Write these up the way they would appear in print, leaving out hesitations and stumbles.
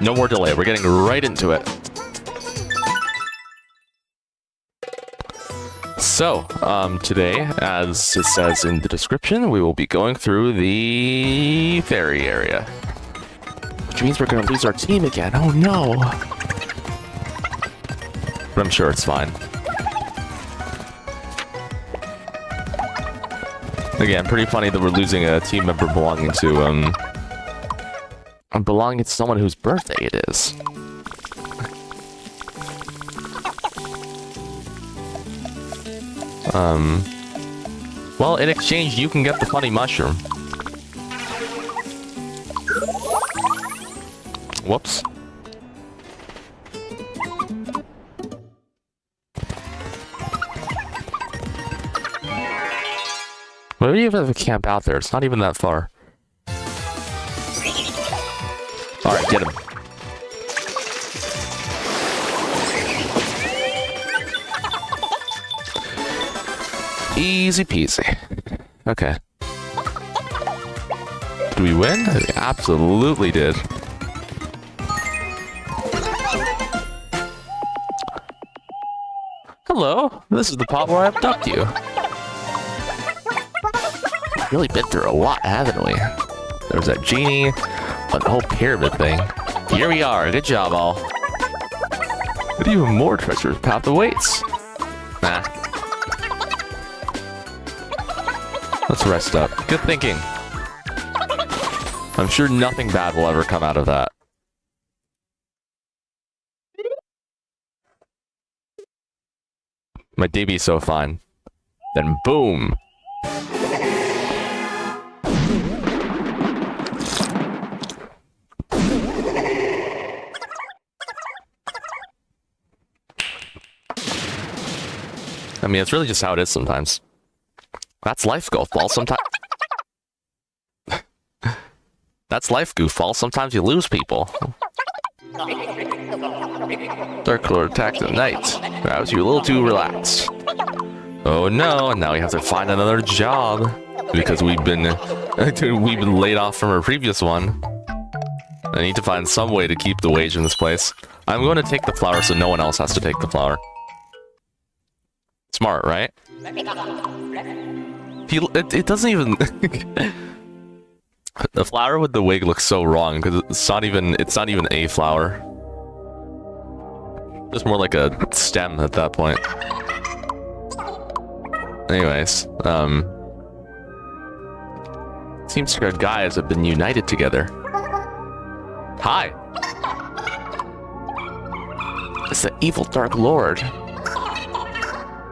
No more delay. We're getting right into it. So, today, as it says in the description, we will be going through the fairy area. Which means we're going to lose our team again. Oh no! But I'm sure it's fine. Again, pretty funny that we're losing a team member belonging to someone whose birthday it is. Well, in exchange, you can get the funny mushroom. Whoops. Maybe even have a camp out there. It's not even that far. Alright, get him. Easy peasy. Okay. Do we win? We absolutely did. Hello, this is the pot where I abduct you. We've really been through a lot, haven't we? There was that genie, but the whole pyramid thing. Here we are, good job all. But even more treacherous path awaits. Nah. Let's rest up. Good thinking. I'm sure nothing bad will ever come out of that. My debut's so fine. Then boom! I mean, it's really just how it is sometimes. That's life, goofball. Sometimes... That's life, goofball. Sometimes you lose people. Dark Lord attacked at night. Perhaps you're a little too relaxed. Oh no, now we have to find another job. Because we've been laid off from our previous one. I need to find some way to keep the wage in this place. I'm going to take the flower so no one else has to take the flower. Smart, right? It doesn't even... The flower with the wig looks so wrong because it's not even a flower. It's more like a stem at that point. Anyways, seems like our guys have been united together. Hi. It's the evil Dark Lord.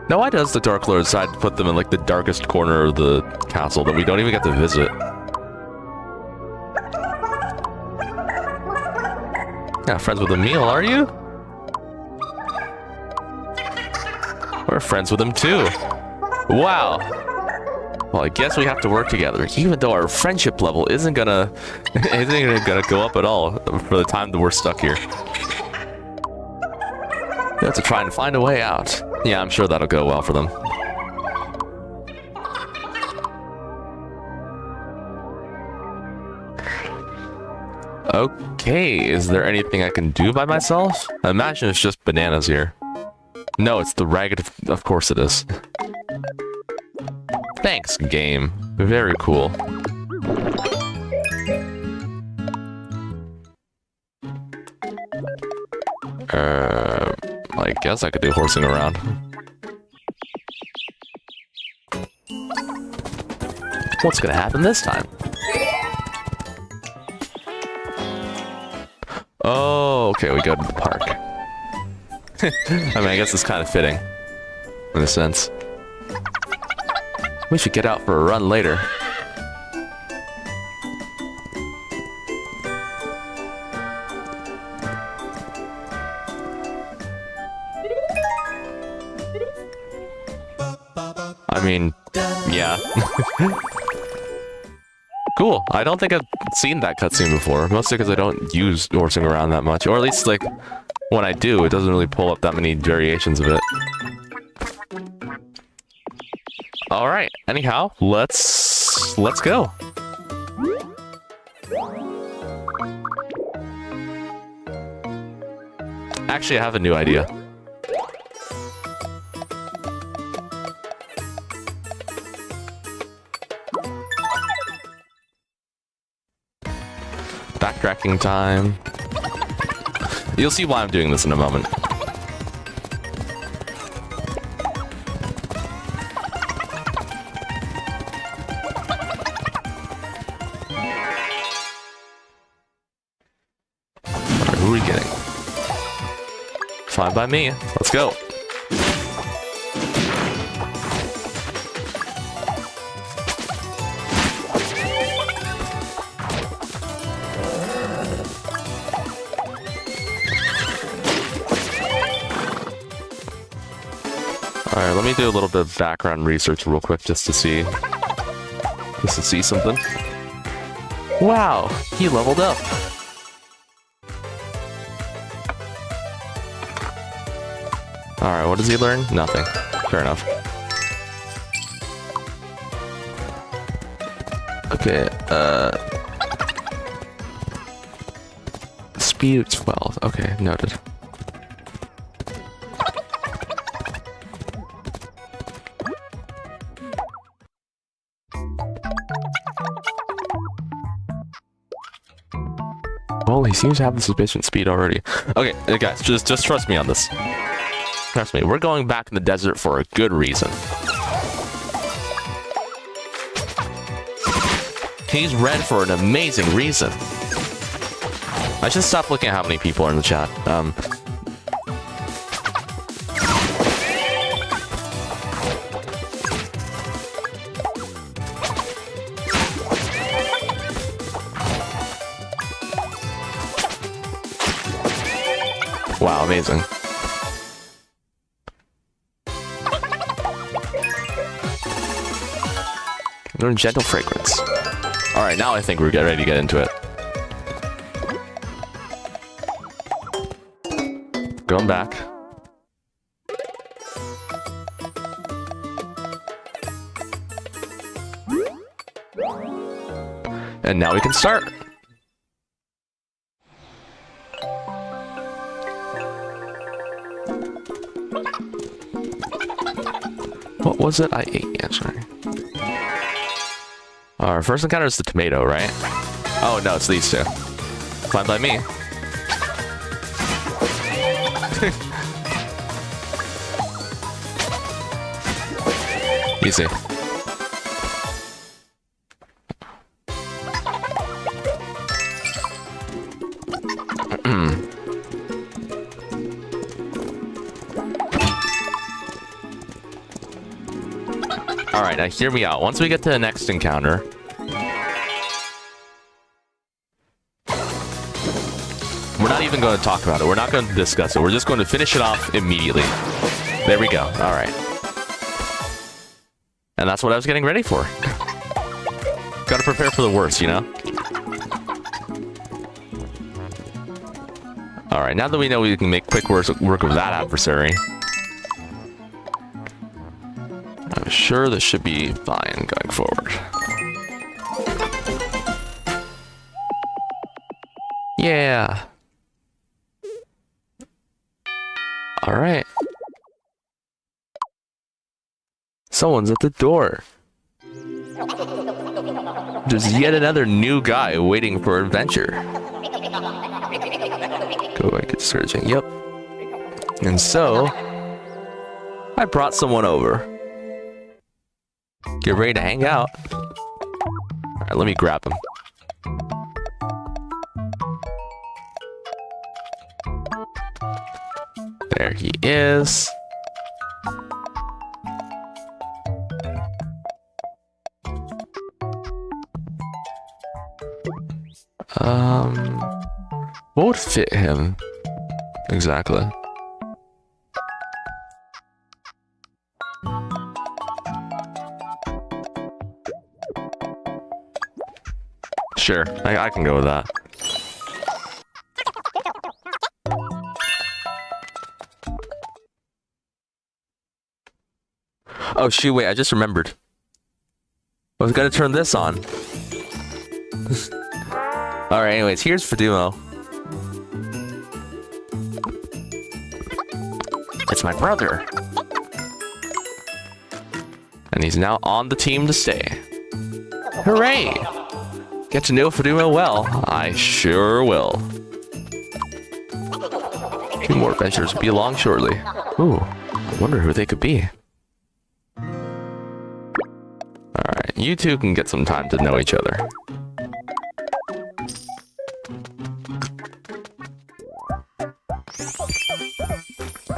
Now why does the Dark Lord decide to put them in like the darkest corner of the castle that we don't even get to visit? Yeah, friends with Emil, are you? We're friends with him too. Wow. Well, I guess we have to work together, even though our friendship level isn't gonna go up at all for the time that we're stuck here. We have to try and find a way out. Yeah, I'm sure that'll go well for them. Okay, is there anything I can do by myself? I imagine it's just bananas here. No, it's the ragged... Of course it is. Thanks, game. Very cool. I guess I could do horsing around. What's gonna happen this time? Oh, okay, we go to the park. I mean, I guess it's kind of fitting, in a sense. We should get out for a run later. I mean, yeah. Cool. I don't think I've seen that cutscene before, mostly because I don't use horsing around that much, or at least, like, when I do, it doesn't really pull up that many variations of it. Alright, anyhow, let's go. Actually, I have a new idea. Backtracking time. You'll see why I'm doing this in a moment. Alright, who are we getting? Fine by me. Let's go. Alright, let me do a little bit of background research real quick just to see something. Wow, he leveled up. Alright, what does he learn? Nothing. Fair enough. Okay, speed 12. Okay, noted. Well, he seems to have the sufficient speed already. Okay, guys, just trust me on this. Trust me, we're going back in the desert for a good reason. He's red for an amazing reason. I should stop looking at how many people are in the chat. Wow, amazing. Learn gentle fragrance. Alright, now I think we're ready to get into it. Going back. And now we can start. What was it I ate yesterday? Our first encounter is the tomato, right? Oh no, it's these two. Fine by me. Easy. Alright, now hear me out. Once we get to the next encounter... We're not even going to talk about it. We're not going to discuss it. We're just going to finish it off immediately. There we go. Alright. And that's what I was getting ready for. Gotta prepare for the worst, you know? Alright, now that we know we can make quick work of that adversary... I'm sure this should be fine going forward. Yeah. Alright. Someone's at the door. There's yet another new guy waiting for adventure. Go back to searching. Yep. And so, I brought someone over. Get ready to hang out. Alright, let me grab him. There he is. What would fit him? Exactly. Sure, I can go with that. Oh shoot, wait, I just remembered. I was gonna turn this on. Alright, anyways, here's Fadumo. It's my brother. And he's now on the team to stay. Hooray! Get to know Faduma well. I sure will. 2 more adventures will be along shortly. Ooh, I wonder who they could be. Alright, you two can get some time to know each other.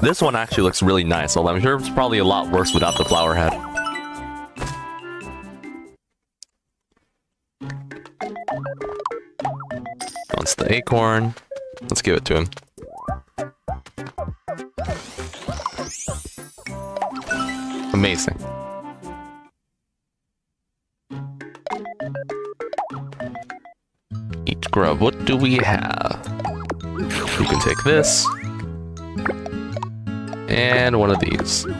This one actually looks really nice, although I'm sure it's probably a lot worse without the flower head. Wants the acorn. Let's give it to him. Amazing. Eat grub. What do we have? You can take this. And one of these. And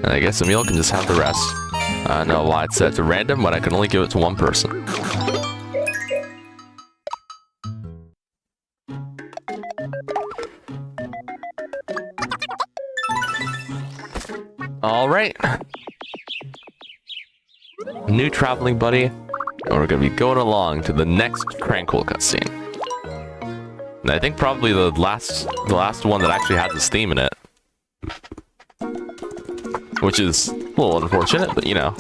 I guess Emil can just have the rest. I don't know why it's set to random, but I can only give it to one person. Alright. New traveling buddy. And we're gonna be going along to the next Crankle cutscene. And I think probably the last one that actually has this theme in it. Which is a little unfortunate, but you know.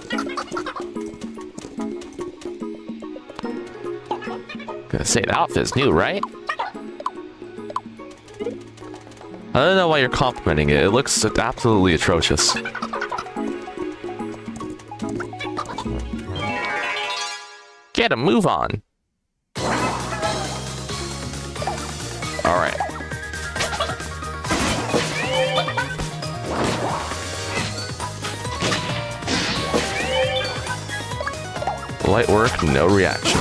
Gonna say the outfit's new, right? I don't know why you're complimenting it. It looks absolutely atrocious. Get a move on. Alright. Light work, no reaction.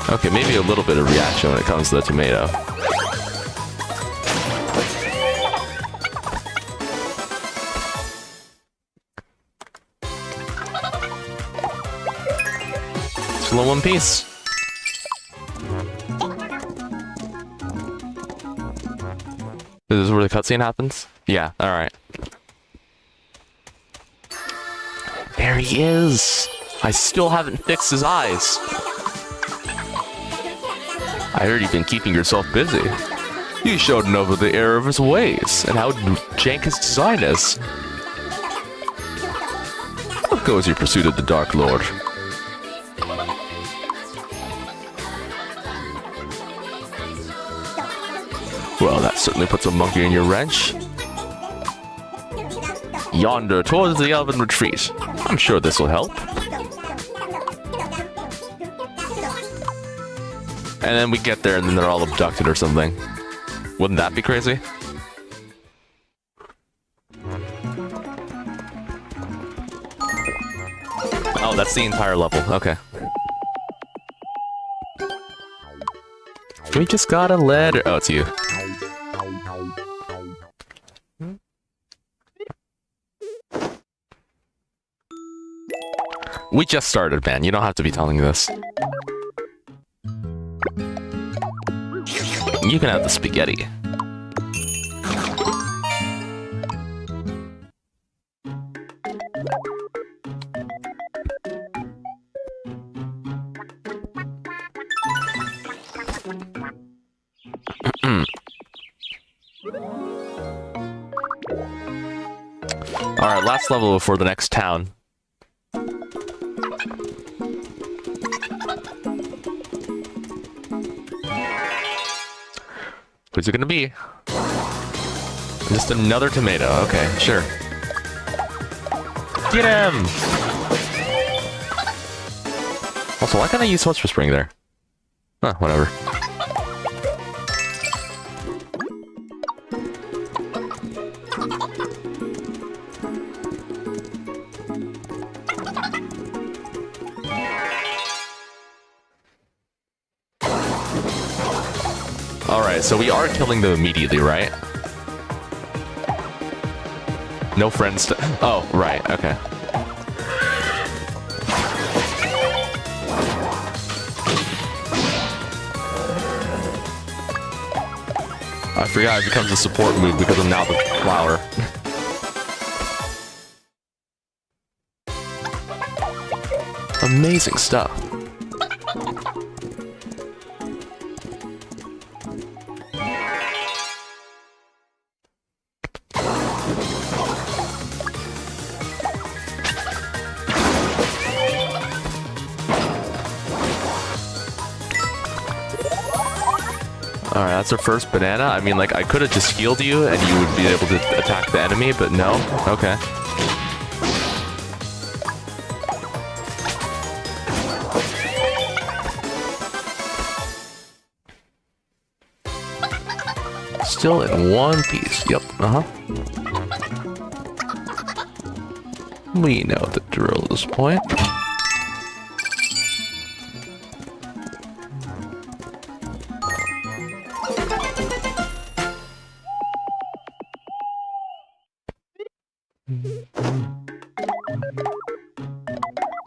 Okay, maybe a little bit of reaction when it comes to the tomato. Still in one piece. This is where the cutscene happens? Yeah, alright. There he is! I still haven't fixed his eyes. I heard you've been keeping yourself busy. You showed Nova the error of his ways, and how jank his design is. How goes your pursuit of the Dark Lord? Well, that certainly puts a monkey in your wrench. Yonder, towards the elven retreat. I'm sure this will help. And then we get there and then they're all abducted or something. Wouldn't that be crazy? Oh, that's the entire level. Okay. We just got a letter. Oh, it's you. We just started, man. You don't have to be telling this. You can have the spaghetti. Alright, last level before the next town. Who's it gonna be? Just another tomato. Okay, sure. Get him! Also, why can't I use so much for spring there? Huh, whatever. Alright, so we are killing them immediately, right? No friends to... Oh, right, okay. I forgot it becomes a support move because I'm now the flower. Amazing stuff. Alright, that's our first banana. I mean, like, I could have just healed you and you would be able to attack the enemy, but no. Okay. Still in one piece. Yep. We know the drill at this point.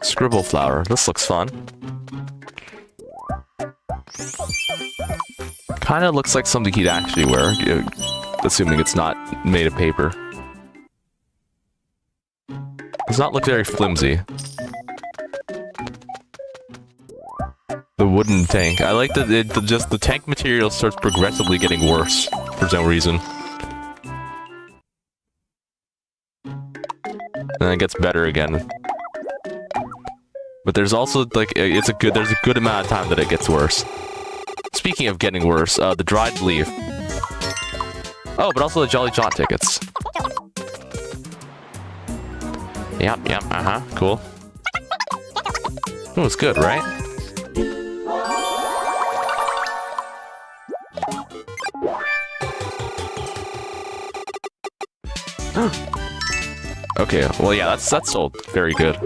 Scribble flower. This looks fun. Kind of looks like something he'd actually wear, assuming it's not made of paper. Does not look very flimsy. The wooden tank. I like that just the tank material starts progressively getting worse for some reason. And then it gets better again. But there's also like there's a good amount of time that it gets worse. Speaking of getting worse, the dried leaf. Oh, but also the Jolly Jaunt tickets. Yep, cool. It was good, right? Okay, well yeah, that's all very good.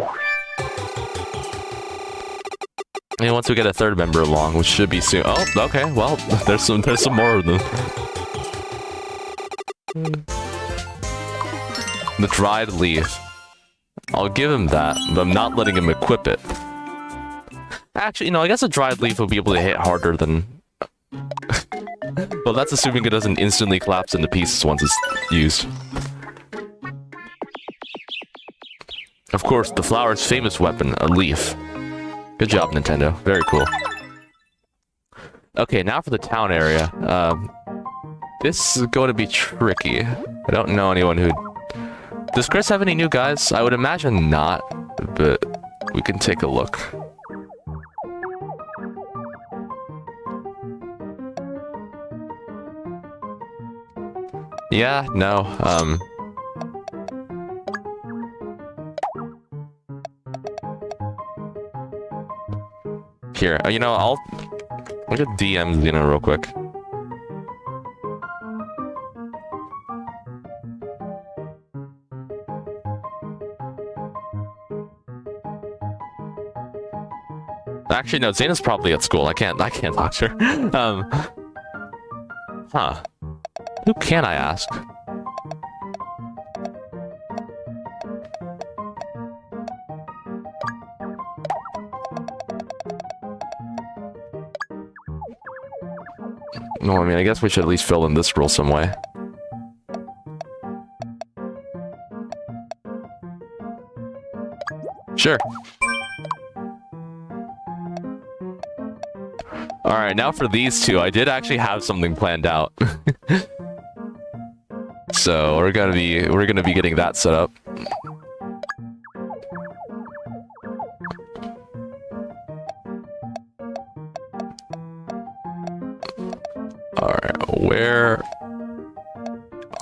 And once we get a third member along, which should be soon. Oh, okay. Well, there's some more of them. The dried leaf. I'll give him that, but I'm not letting him equip it. Actually, I guess a dried leaf will be able to hit harder than. Well, that's assuming it doesn't instantly collapse into pieces once it's used. Of course, the flower's famous weapon, a leaf. Good job, Nintendo. Very cool. Okay, now for the town area. This is going to be tricky. I don't know anyone who... Does Chris have any new guys? I would imagine not, but we can take a look. Yeah, no, Here, I'll get DM Xena real quick. Actually, no, Xena's probably at school. I can't talk to her. Huh. Who can I ask? No, I mean, I guess we should at least fill in this rule some way. Sure. Alright, now for these two, I did actually have something planned out. So we're gonna be getting that set up. Alright, where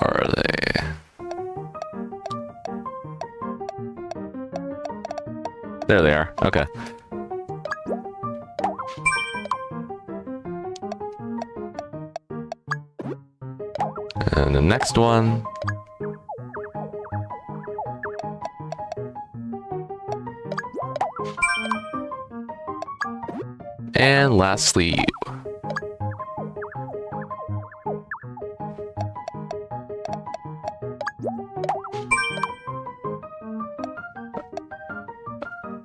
are they? There they are. Okay. And the next one. And lastly, you.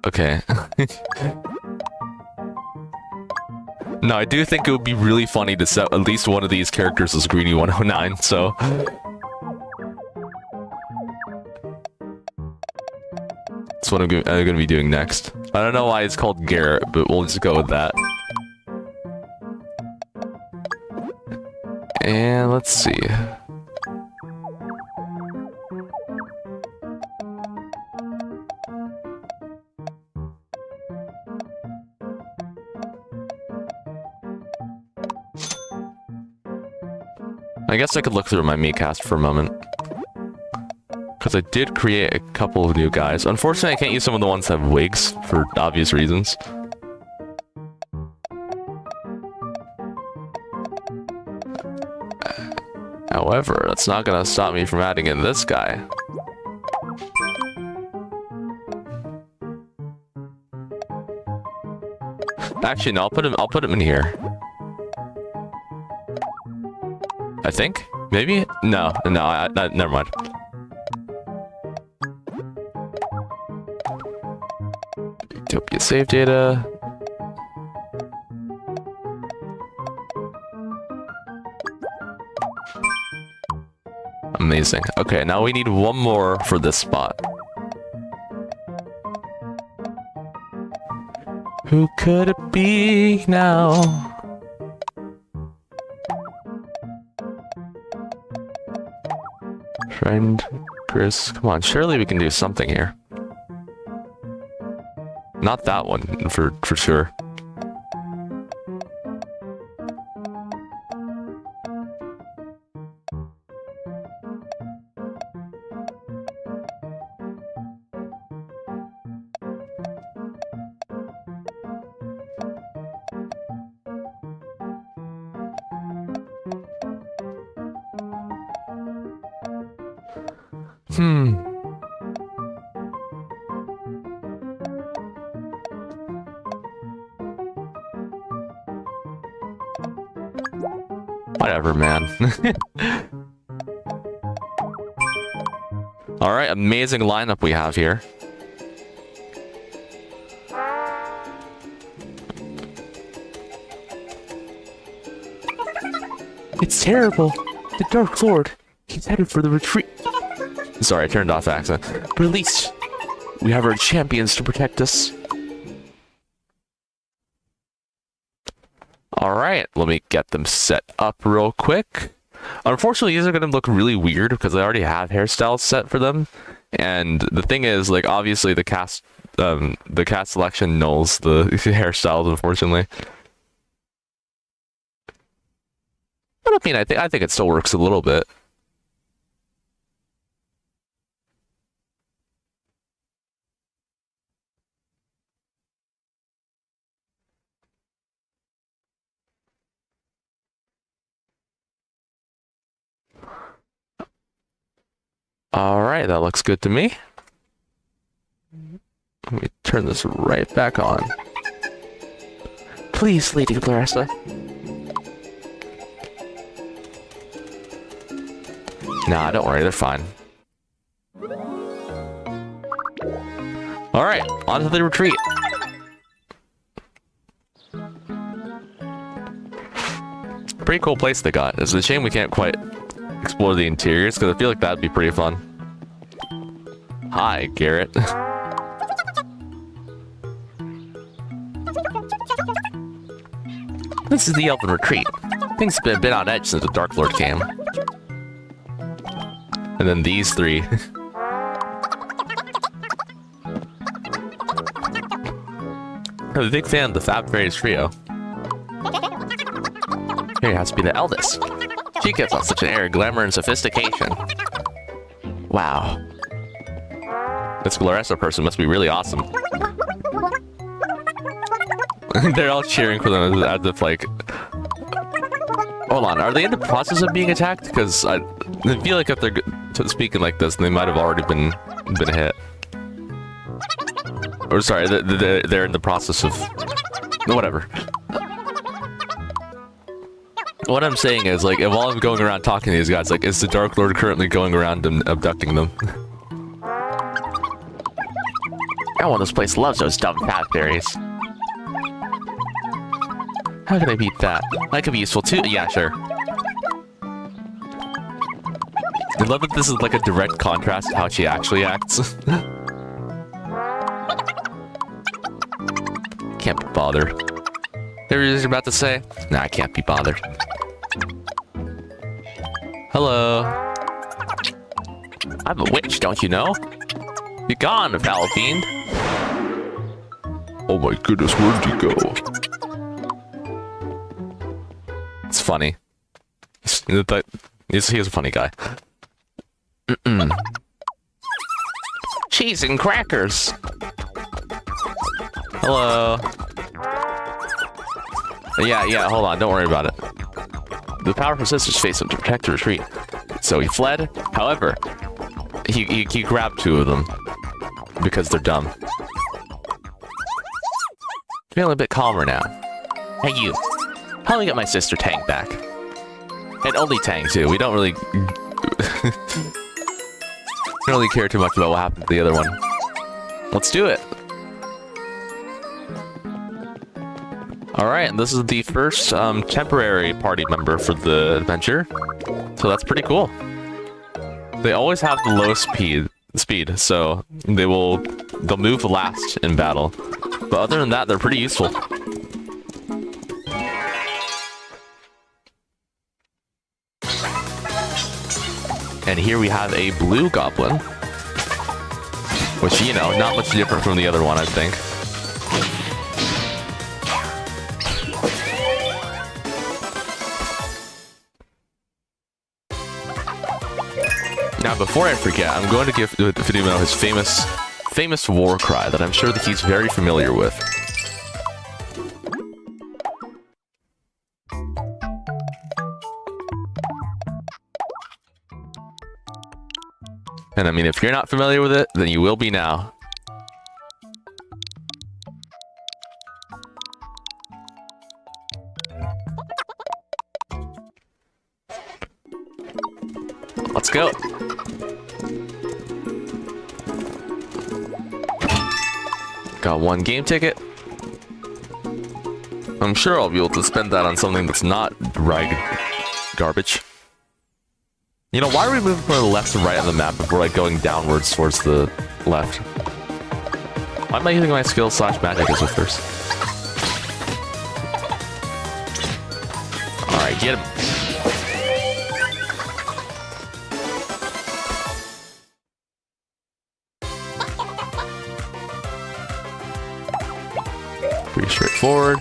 Okay. No, I do think it would be really funny to set at least one of these characters as Greenie 109, so... That's what I'm gonna be doing next. I don't know why it's called Garrett, but we'll just go with that. And let's see. I guess I could look through my Miicast for a moment. Because I did create a couple of new guys. Unfortunately, I can't use some of the ones that have wigs, for obvious reasons. However, that's not gonna stop me from adding in this guy. Actually, no, I'll put him in here. I think? Maybe? No, never mind. Miitopia save data. Amazing. Okay, now we need one more for this spot. Who could it be now? Friend, Chris, come on, surely we can do something here. Not that one, for sure. Whatever, man. Alright, amazing lineup we have here. It's terrible. The Dark Lord. He's headed for the retreat. Sorry, I turned off accent. But at least we have our champions to protect us. Alright, let me get them set up real quick. Unfortunately, these are going to look really weird because I already have hairstyles set for them. And the thing is, like, obviously the cast selection nulls the hairstyles, unfortunately. But I mean, I think it still works a little bit. Alright, that looks good to me. Let me turn this right back on. Please, Lady Clarissa. Nah, don't worry, they're fine. Alright, on to the retreat. Pretty cool place they got. It's a shame we can't quite explore the interiors, because I feel like that'd be pretty fun. Hi, Garrett. This is the Elven Retreat. Things have been a bit on edge since the Dark Lord came. And then these three. I'm a big fan of the Fab Fairies trio. Here has to be the eldest. She gets on such an air of glamour and sophistication. Wow. This Clarissa person must be really awesome. They're all cheering for them as if like... Hold on, are they in the process of being attacked? Because I feel like if they're speaking like this, they might have already been hit. Or sorry, they're in the process of... Whatever. What I'm saying is, like, while I'm going around talking to these guys, like, is the Dark Lord currently going around and abducting them? Everyone in this place loves those dumb Fab Fairies. How can I beat that? That could be useful too. Yeah, sure. I love that this is like a direct contrast to how she actually acts. Can't be bothered. There it is, you're about to say? Nah, I can't be bothered. Hello. I'm a witch, don't you know? Be gone, foul fiend. Oh my goodness, where'd you go? It's funny. He's a funny guy. Cheese and crackers. Hello. Yeah, hold on, don't worry about it. The powerful sisters faced him to protect the retreat. So he fled. However, he grabbed two of them because they're dumb. Feeling a bit calmer now. Hey you, help me get my sister Tang back. And only Tang too. We don't really don't really care too much about what happened to the other one. Let's do it. Alright, this is the first temporary party member for the adventure. So that's pretty cool. They always have the lowest speed, so they'll move last in battle. But other than that, they're pretty useful. And here we have a blue goblin. Which, you know, not much different from the other one, I think. Now, before I forget, I'm going to give Fidumo his famous war cry that I'm sure that he's very familiar with. And I mean, if you're not familiar with it, then you will be now. Let's go. Got one game ticket. I'm sure I'll be able to spend that on something that's not garbage. You know, why are we moving from the left to right on the map if we're like going downwards towards the left? Why am I using my skill / magic as a first? Alright, get him. Pretty straightforward.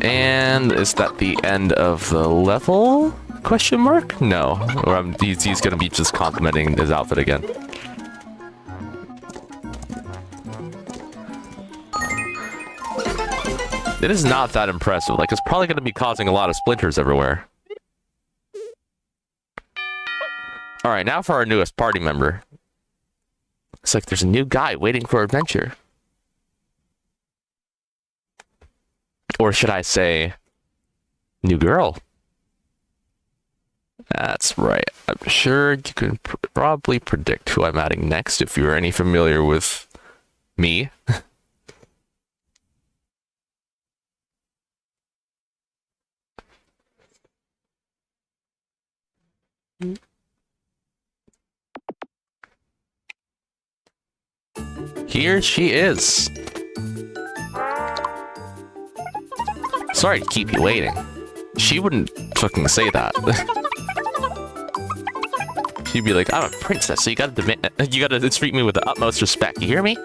And is that the end of the level? Question mark? No. Or he's gonna be just complimenting his outfit again. It is not that impressive. Like, it's probably gonna be causing a lot of splinters everywhere. Alright, now for our newest party member. It's like there's a new guy waiting for adventure. Or should I say, new girl? That's right. I'm sure you can probably predict who I'm adding next if you're any familiar with me. Here she is. Sorry to keep you waiting. She wouldn't fucking say that. She'd be like, I'm a princess, so you gotta treat me with the utmost respect, you hear me?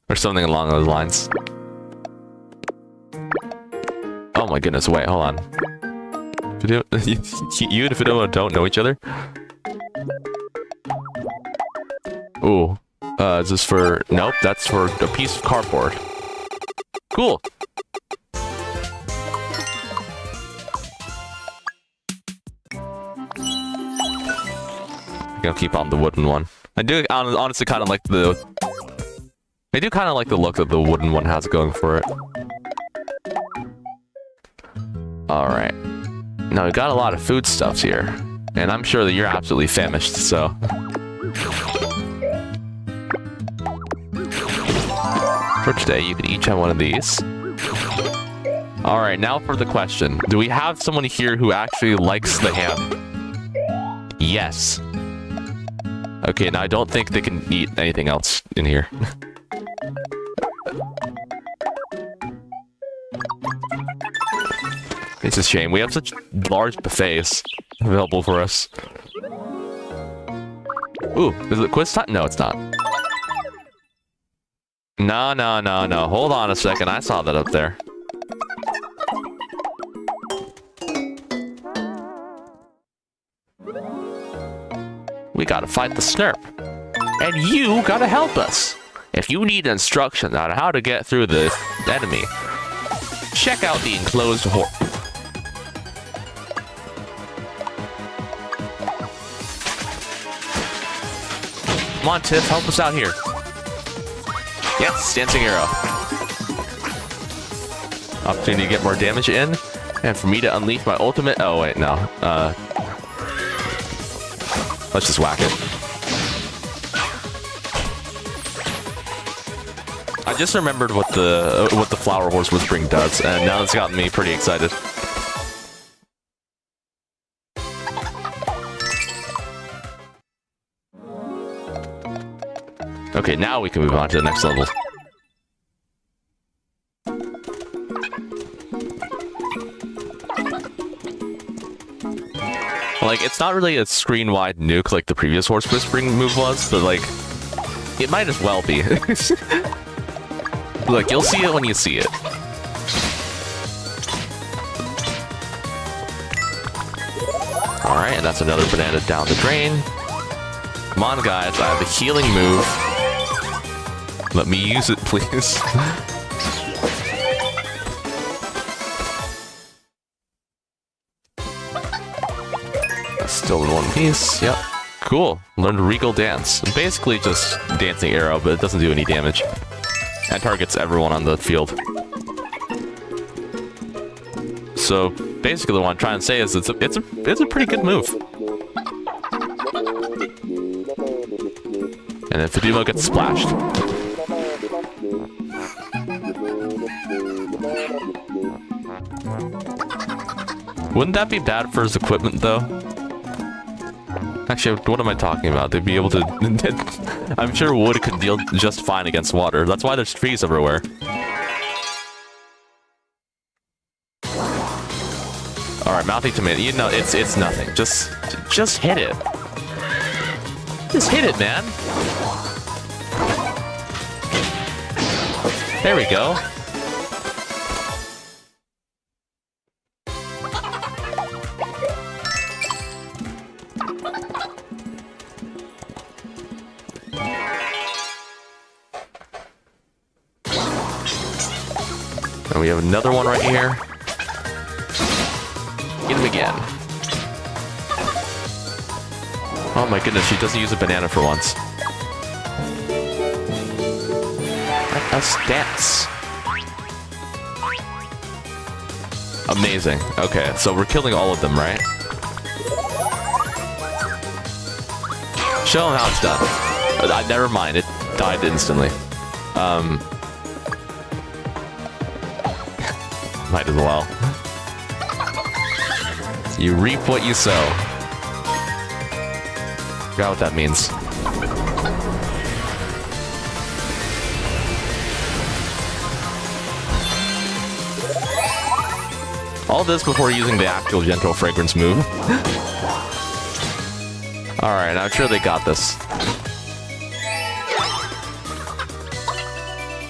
Or something along those lines. Oh my goodness, wait, hold on. You and Fidomo don't know each other? Ooh. Is this for... Nope, that's for a piece of cardboard. Cool. I'll keep on the wooden one. I do honestly kind of like the... I do kind of like the look that the wooden one has going for it. Alright. Now, we've got a lot of foodstuffs here. And I'm sure that you're absolutely famished, so... For today, you can each have one of these. Alright, now for the question. Do we have someone here who actually likes the ham? Yes. Okay, now I don't think they can eat anything else in here. It's a shame. We have such large buffets available for us. Ooh, is it quiz time? No, it's not. No. Hold on a second. I saw that up there. We gotta fight the Snurp. And you gotta help us. If you need instructions on how to get through the enemy, check out the enclosed hole. Come on, Tiff, help us out here. Yes, dancing arrow. Opportunity to get more damage in, and for me to unleash my ultimate. Oh wait, no. Let's just whack it. I just remembered what the flower horse whispering does, and now it's gotten me pretty excited. Okay, now we can move on to the next level. Like, it's not really a screen-wide nuke like the previous horse whispering move was, but like, it might as well be. Look, you'll see it when you see it. Alright, and that's another banana down the drain. Come on, guys, I have a healing move. Let me use it, please. Still in one piece, yep. Cool, learned Regal Dance. Basically just dancing arrow, but it doesn't do any damage. And targets everyone on the field. So, basically what I'm trying to say is it's a pretty good move. And then Fidumo gets splashed. Wouldn't that be bad for his equipment, though? Actually, what am I talking about? They'd be able to... I'm sure wood could deal just fine against water. That's why there's trees everywhere. Alright, mouthy tomato. You know, it's nothing. Just hit it. Just hit it, man. There we go. And we have another one right here. Get him again. Oh my goodness, she doesn't use a banana for once. Let us dance. Amazing. Okay, so we're killing all of them, right? Show them how it's done. Never mind, it died instantly. Might as well. You reap what you sow. Forgot what that means. All this before using the actual gentle fragrance move. Alright, I'm sure they got this.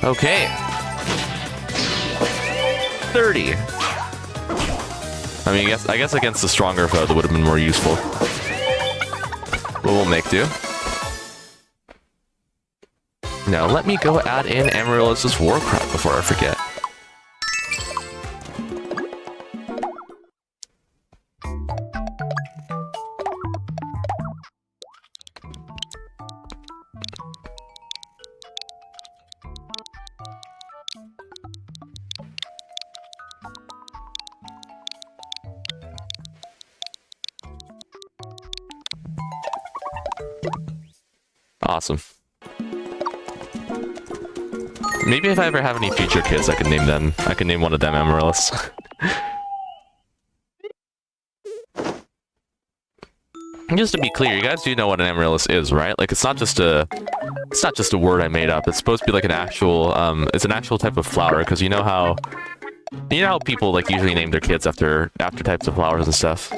Okay. 30. I mean, I guess against the stronger foe that would have been more useful. But we'll make do. Now let me go add in Amaryllis's war cry before I forget. Awesome. Maybe if I ever have any future kids, I can name one of them Amaryllis. Just to be clear, you guys do know what an amaryllis is, right? Like, it's not just a word I made up. It's supposed to be like an actual, it's an actual type of flower, because you know how people like usually name their kids after types of flowers and stuff.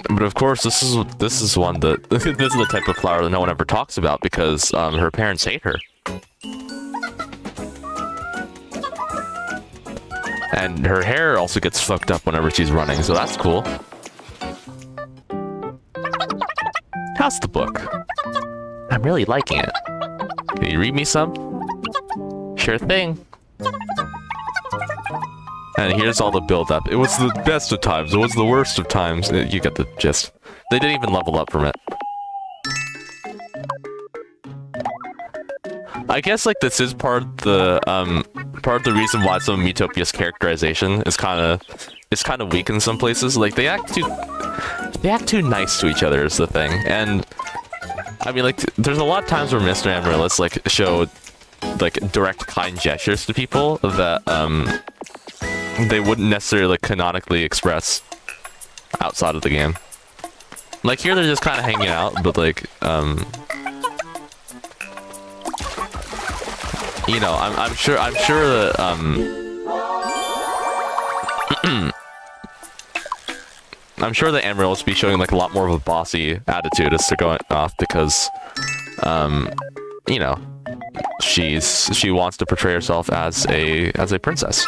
But of course, this is one that this is the type of flower that no one ever talks about because her parents hate her. And her hair also gets fucked up whenever she's running, so that's cool. How's the book? I'm really liking it. Can you read me some? Sure thing. And here's all the build-up. It was the best of times. It was the worst of times. You get the gist. They didn't even level up from it. I guess like this is part of the reason why some of Miitopia's characterization is kind of weak in some places. Like they act too nice to each other is the thing. And I mean, like there's a lot of times where Mr. Amaryllis like show like direct kind gestures to people that they wouldn't necessarily like, canonically express outside of the game. Like here they're just kind of hanging out, but like you know, I'm sure that I'm sure that Amaryllis will be showing like a lot more of a bossy attitude as they're going off because you know, she wants to portray herself as a princess.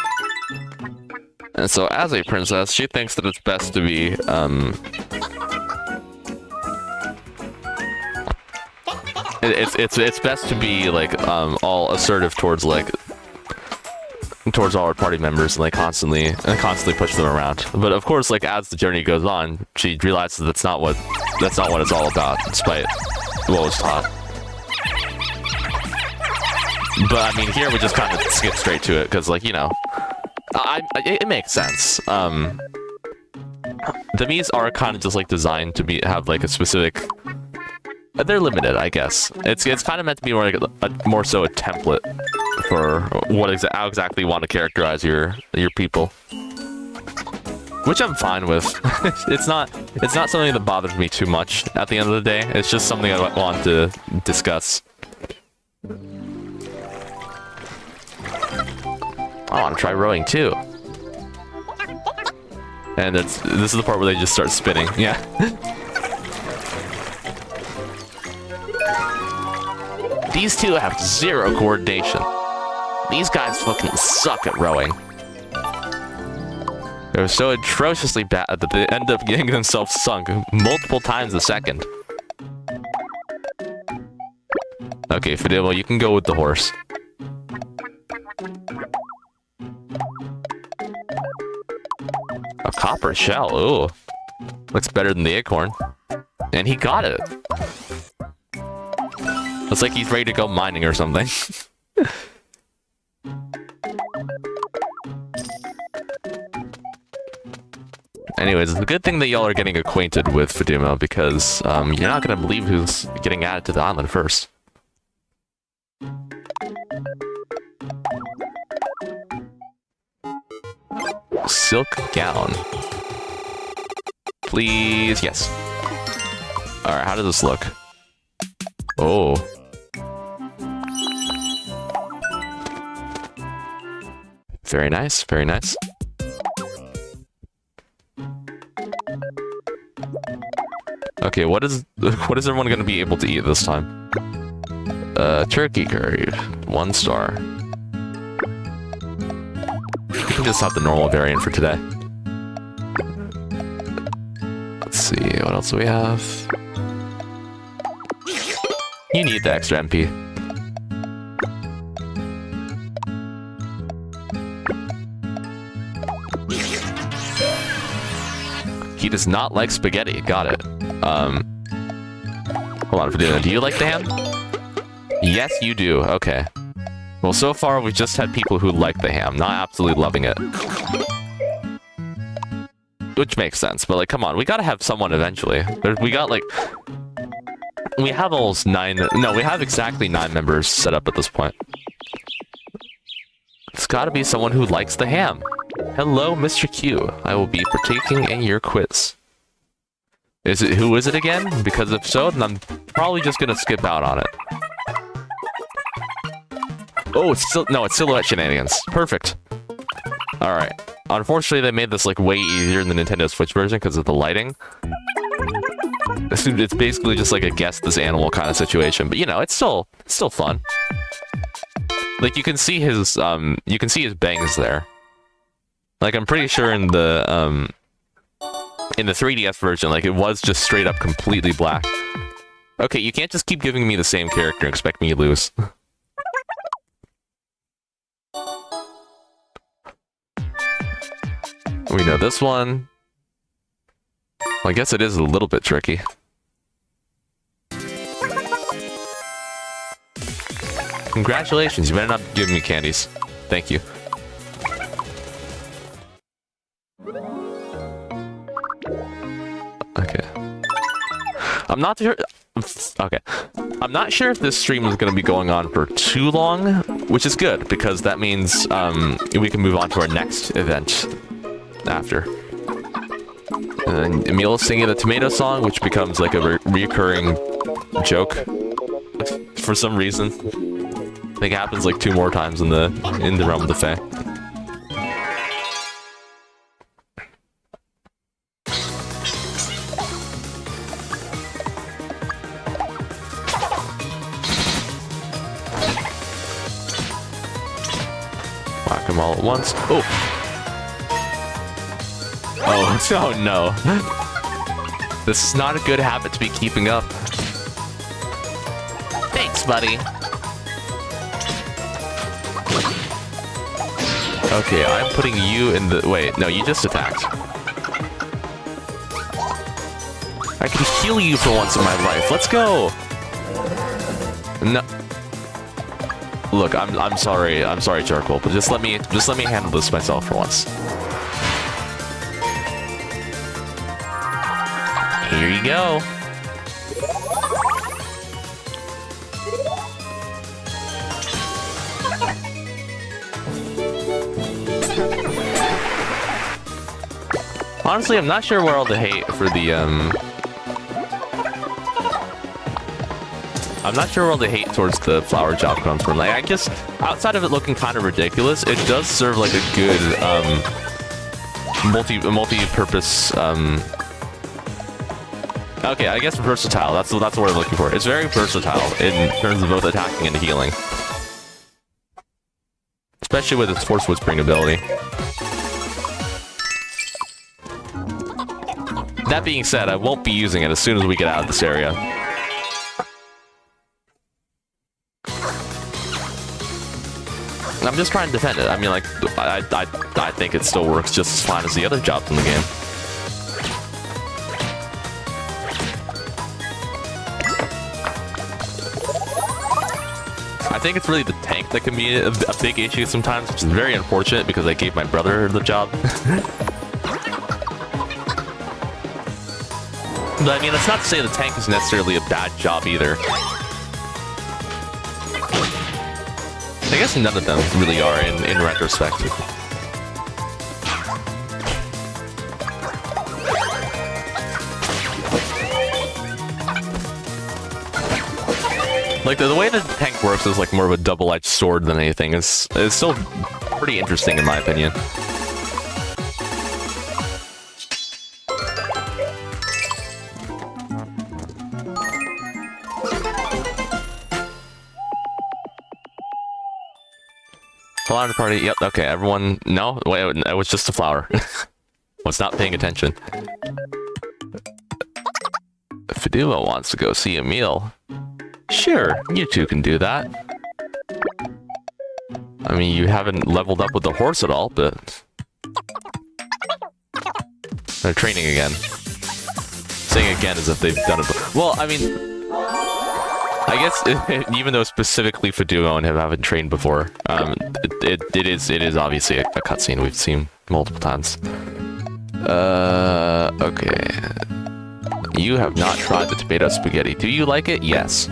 And so as a princess, she thinks that it's best to be it's best to be like all assertive towards all her party members and like constantly push them around. But of course, like as the journey goes on, she realizes that's not what it's all about, despite what was taught. But I mean, here we just kind of skip straight to it because, like, you know, it makes sense. The Miis are kind of just like designed to have like a specific. They're limited, I guess. It's kind of meant to be more so a template for how exactly you want to characterize your people, which I'm fine with. It's not something that bothers me too much. At the end of the day, it's just something I want to discuss. I want to try rowing too. And this is the part where they just start spinning. Yeah. These two have zero coordination. These guys fucking suck at rowing. They're so atrociously bad that they end up getting themselves sunk multiple times a second. Okay, Fidel, you can go with the horse. A copper shell, ooh. Looks better than the acorn. And he got it. Looks like he's ready to go mining or something. Anyways, it's a good thing that y'all are getting acquainted with Fiduma because you're not gonna believe who's getting added to the island first. Silk gown. Please, yes. Alright, how does this look? Oh. Very nice, very nice. Okay, what is everyone gonna be able to eat this time? Turkey curry, 1 star. We can just have the normal variant for today. Let's see, what else do we have? You need the extra MP. He does not like spaghetti. Got it. Hold on, Fiduna, do you like the ham? Yes, you do. Okay. Well, so far we've just had people who like the ham, not absolutely loving it. Which makes sense, but like, come on, we gotta have someone eventually. We have almost 9. No, we have exactly 9 members set up at this point. It's gotta be someone who likes the ham. Hello, Mr. Q. I will be partaking in your quiz. Who is it again? Because if so, then I'm probably just gonna skip out on it. Oh, it's Silhouette Shenanigans. Perfect. Alright. Unfortunately, they made this like way easier in the Nintendo Switch version because of the lighting. It's basically just like a guess this animal kind of situation, but you know, it's still fun. Like you can see his bangs there. Like I'm pretty sure in the 3DS version, like it was just straight up completely black. Okay, you can't just keep giving me the same character and expect me to lose. We know this one. Well, I guess it is a little bit tricky. Congratulations, you better not give me candies. Thank you. Okay. I'm not sure... Okay. I'm not sure if this stream is going to be going on for too long, which is good, because that means we can move on to our next event after. And then Emil's singing the tomato song, which becomes like a reoccurring joke for some reason. I think it happens like 2 more times in the realm of the Fae. Whack them all at once. Oh! Oh no. This is not a good habit to be keeping up. Thanks, buddy. Okay, I'm putting you in the... Wait, no, you just attacked. I can heal you for once in my life. Let's go! No. Look, I'm sorry. I'm sorry, Charcoal, but just let me handle this myself for once. Here you go. Honestly, I'm not sure where all the hate for the, I'm not sure where all the hate towards the flower job comes from. Like, I guess, outside of it looking kind of ridiculous, it does serve like a good, multi-purpose, okay, I guess versatile. That's the word I'm looking for. It's very versatile in terms of both attacking and healing. Especially with its Force Whispering ability. That being said, I won't be using it as soon as we get out of this area. I'm just trying to defend it. I mean, like, I think it still works just as fine as the other jobs in the game. I think it's really the tank that can be a big issue sometimes, which is very unfortunate because I gave my brother the job. But I mean, that's not to say the tank is necessarily a bad job either. I guess none of them really are in retrospect. Like, the way the tank works is like more of a double-edged sword than anything. It's still pretty interesting in my opinion. Flower party, yep, okay, everyone... No? Wait, it was just a flower. Was not paying attention. Fidua wants to go see Emil. Sure, you two can do that. I mean, you haven't leveled up with the horse at all, but... They're training again. Saying again as if they've done it before. Well, I mean... I guess, even though specifically Fidua and him haven't trained before, it is obviously a cutscene we've seen multiple times. Okay. You have not tried the tomato spaghetti. Do you like it? Yes.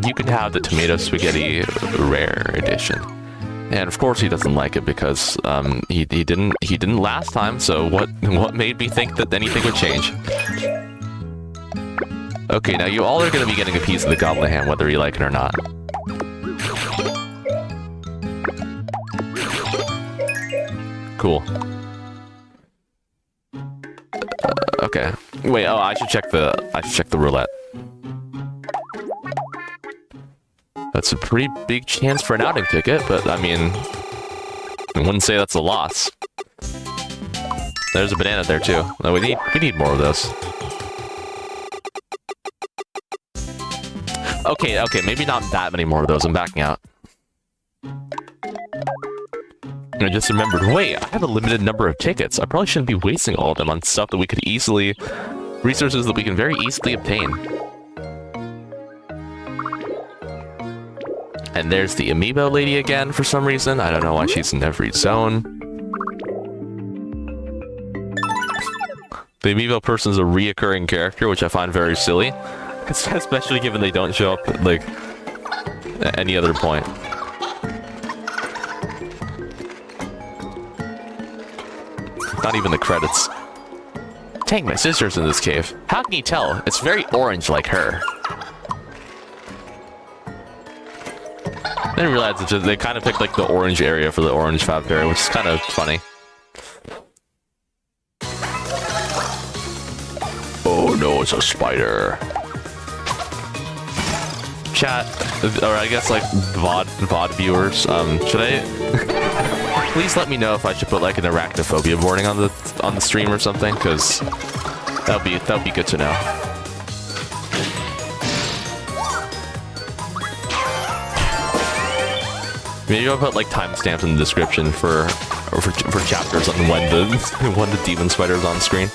you can have the tomato spaghetti rare edition. And of course he doesn't like it because he didn't last time. So what made me think that anything would change? Okay, now you all are going to be getting a piece of the goblet ham, whether you like it or not. Cool. Okay. Wait. Oh, I should check the roulette. That's a pretty big chance for an outing ticket, but I mean, I wouldn't say that's a loss. There's a banana there too. No, we need more of those. Okay, maybe not that many more of those. I'm backing out. I just remembered, wait, I have a limited number of tickets. I probably shouldn't be wasting all of them on stuff that we could easily... resources that we can very easily obtain. And there's the amiibo lady again for some reason. I don't know why she's in every zone. The amiibo person is a reoccurring character, which I find very silly. Especially given they don't show up, like, at any other point. Not even the credits. Dang, my sister's in this cave. How can you tell? It's very orange like her. I didn't realize it's just, they kind of picked like the orange area for the orange Fab Fairy, which is kind of funny. Oh no, it's a spider. Chat, or I guess like VOD viewers, should I... Please let me know if I should put like an arachnophobia warning on the stream or something, because that'll be good to know. Maybe I'll put like timestamps in the description for chapters on when the demon spider is on screen,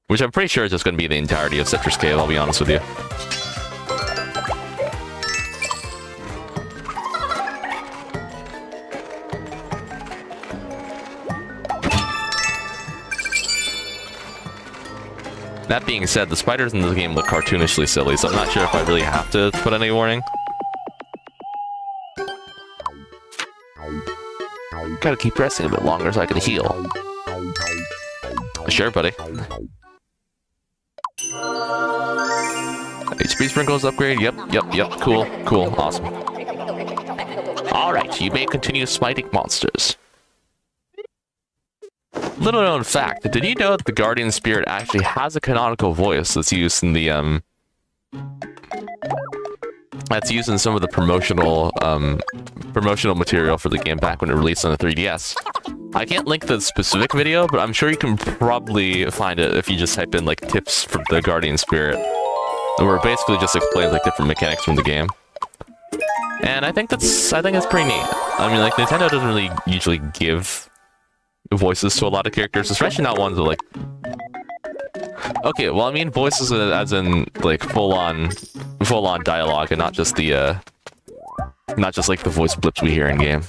which I'm pretty sure is just going to be the entirety of Citrus Cave. I'll be honest with you. That being said, the spiders in this game look cartoonishly silly, so I'm not sure if I really have to put any warning. Gotta keep pressing a bit longer so I can heal. Sure, buddy. HP sprinkles upgrade. Yep. Cool. Awesome. Alright, you may continue smiting monsters. Little known fact, did you know that the Guardian Spirit actually has a canonical voice that's used in the, that's used in some of the promotional material for the game back when it released on the 3DS. I can't link the specific video, but I'm sure you can probably find it if you just type in, like, tips for the Guardian Spirit. Where it basically just explains, like, different mechanics from the game. And I think it's pretty neat. I mean, like, Nintendo doesn't really usually give voices to a lot of characters, especially not ones that, like... Okay, well, I mean voices as in, like, full-on dialogue, and not just the, like, the voice blips we hear in-game.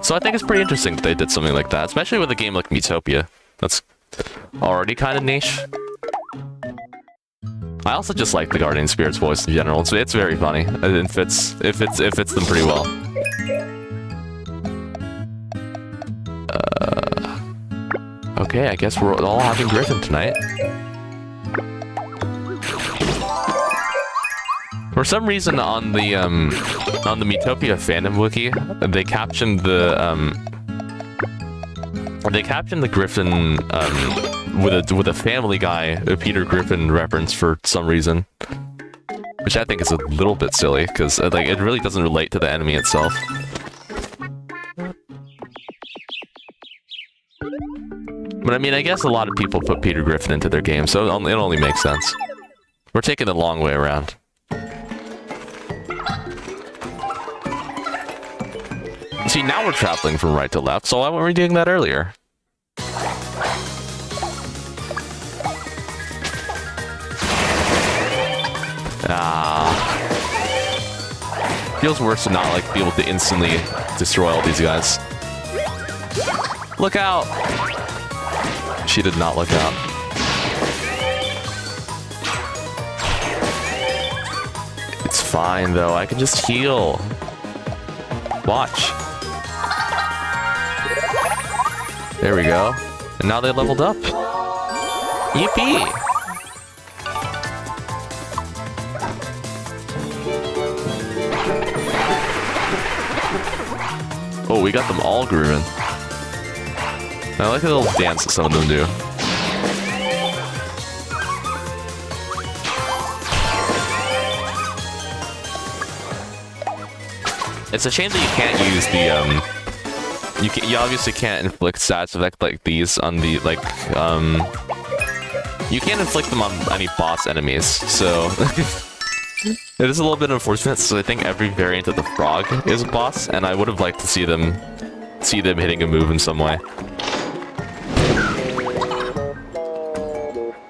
So I think it's pretty interesting that they did something like that, especially with a game like Miitopia. That's already kind of niche. I also just like the Guardian Spirit's voice in general, so it's very funny. It fits them pretty well. Okay, I guess we're all having Griffin tonight. For some reason, on the Miitopia fandom wiki, they captioned the Griffin with a Family Guy, a Peter Griffin reference for some reason, which I think is a little bit silly because like it really doesn't relate to the enemy itself. But I mean, I guess a lot of people put Peter Griffin into their game, so it only makes sense. We're taking the long way around. See, now we're traveling from right to left, so why weren't we doing that earlier? Feels worse to not, like, be able to instantly destroy all these guys. Look out! She did not look out. fine, though. I can just heal. Watch. There we go. And now they leveled up. Yippee! Oh, we got them all grooving. I like the little dance that some of them do. It's a shame that you can't use the you obviously can't inflict stats effect like these on the you can't inflict them on any boss enemies, so it is a little bit unfortunate. So I think every variant of the frog is a boss, and I would have liked to see them hitting a move in some way.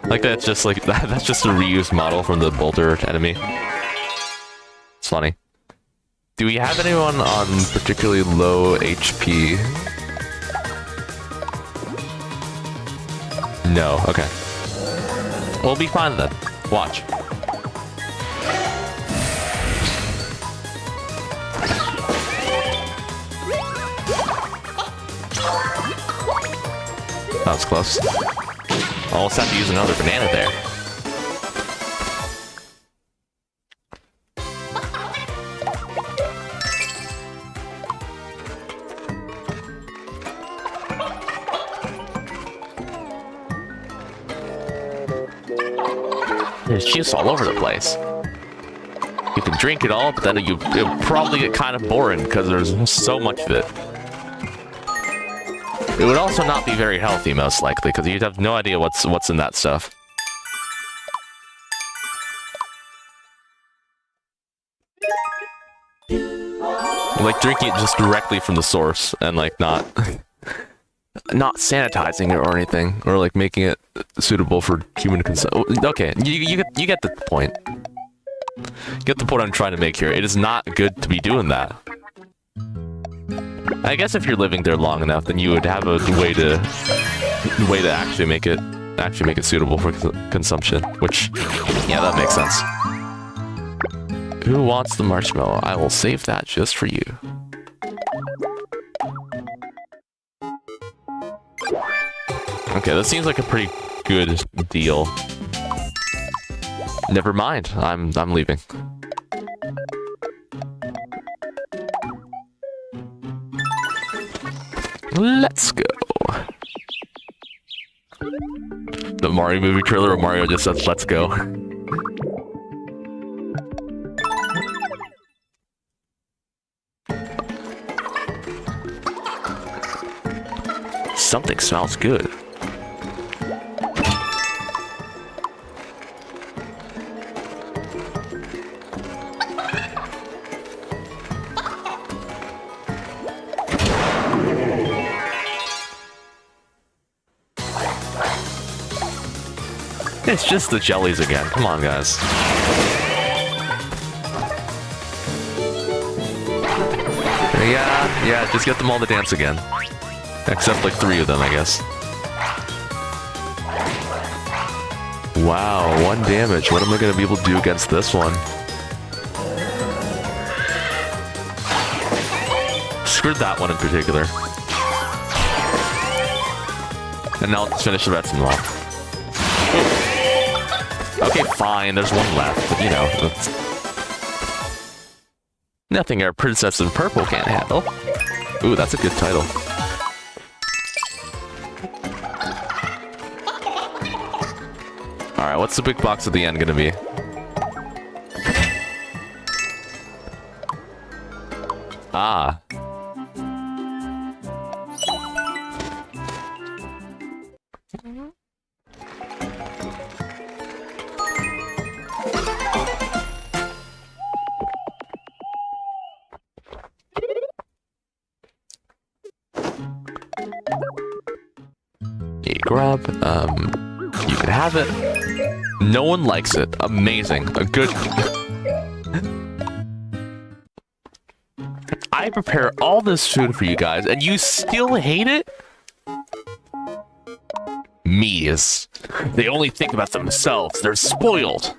Like that's just like that's just a reused model from the Boulder enemy. It's funny. Do we have anyone on particularly low HP? No, okay. We'll be fine then. Watch. That was close. Almost have to use another banana there. There's juice all over the place. You can drink it all, but then it'll probably get kind of boring because there's so much of it. It would also not be very healthy, most likely, because you'd have no idea what's in that stuff. Like drinking it just directly from the source and like not sanitizing it or anything, or like making it suitable for human consumption. Okay, you get the point. Get the point I'm trying to make here. It is not good to be doing that. I guess if you're living there long enough, then you would have a way to actually make it suitable for consumption. Which, yeah, that makes sense. Who wants the marshmallow? I will save that just for you. Okay, that seems like a pretty good deal. Never mind. I'm leaving. Let's go. The Mario movie trailer of Mario just says, let's go. Something smells good. It's just the jellies again. Come on, guys. Yeah, just get them all to dance again. Except like 3 of them, I guess. Wow, 1 damage. What am I gonna be able to do against this one? Screwed that one in particular. And now let's finish the rest of them off. Okay, fine, there's 1 left, but you know, nothing our Princess in Purple can't handle. Ooh, that's a good title. Alright, what's the big box at the end gonna be? Ah. Grab, you can have it. No one likes it. Amazing. A good... I prepare all this food for you guys, and you still hate it? Me's. They only think about themselves. They're spoiled.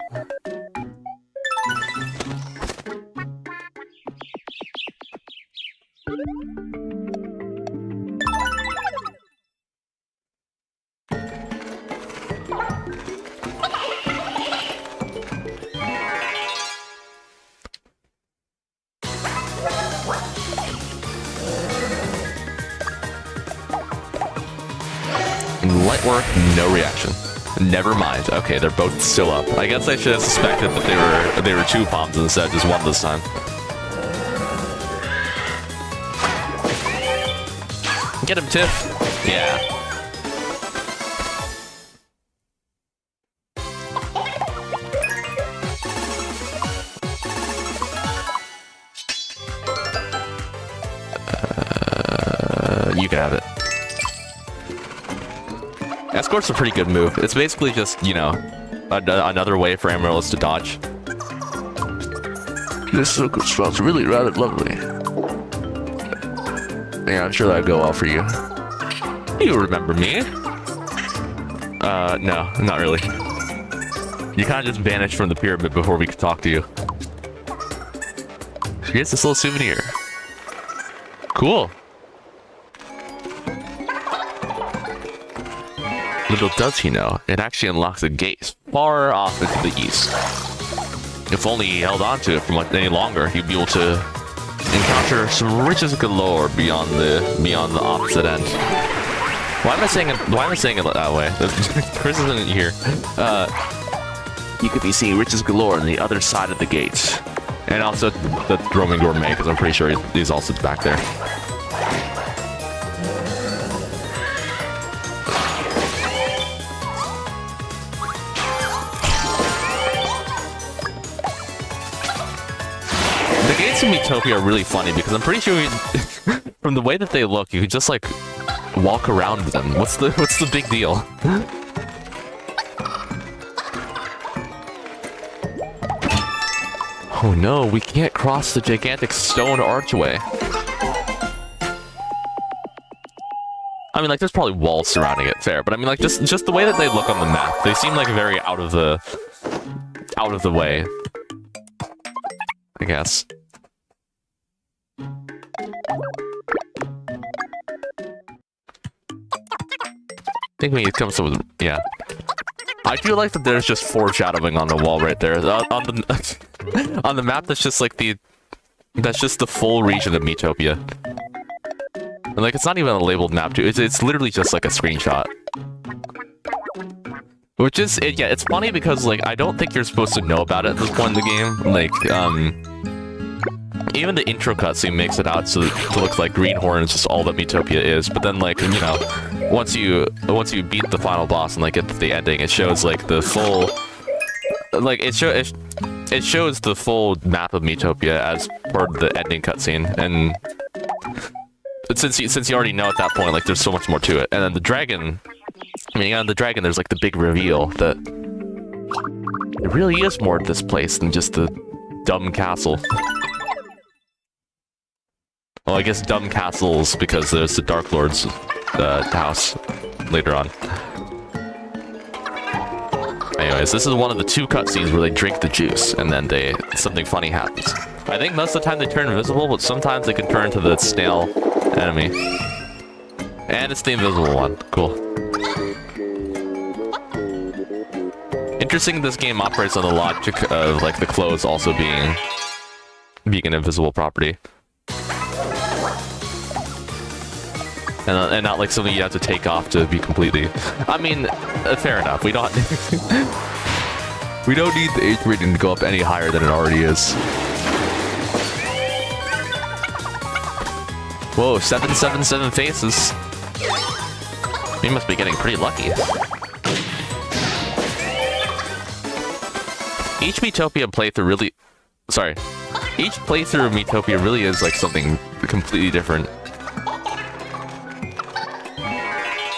work, no reaction. Never mind. Okay, they're both still up. I guess I should have suspected that they were 2 palms instead of just 1 this time. Get him, Tiff. Yeah. You can have it. Escort's a pretty good move. It's basically just, you know, another way for Amaryllis to dodge. This silk smells really rather lovely. Yeah, I'm sure that'd go well for you. You remember me? No, not really. You kind of just vanished from the pyramid before we could talk to you. Here's this little souvenir. Cool. Little does he know, it actually unlocks a gate far off into the east. If only he held on to it for any longer, he'd be able to encounter some riches galore beyond the opposite end. Why am I saying it that way? Chris isn't here. You could be seeing riches galore on the other side of the gate. And also the Roman Gourmet, because I'm pretty sure he's also back there. The gates in Miitopia are really funny because I'm pretty sure from the way that they look, you could just like walk around them. What's the big deal? Oh no, we can't cross the gigantic stone archway. I mean, like, there's probably walls surrounding it, fair, but I mean, like, just the way that they look on the map, they seem like very out of the way, I guess. I think we need to come up with, yeah. I do like that there's just foreshadowing on the wall right there. On the map, that's just like that's just the full region of Miitopia. And like, it's not even a labeled map, too. It's literally just like a screenshot. Which is, yeah, it's funny because like, I don't think you're supposed to know about it at this point in the game. Like, even the intro cutscene makes it out to look like Greenhorn is just all that Miitopia is. But then, like, you know, once you beat the final boss and like get to the ending, it shows like the full, like it shows the full map of Miitopia as part of the ending cutscene. And since you already know at that point, like, there's so much more to it. And then the dragon, I mean, on the dragon, there's like the big reveal that there really is more to this place than just the dumb castle. Well, I guess dumb castles because there's the Dark Lord's house later on. Anyways, this is one of the 2 cutscenes where they drink the juice and then something funny happens. I think most of the time they turn invisible, but sometimes they can turn into the snail enemy. And it's the invisible one. Cool. Interesting, this game operates on the logic of like the clothes also being an invisible property. And not like something you have to take off to be completely... I mean, fair enough. We don't need the age rating to go up any higher than it already is. Whoa, 777 faces. We must be getting pretty lucky. Each Miitopia playthrough really... Sorry. Each playthrough of Miitopia really is like something completely different.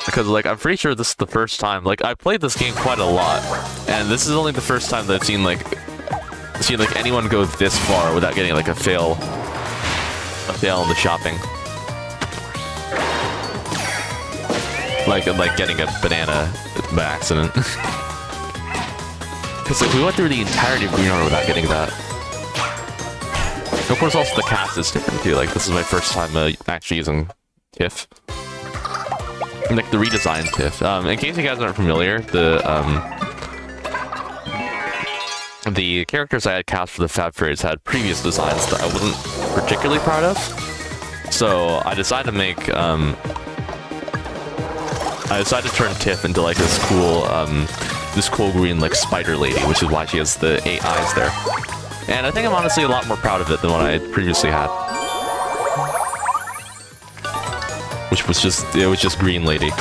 Because, like, I'm pretty sure this is the first time, like, I played this game quite a lot, and this is only the first time that I've seen anyone go this far without getting, like, a fail in the shopping. Like getting a banana by accident. Because, like, we went through the entirety of Greenhorn without getting that. And of course, also the cast is different, too. Like, this is my first time actually using Tiff. Like the redesigned Tiff. In case you guys aren't familiar, the characters I had cast for the Fab Fairies had previous designs that I wasn't particularly proud of. So I decided to make I decided to turn Tiff into like this cool green like spider lady, which is why she has the 8 eyes there. And I think I'm honestly a lot more proud of it than what I previously had. Which was just green lady.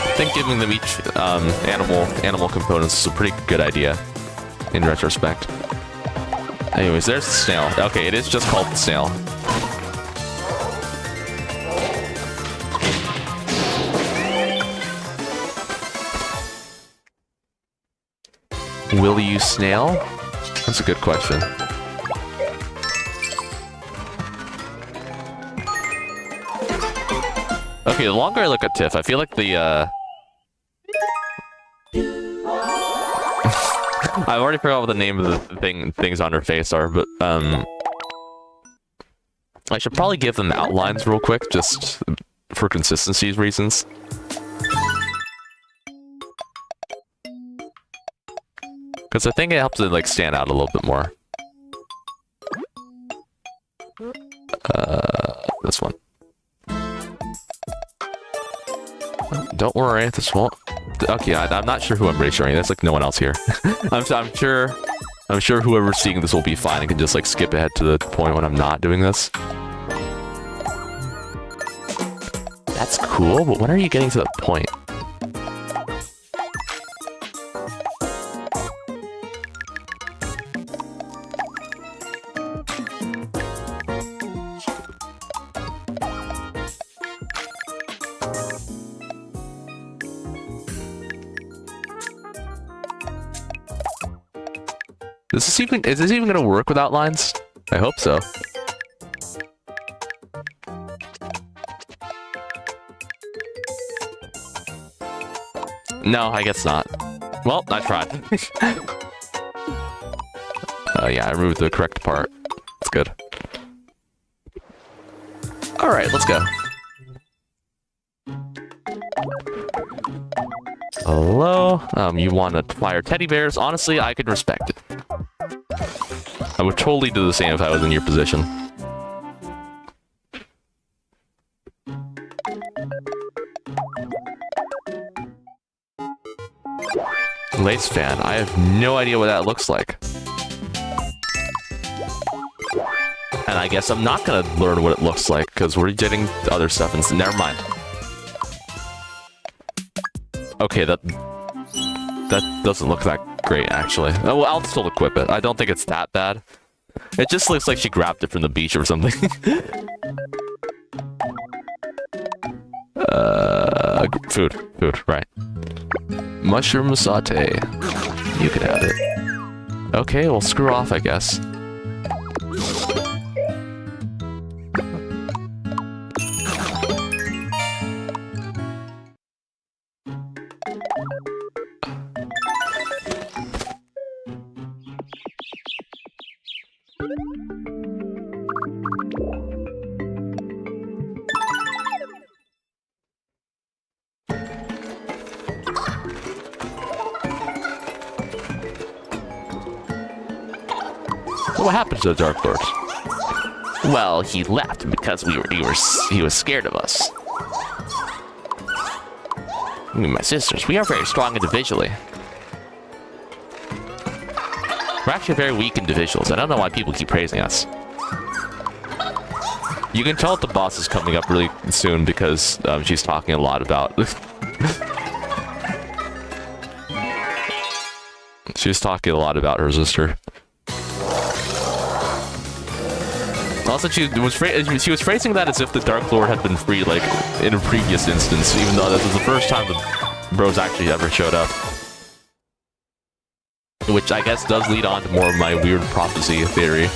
I think giving them each animal components is a pretty good idea in retrospect. Anyways, there's the snail. Okay, it is just called the snail. Will you snail? That's a good question. Okay, the longer I look at Tiff, I feel like the I've already forgot what the name of the things on her face are, but I should probably give them outlines real quick, just for consistency reasons. Because I think it helps it like stand out a little bit more. This one. Don't worry, this won't. Okay, I'm not sure who I'm reassuring. There's like no one else here. I'm sure whoever's seeing this will be fine and can just like skip ahead to the point when I'm not doing this. That's cool, but when are you getting to that point? Is this even gonna work without lines? I hope so. No, I guess not. Well, I tried. Yeah, I removed the correct part. That's good. Alright, let's go. Hello? You want to fire teddy bears? Honestly, I could respect it. I would totally do the same if I was in your position. Lace fan. I have no idea what that looks like. And I guess I'm not gonna learn what it looks like, because we're getting other stuff and never mind. Okay, that doesn't look that great, actually. Oh, well, I'll still equip it. I don't think it's that bad. It just looks like she grabbed it from the beach or something. Food, right. Mushroom saute. You can have it. Okay, well, screw off, I guess. What happened to the Dark Lord? Well, he left because he was scared of us. Me and my sisters, we are very strong individually. We're actually very weak individuals. I don't know why people keep praising us. You can tell that the boss is coming up really soon because she's talking a lot about... She's talking a lot about her sister. Also, she was phrasing that as if the Dark Lord had been free, like, in a previous instance, even though this was the first time the bros actually ever showed up. Which I guess does lead on to more of my weird prophecy theory.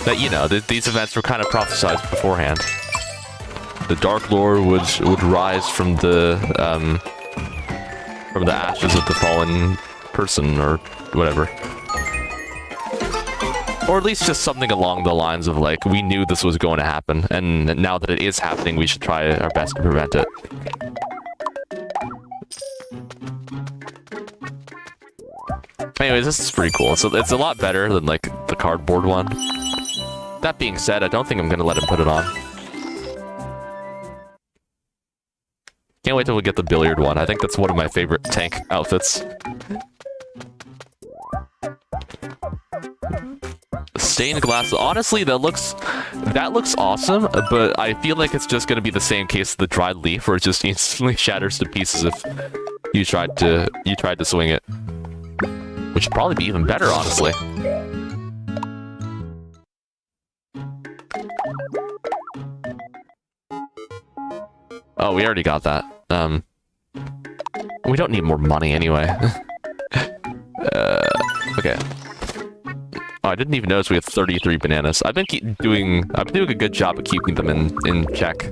That, you know, these events were kind of prophesized beforehand. The Dark Lord would rise from the ashes of the fallen person, or whatever. Or at least just something along the lines of, like, we knew this was going to happen, and now that it is happening, we should try our best to prevent it. anyways, this is pretty cool. So it's a lot better than like the cardboard one. That being said, I don't think I'm gonna let him put it on. Can't wait till we get the billiard one. I think that's one of my favorite tank outfits. Stained glass. Honestly, that looks awesome, but I feel like it's just gonna be the same case of the dried leaf, where it just instantly shatters to pieces if you tried to swing it. Which would probably be even better, honestly. Oh, we already got that. We don't need more money anyway. Okay. Oh, I didn't even notice we had 33 bananas. I've been doing a good job of keeping them in check.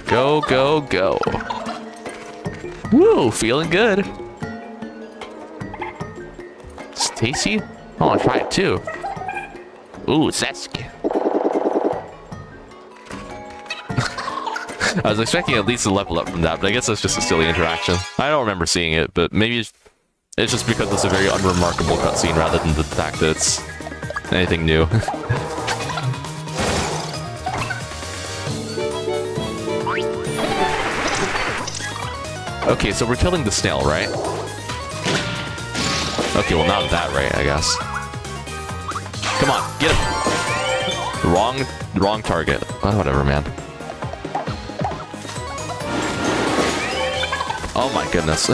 Go, go, go. Woo, feeling good. It's tasty. Oh, I'll try it too. Ooh, zesty. I was expecting at least a level up from that, but I guess that's just a silly interaction. I don't remember seeing it, but maybe it's just because it's a very unremarkable cutscene rather than the fact that it's anything new. Okay, so we're killing the snail, right? Okay, well, not that right, I guess. Come on, get him! Wrong target. Oh, whatever, man. Oh my goodness.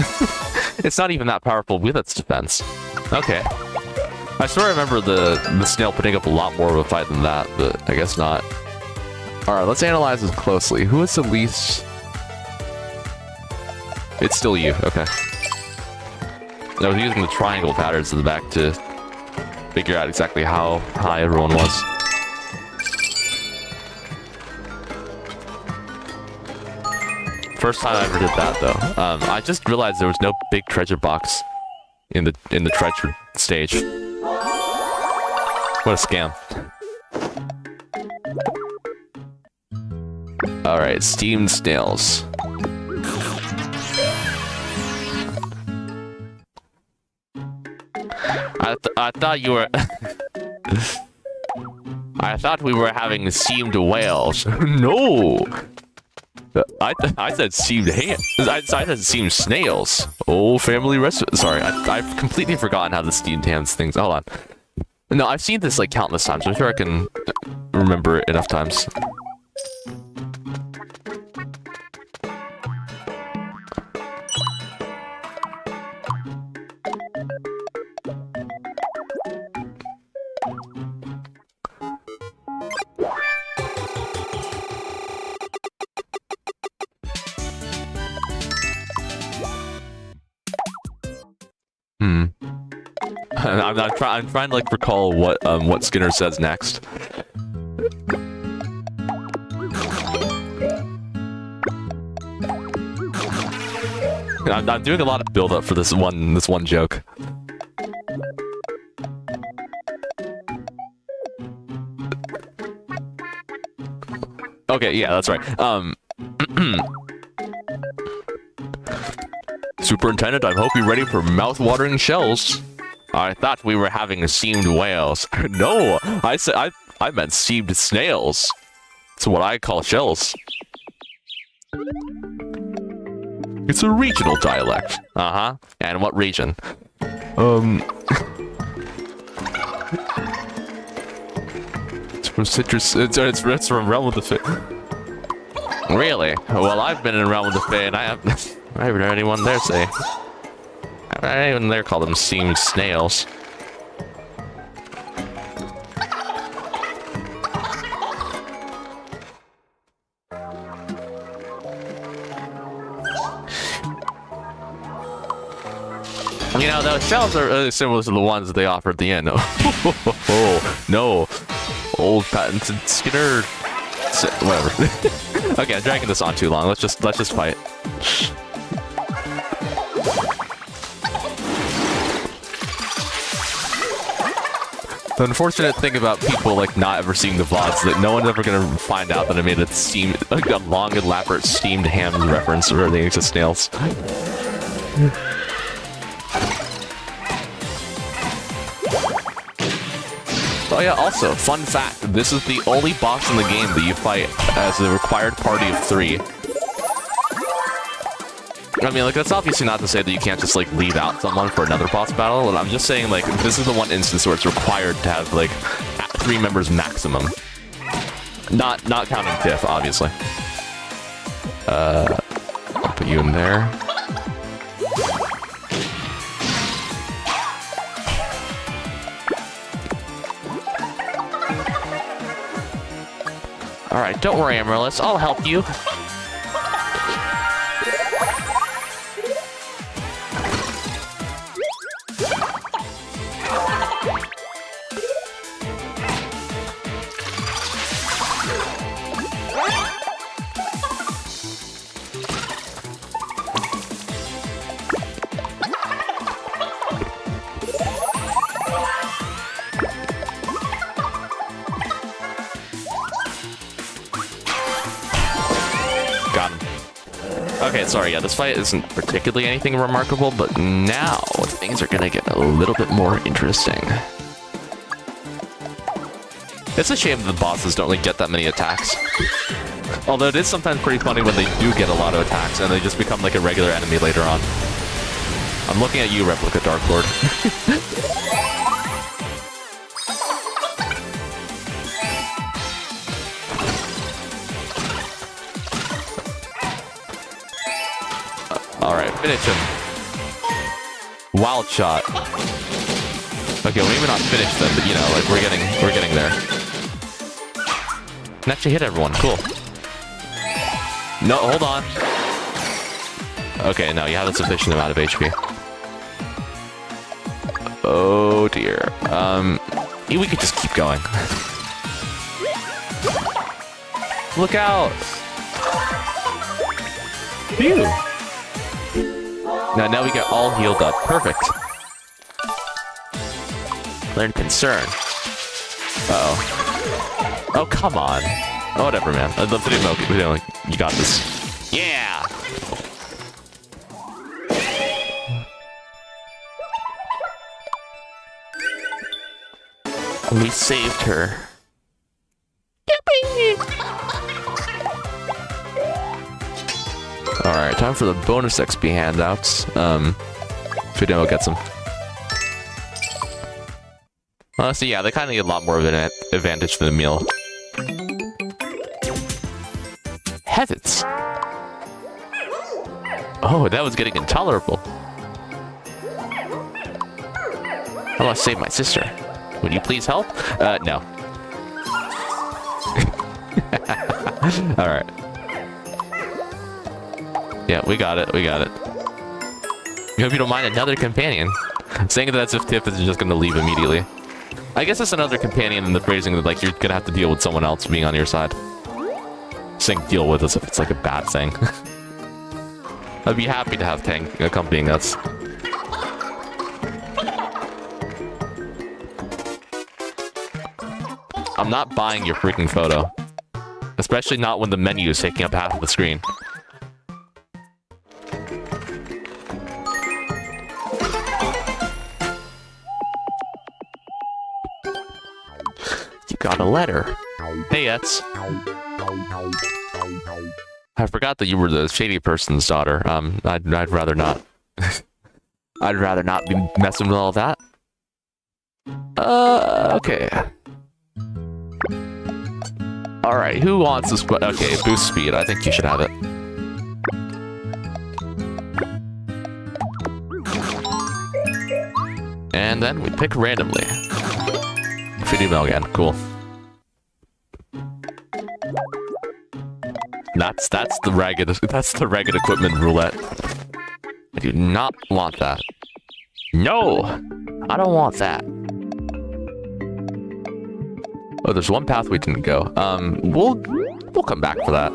It's not even that powerful with its defense. Okay. I swear I remember the snail putting up a lot more of a fight than that, but I guess not. Alright, let's analyze this closely. Who is the least... It's still you, okay. I was using the triangle patterns in the back to figure out exactly how high everyone was. First time I ever did that, though. I just realized there was no big treasure box in the treasure stage. What a scam. Alright, steamed snails. I thought you were... I thought we were having steamed whales. No! I said steamed ham. I said steamed snails. Oh, family restaurant. Sorry, I've completely forgotten how the steamed hams things. Hold on. No, I've seen this like countless times. I'm sure I can remember it enough times. I'm trying to like recall what Skinner says next. I'm doing a lot of build up for this one joke. Okay, yeah, that's right. Superintendent, I hope you're ready for mouth-watering shells. I thought we were having steamed whales. No, I meant steamed snails. It's what I call shells. It's a regional dialect. Uh-huh. And what region? It's from citrus. It's from Realm of the Fae. Really? Well, I've been in Realm of the Fae, and I haven't heard anyone there say. I even there call them steamed snails. You know, those shells are really similar to the ones that they offer at the end. Oh, no. Old patented Skinner. Whatever. Okay, I'm dragging this on too long. Let's just fight. The unfortunate thing about people like not ever seeing the VODs is that no one's ever gonna find out that I made a long, elaborate steamed ham reference relating to snails. Oh yeah, also, fun fact, this is the only boss in the game that you fight as a required party of 3. I mean, like, that's obviously not to say that you can't just, like, leave out someone for another boss battle, and I'm just saying, like, this is the one instance where it's required to have, like, 3 members maximum. Not counting Tiff, obviously. I'll put you in there. Alright, don't worry, Amaryllis. I'll help you. Got him. Okay, sorry, yeah, this fight isn't particularly anything remarkable, but now things are gonna get a little bit more interesting. It's a shame that the bosses don't really get that many attacks. Although it is sometimes pretty funny when they do get a lot of attacks and they just become like a regular enemy later on. I'm looking at you, Replica Dark Lord. Alright, finish him. Wild shot. Okay, well, maybe not finish them, but you know, like we're getting there. And actually hit everyone, cool. No, hold on. Okay, no, you have a sufficient amount of HP. Oh dear. We could just keep going. Look out! Phew! Now we get all healed up. Perfect. Learn concern. Uh-oh. Oh, come on. Oh, whatever, man. I'd love to do milk. You got this. Yeah! We saved her. Alright, time for the bonus XP handouts. Fidel gets them. So yeah, they kind of get a lot more of an advantage than a meal. Heavens! Oh, that was getting intolerable. I want to save my sister. Would you please help? No. Alright. Yeah, we got it. I hope you don't mind another companion. Saying that as if Tiff isn't just gonna leave immediately. I guess it's another companion in the phrasing that, like, you're gonna have to deal with someone else being on your side. Saying deal with as if it's, like, a bad thing. I'd be happy to have Tang accompanying us. I'm not buying your freaking photo. Especially not when the menu is taking up half of the screen. Got a letter. Hey, Ets. I forgot that you were the shady person's daughter. I'd rather not. I'd rather not be messing with all that. Okay. Alright, who wants this? Okay, boost speed. I think you should have it. And then we pick randomly. Female again, cool. That's the ragged equipment roulette. I do not want that. No! I don't want that. Oh, there's one path we didn't go. We'll come back for that.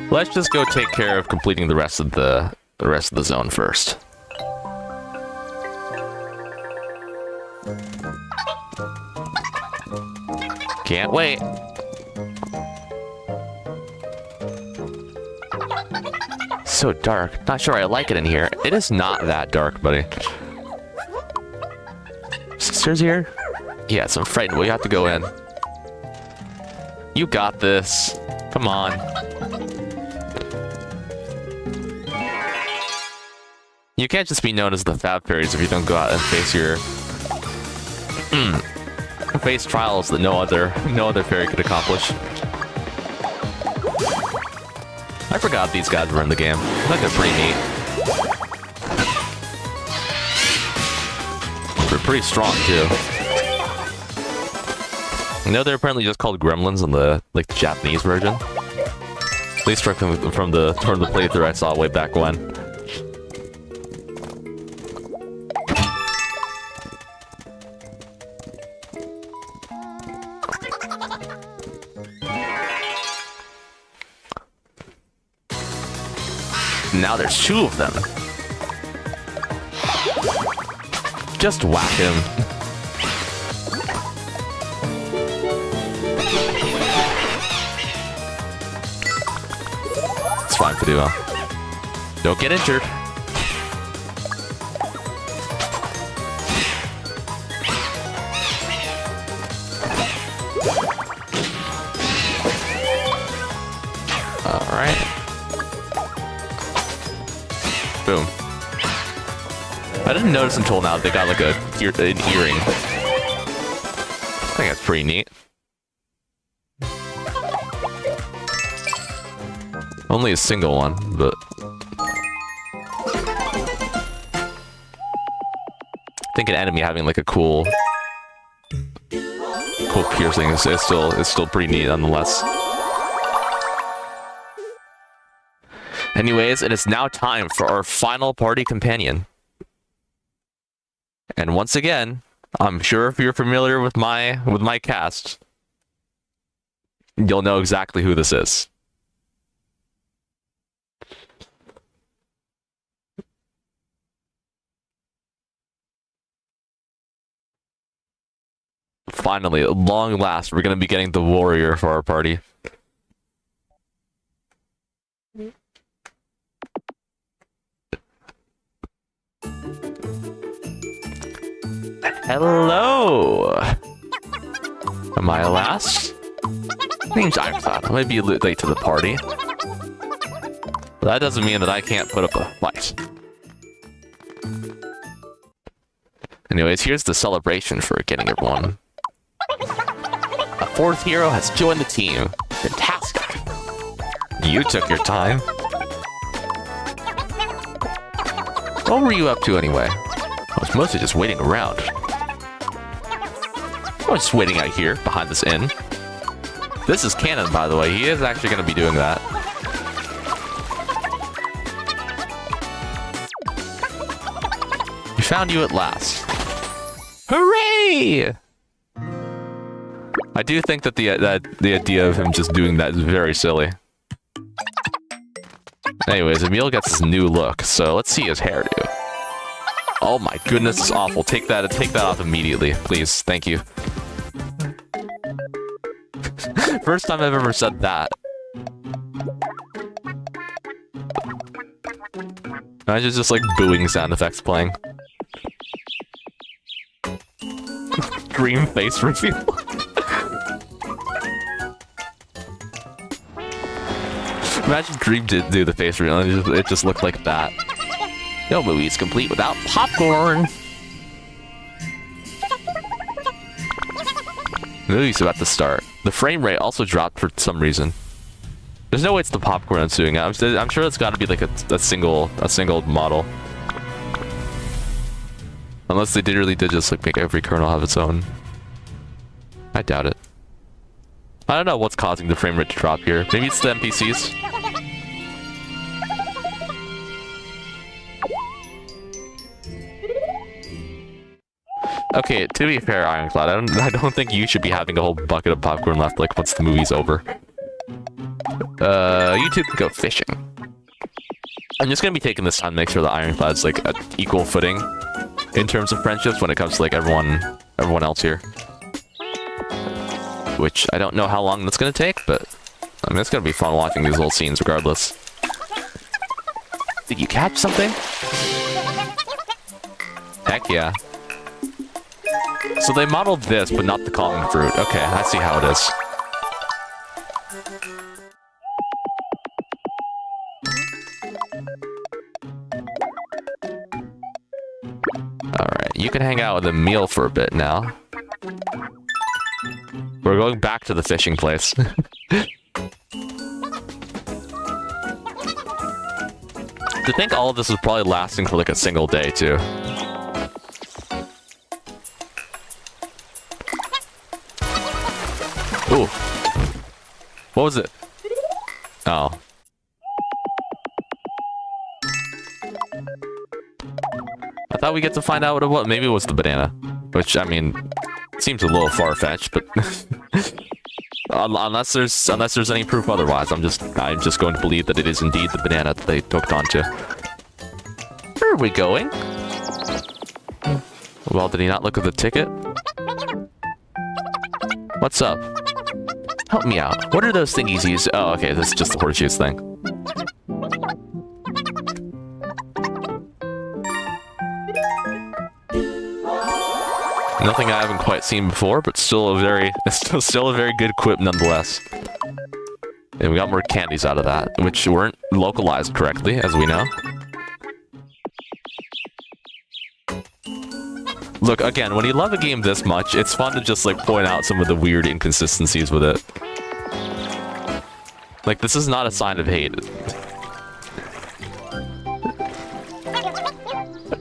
Let's just go take care of completing the rest of the zone first. Can't wait. So dark. Not sure I like it in here. It is not that dark, buddy. Sisters here? Yes, I'm frightened. Well, you have to go in. You got this. Come on. You can't just be known as the Fab Fairies if you don't go out and face your... face trials that no other fairy could accomplish. I forgot these guys were in the game. I think they're pretty neat. They're pretty strong too. You know, they're apparently just called gremlins in the Japanese version. At least from the playthrough I saw way back when. Now there's 2 of them. Just whack him. It's fine to do well. Don't get injured. Alright. Boom. I didn't notice until now they got like an earring. I think that's pretty neat. Only a single one, but... I think an enemy having like a cool piercing is still pretty neat nonetheless. Anyways, it is now time for our final party companion. And once again, I'm sure if you're familiar with my cast, you'll know exactly who this is. Finally, at long last, we're going to be getting the warrior for our party. Hello! Am I last? Name's Ironclad. I might be a little late to the party. But that doesn't mean that I can't put up a fight. Anyways, here's the celebration for getting everyone. A 4th hero has joined the team. Fantastic! You took your time. What were you up to anyway? I was mostly just waiting around. I was just waiting out here, behind this inn. This is canon, by the way. He is actually going to be doing that. We found you at last. Hooray! I do think that the idea of him just doing that is very silly. Anyways, Emil gets his new look, so let's see his hairdo. Oh my goodness, it's awful. Take that off immediately, please. Thank you. First time I've ever said that. Imagine just like booing sound effects playing. Dream face reveal. Imagine Dream did do the face reveal and it just looked like that. No movie is complete without popcorn. The movie's about to start. The frame rate also dropped for some reason. There's no way it's the popcorn I'm suing. I'm sure it's got to be like a single model. Unless they really did just like make every kernel have its own. I doubt it. I don't know what's causing the frame rate to drop here. Maybe it's the NPCs. Okay, to be fair, Ironclad, I don't think you should be having a whole bucket of popcorn left, like, once the movie's over. You two can go fishing. I'm just gonna be taking this time to make sure that Ironclad's, like, at equal footing in terms of friendships when it comes to, like, everyone else here. which I don't know how long that's gonna take, but I mean, it's gonna be fun watching these little scenes regardless. Did you catch something? Heck yeah. So they modeled this, but not the common fruit. Okay, I see how it is. Alright, you can hang out with Emil for a bit now. We're going back to the fishing place. To think all of this is probably lasting for like a single day, too. Ooh. What was it? Oh. I thought we get to find out what it was. Maybe it was the banana. Which, I mean, seems a little far-fetched, but... unless there's any proof otherwise, I'm just going to believe that it is indeed the banana that they hooked onto. Where are we going? Well, did he not look at the ticket? What's up? Help me out. What are those thingies used? Oh, okay, this is just the horseshoes thing. Nothing I haven't quite seen before, but still a very good quip nonetheless. And we got more candies out of that, which weren't localized correctly, as we know. Look, again, when you love a game this much, it's fun to just, like, point out some of the weird inconsistencies with it. Like, this is not a sign of hate.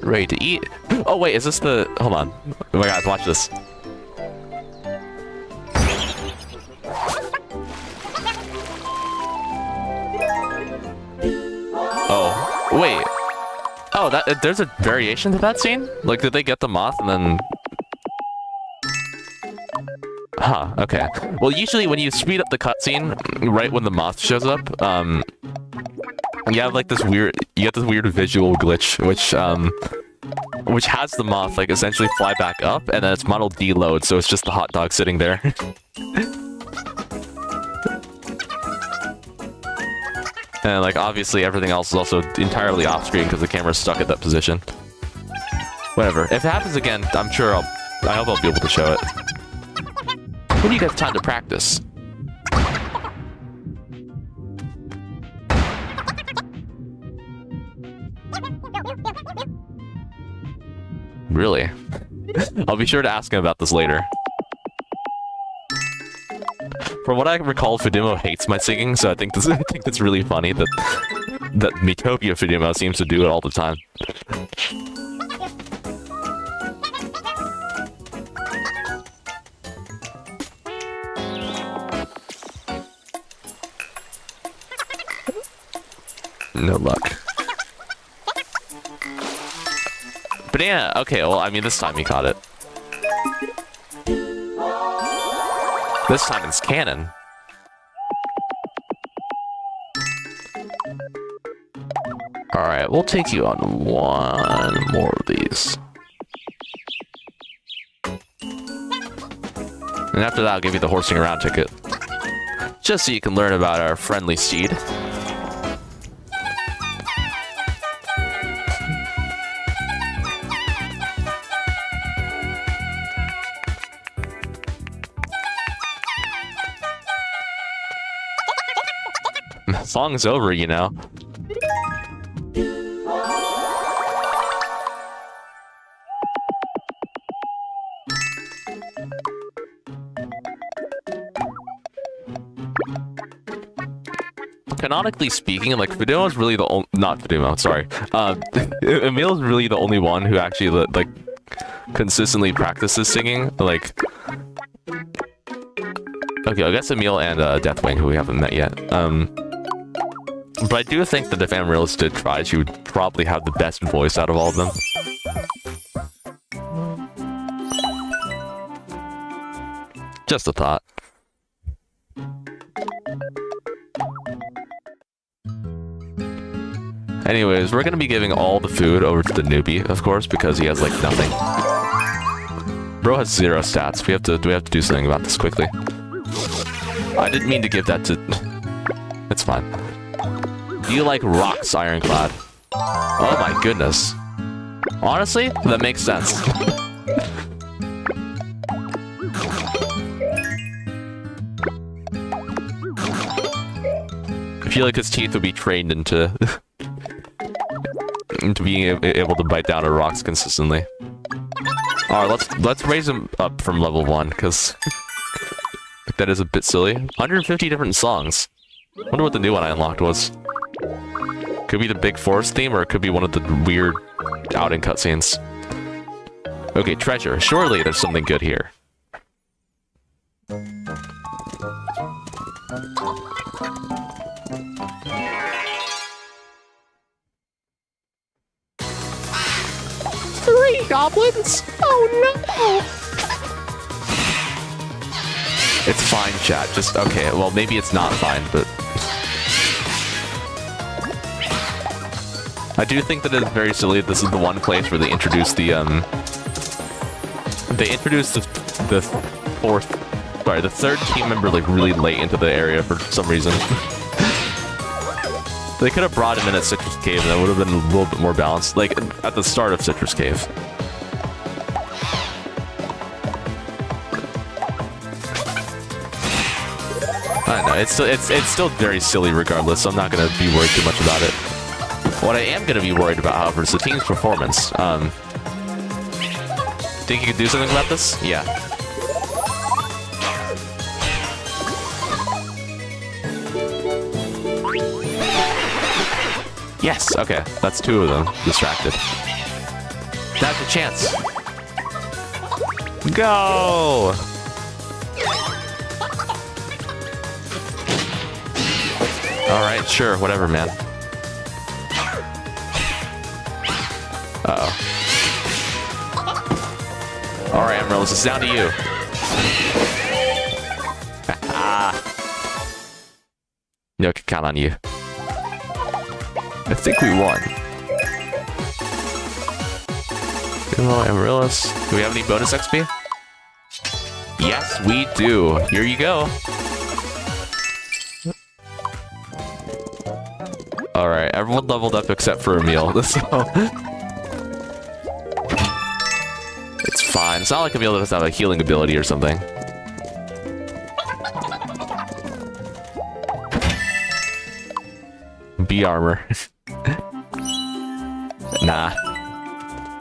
Ready to eat? Oh, wait, is this the... Hold on. Oh my god, watch this. Oh, wait. Oh, there's a variation to that scene? Like, did they get the moth and then... Huh, okay. Well, usually when you speed up the cutscene, right when the moth shows up, you have like this weird... You get this weird visual glitch, which has the moth, like, essentially fly back up, and then its model deloads, so it's just the hot dog sitting there. And, like, obviously everything else is also entirely off-screen because the camera's stuck at that position. Whatever. If it happens again, I'm sure I hope I'll be able to show it. When do you get time to practice? Really? I'll be sure to ask him about this later. From what I recall, Fudimo hates my singing, so I think it's really funny that Miitopia Fudimo seems to do it all the time. No luck. Banana! Okay, well, I mean, this time he caught it. This time it's canon. Alright, we'll take you on one more of these. And after that, I'll give you the horsing around ticket. Just so you can learn about our friendly steed. Song's over, you know. Canonically speaking, like, Fudimo's really the only... Not Fudimo, sorry. Emil's really the only one who actually, like, consistently practices singing. Like... Okay, I guess Emil and Deathwing, who we haven't met yet. But I do think that if Amaryllis did try, she would probably have the best voice out of all of them. Just a thought. Anyways, we're gonna be giving all the food over to the newbie, of course, because he has, like, nothing. Bro has 0 stats. We have to do something about this quickly. I didn't mean to give that to... It's fine. Do you like rocks, Ironclad? Oh my goodness. Honestly, that makes sense. I feel like his teeth would be trained into... into being able to bite down at rocks consistently. Alright, let's raise him up from level 1, because... that is a bit silly. 150 different songs. Wonder what the new one I unlocked was. Could be the Big Forest theme, or it could be one of the weird outing cutscenes. Okay, treasure. Surely there's something good here. Three goblins? Oh no! It's fine, chat. Just, okay, well, maybe it's not fine, but... I do think that it's very silly. This is the one place where they introduced the, They introduced the third team member, like, really late into the area for some reason. They could have brought him in at Citrus Cave, and that would have been a little bit more balanced. Like, at the start of Citrus Cave. I don't know, it's still very silly regardless, so I'm not gonna be worried too much about it. What I am gonna be worried about, however, is the team's performance. Think you could do something about this? Yeah. Yes, okay. That's 2 of them distracted. Now's your chance. Go! Alright, sure, whatever, man. Uh-oh. Alright, Amaryllis, it's down to you. No, I can count on you. I think we won. Hello, Amaryllis. Do we have any bonus XP? Yes, we do. Here you go. Alright, everyone leveled up except for Emil, so... It's fine. It's not like Emil doesn't have a healing ability or something. B armor. Nah.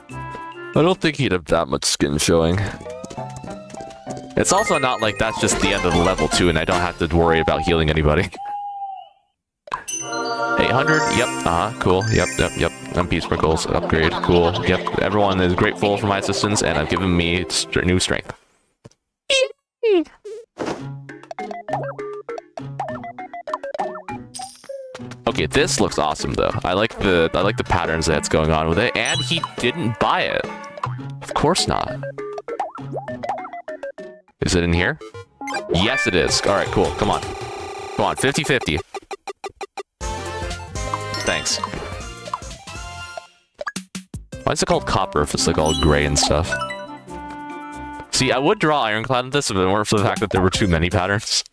I don't think he'd have that much skin showing. It's also not like that's just the end of the level 2 and I don't have to worry about healing anybody. 800? Yep, cool. Yep. MP sprinkles, upgrade, cool. Yep, everyone is grateful for my assistance and have given me new strength. Okay, this looks awesome though. I like the patterns that's going on with it, and he didn't buy it. Of course not. Is it in here? Yes, it is. All right, cool. Come on. Come on, 50-50. Thanks. Why is it called copper if it's like all gray and stuff? See, I would draw Ironclad in this if it weren't for the fact that there were too many patterns.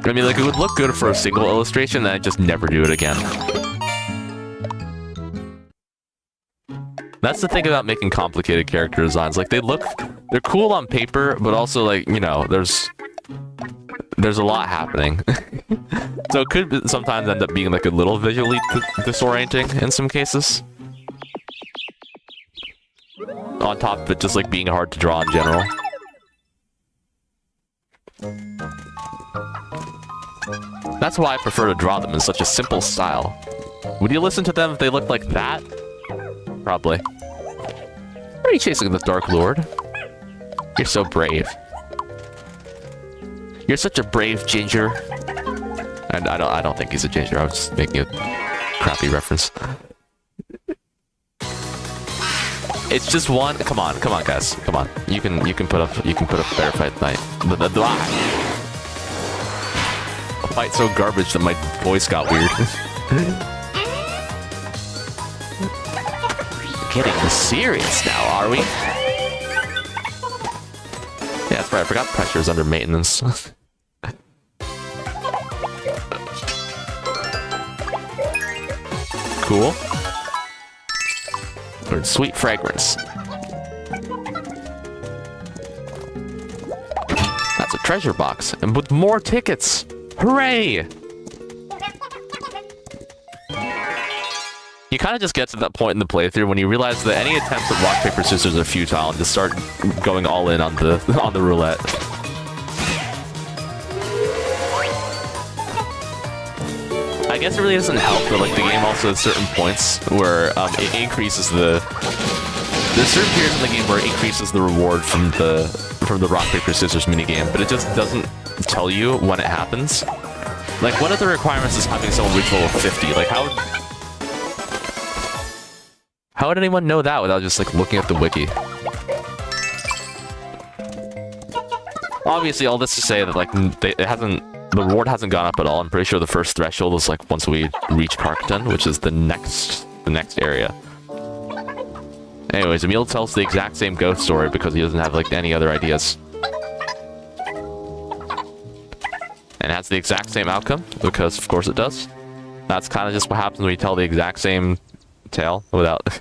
I mean, like, it would look good for a single illustration, and I'd just never do it again. That's the thing about making complicated character designs. Like, they're cool on paper, but also, like, you know, there's a lot happening. So it could sometimes end up being, like, a little visually disorienting in some cases. On top of it just, like, being hard to draw in general. That's why I prefer to draw them in such a simple style. Would you listen to them if they looked like that? Probably. Why are you chasing the Dark Lord? You're so brave. You're such a brave ginger. And I don't think he's a ginger. I was just making a crappy reference. It's just one. Come on, guys. Come on. You can put up a fair fight tonight. A fight so garbage that my voice got weird. Getting serious now, are we? right, I forgot pressure is under maintenance. Cool. Sweet fragrance. That's a treasure box, and with more tickets! Hooray! You kind of just get to that point in the playthrough when you realize that any attempts at rock, paper, scissors are futile and just start going all in on the roulette. I guess it really doesn't help that like the game also has certain points where it increases the... There's certain periods in the game where it increases the reward from the rock, paper, scissors minigame, but it just doesn't tell you when it happens. Like, one of the requirements is having someone reach level 50. Like, how would anyone know that without just, like, looking at the wiki? Obviously, all this to say that, like, the reward hasn't gone up at all. I'm pretty sure the first threshold is, like, once we reach Parkton, which is the next area. Anyways, Emil tells the exact same ghost story because he doesn't have, like, any other ideas. And it has the exact same outcome, because of course it does. That's kind of just what happens when you tell the exact same tale without...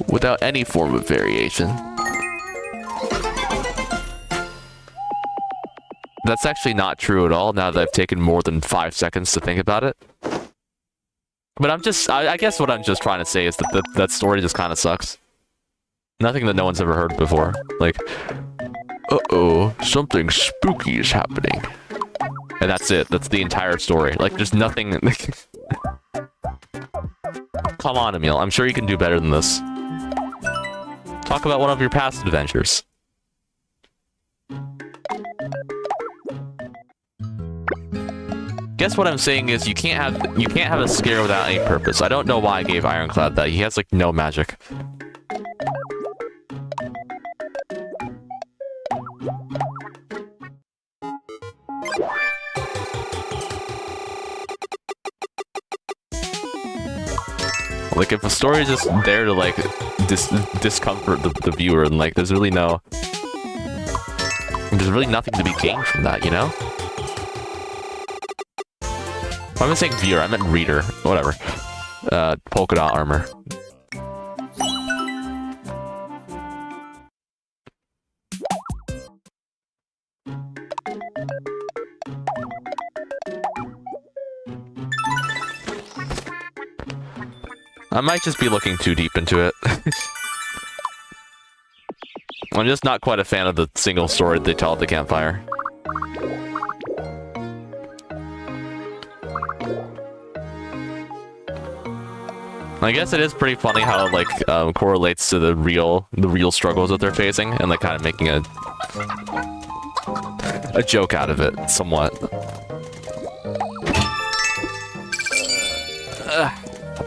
without any form of variation. That's actually not true at all, now that I've taken more than 5 seconds to think about it. But I guess what I'm just trying to say is that that story just kind of sucks. Nothing that no one's ever heard before. Like, uh-oh, something spooky is happening. And that's it. That's the entire story. Like, there's nothing... Come on, Emil. I'm sure you can do better than this. Talk about one of your past adventures. Guess what I'm saying is you can't have a scare without any purpose. I don't know why I gave Ironclad that. He has, like, no magic. Like, if a story is just there to, like, discomfort the viewer, and, like, there's really nothing to be gained from that, you know? I'm not saying viewer, I meant reader. Whatever. Polka dot armor. I might just be looking too deep into it. I'm just not quite a fan of the single story they tell at the campfire. I guess it is pretty funny how it, like, correlates to the real struggles that they're facing, and, like, kind of making a joke out of it, somewhat.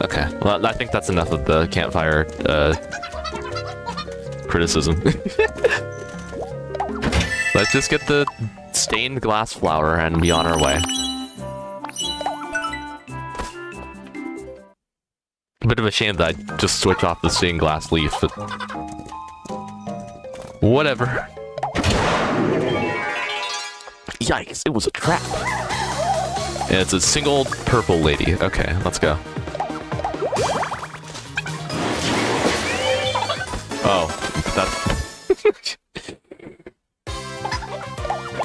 Okay, well, I think that's enough of the campfire, criticism. Let's just get the stained glass flower and be on our way. A bit of a shame that I just switch off the stained glass leaf, but... whatever. Yikes, it was a trap. And it's a single purple lady. Okay, let's go. Oh, that's...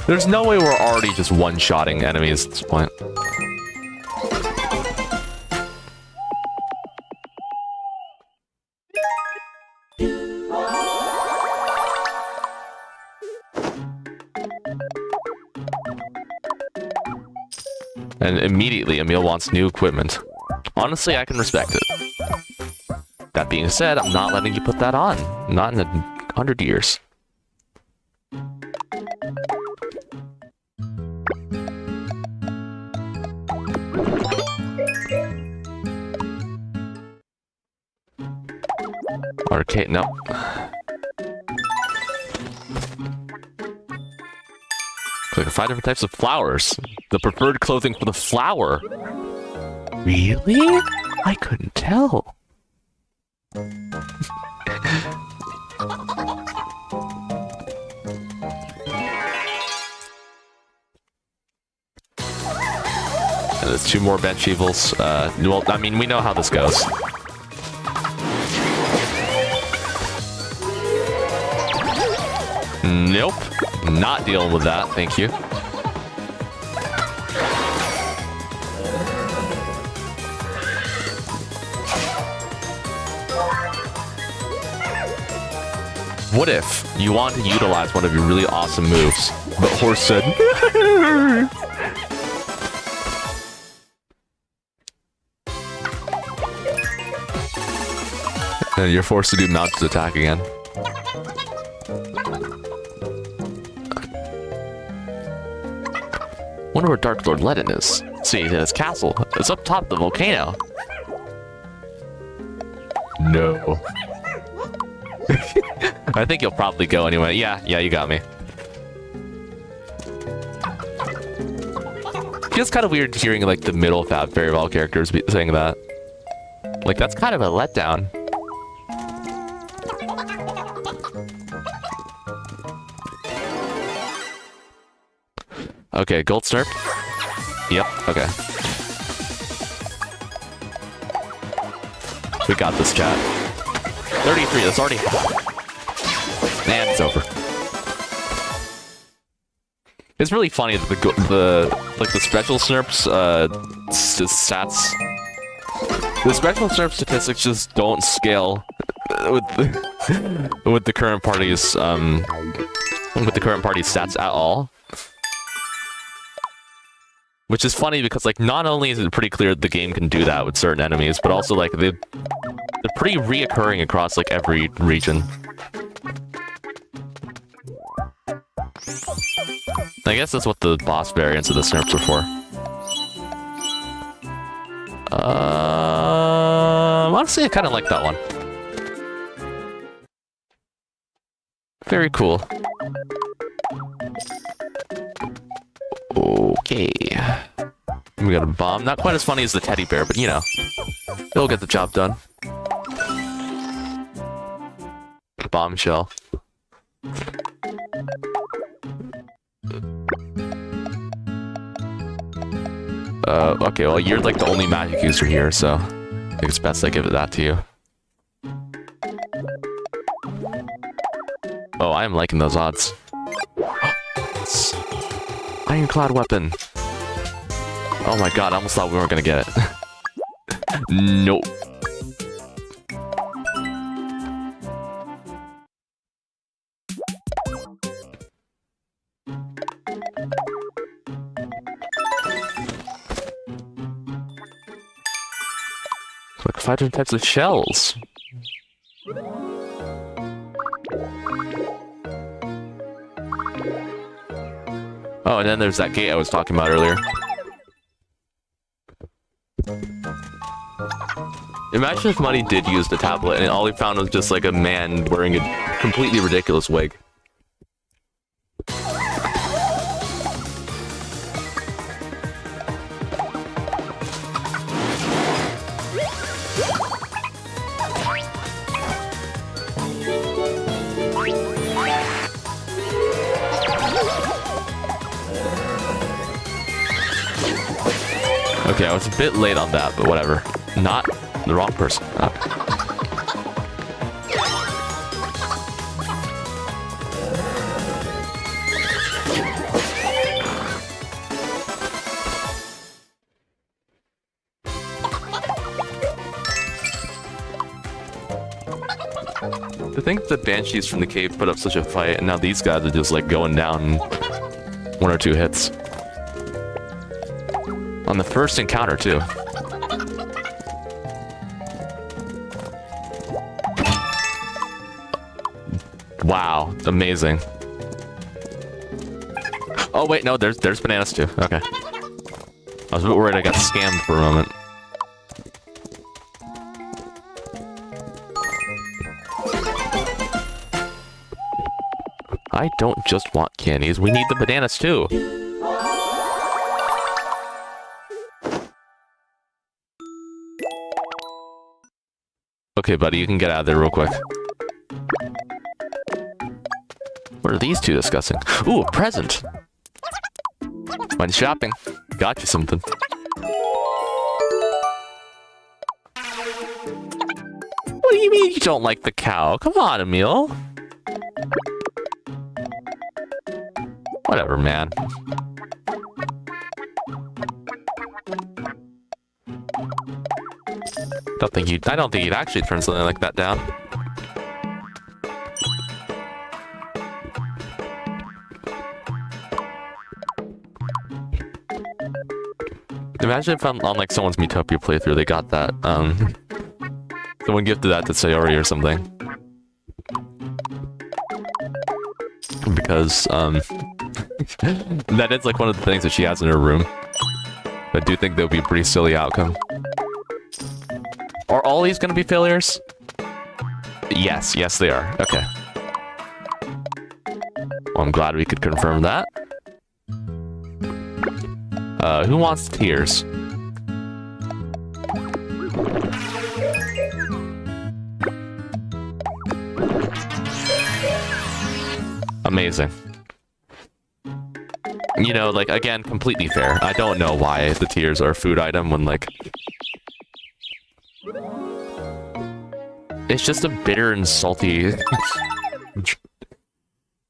There's no way we're already just one-shotting enemies at this point. And immediately, Emil wants new equipment. Honestly, I can respect it. That being said, I'm not letting you put that on. Not in 100 years. Arcade, no. Click 5 different types of flowers. The preferred clothing for the flower. Really? I couldn't tell. There's 2 more bench evils. Well, I mean, we know how this goes. Nope. Not dealing with that, thank you. What if you want to utilize one of your really awesome moves, but Horse said, and you're forced to do mounted attack again. Wonder where Dark Lord Ledin is. See, he's in his castle. It's up top of the volcano. No. I think you'll probably go anyway. Yeah, you got me. Feels kind of weird hearing like the middle Fab Fairy Ball characters saying that. Like, that's kind of a letdown. Okay, Gold Snurp. Yep, okay. We got this, chat. 33, that's already... And it's over. It's really funny that the special Snurps, stats... The special Snurp statistics just don't scale with the current party's, stats at all. Which is funny because, like, not only is it pretty clear that the game can do that with certain enemies, but also, like, they're pretty reoccurring across, like, every region. I guess that's what the boss variants of the Snurps are for. Honestly, I kind of like that one. Very cool. Okay. We got a bomb. Not quite as funny as the teddy bear, but you know, it'll get the job done. Bombshell. Okay, well, you're like the only magic user here, so I think it's best I give it that to you. Oh, I am liking those odds. Ironclad weapon. Oh my god, I almost thought we weren't gonna get it. Nope. Like 5 different types of shells. Oh, and then there's that gate I was talking about earlier. Imagine if Muddy did use the tablet and all he found was just like a man wearing a completely ridiculous wig. Okay, I was a bit late on that, but whatever. Not the wrong person. Okay. To think the Banshees from the cave put up such a fight, and now these guys are just like going down in 1 or 2 hits. On the first encounter, too. Wow, amazing. Oh wait, no, there's bananas too. Okay. I was a bit worried I got scammed for a moment. I don't just want candies, we need the bananas too. Okay, buddy, you can get out of there real quick. What are these two discussing? Ooh, a present! Mind shopping. Got you something. you don't like the cow? Come on, Emil. Whatever, man. I don't think you'd actually turn something like that down. Imagine if on like someone's Miitopia playthrough they got that. Someone gifted that to Sayori or something. Because that is like one of the things that she has in her room. I do think that would be a pretty silly outcome. Are all these gonna be failures? Yes, they are. Okay. Well, I'm glad we could confirm that. Who wants tears? Amazing. You know, like, again, completely fair. I don't know why the tears are a food item when, like... It's just a bitter and salty...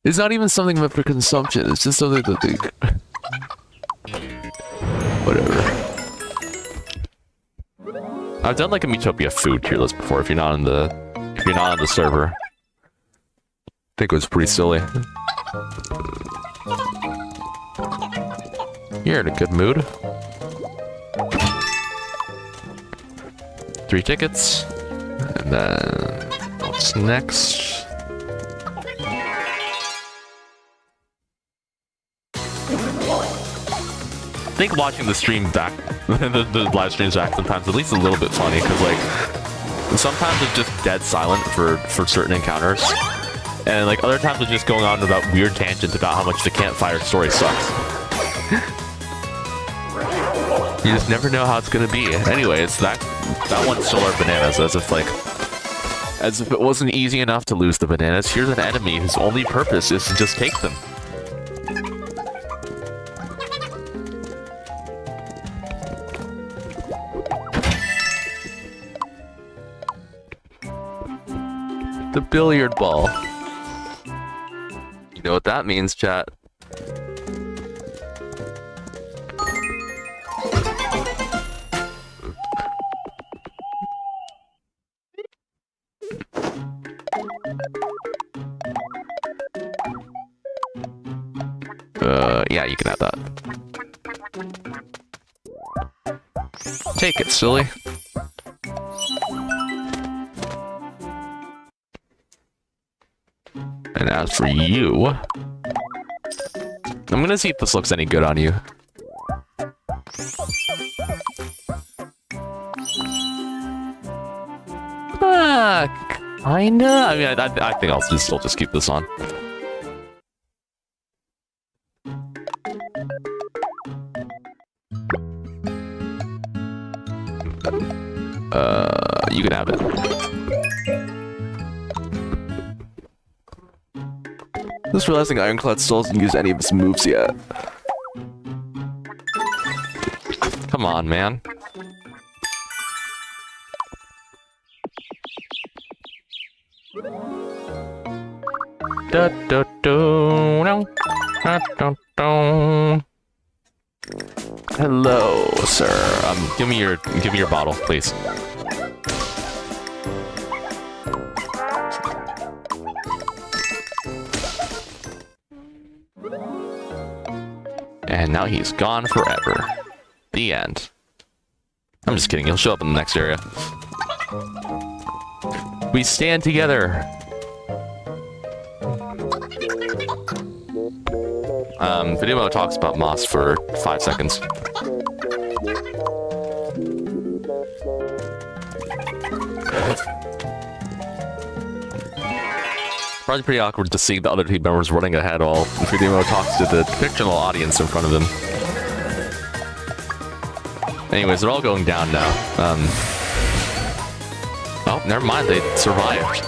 It's not even something meant for consumption, it's just something that they... Whatever. I've done like a Miitopia food tier list before if you're not on the server. I think it was pretty silly. You're in a good mood. 3 tickets. And then what's next? I think watching the stream back, the live streams back sometimes at least a little bit funny, because like sometimes it's just dead silent for certain encounters, and like other times it's just going on about weird tangents about how much the campfire story sucks. You just never know how it's gonna be. Anyway, it's that one solar bananas, as if it wasn't easy enough to lose the bananas. Here's an enemy whose only purpose is to just take them. The billiard ball. You know what that means, chat. Yeah, you can have that. Take it, silly. And as for you, I'm gonna see if this looks any good on you. Kinda. I mean, I think I'll still just keep this on. You can have it. Just realizing Ironclad still hasn't used any of his moves yet. Come on, man. Da da da da da da. Hello, sir. Give me your bottle, please. And now he's gone forever. The end. I'm just kidding, he'll show up in the next area. We stand together. Video talks about Moss for 5 seconds. Probably pretty awkward to see the other team members running ahead while Video talks to the fictional audience in front of them. Anyways, they're all going down now. Oh, never mind, they survived.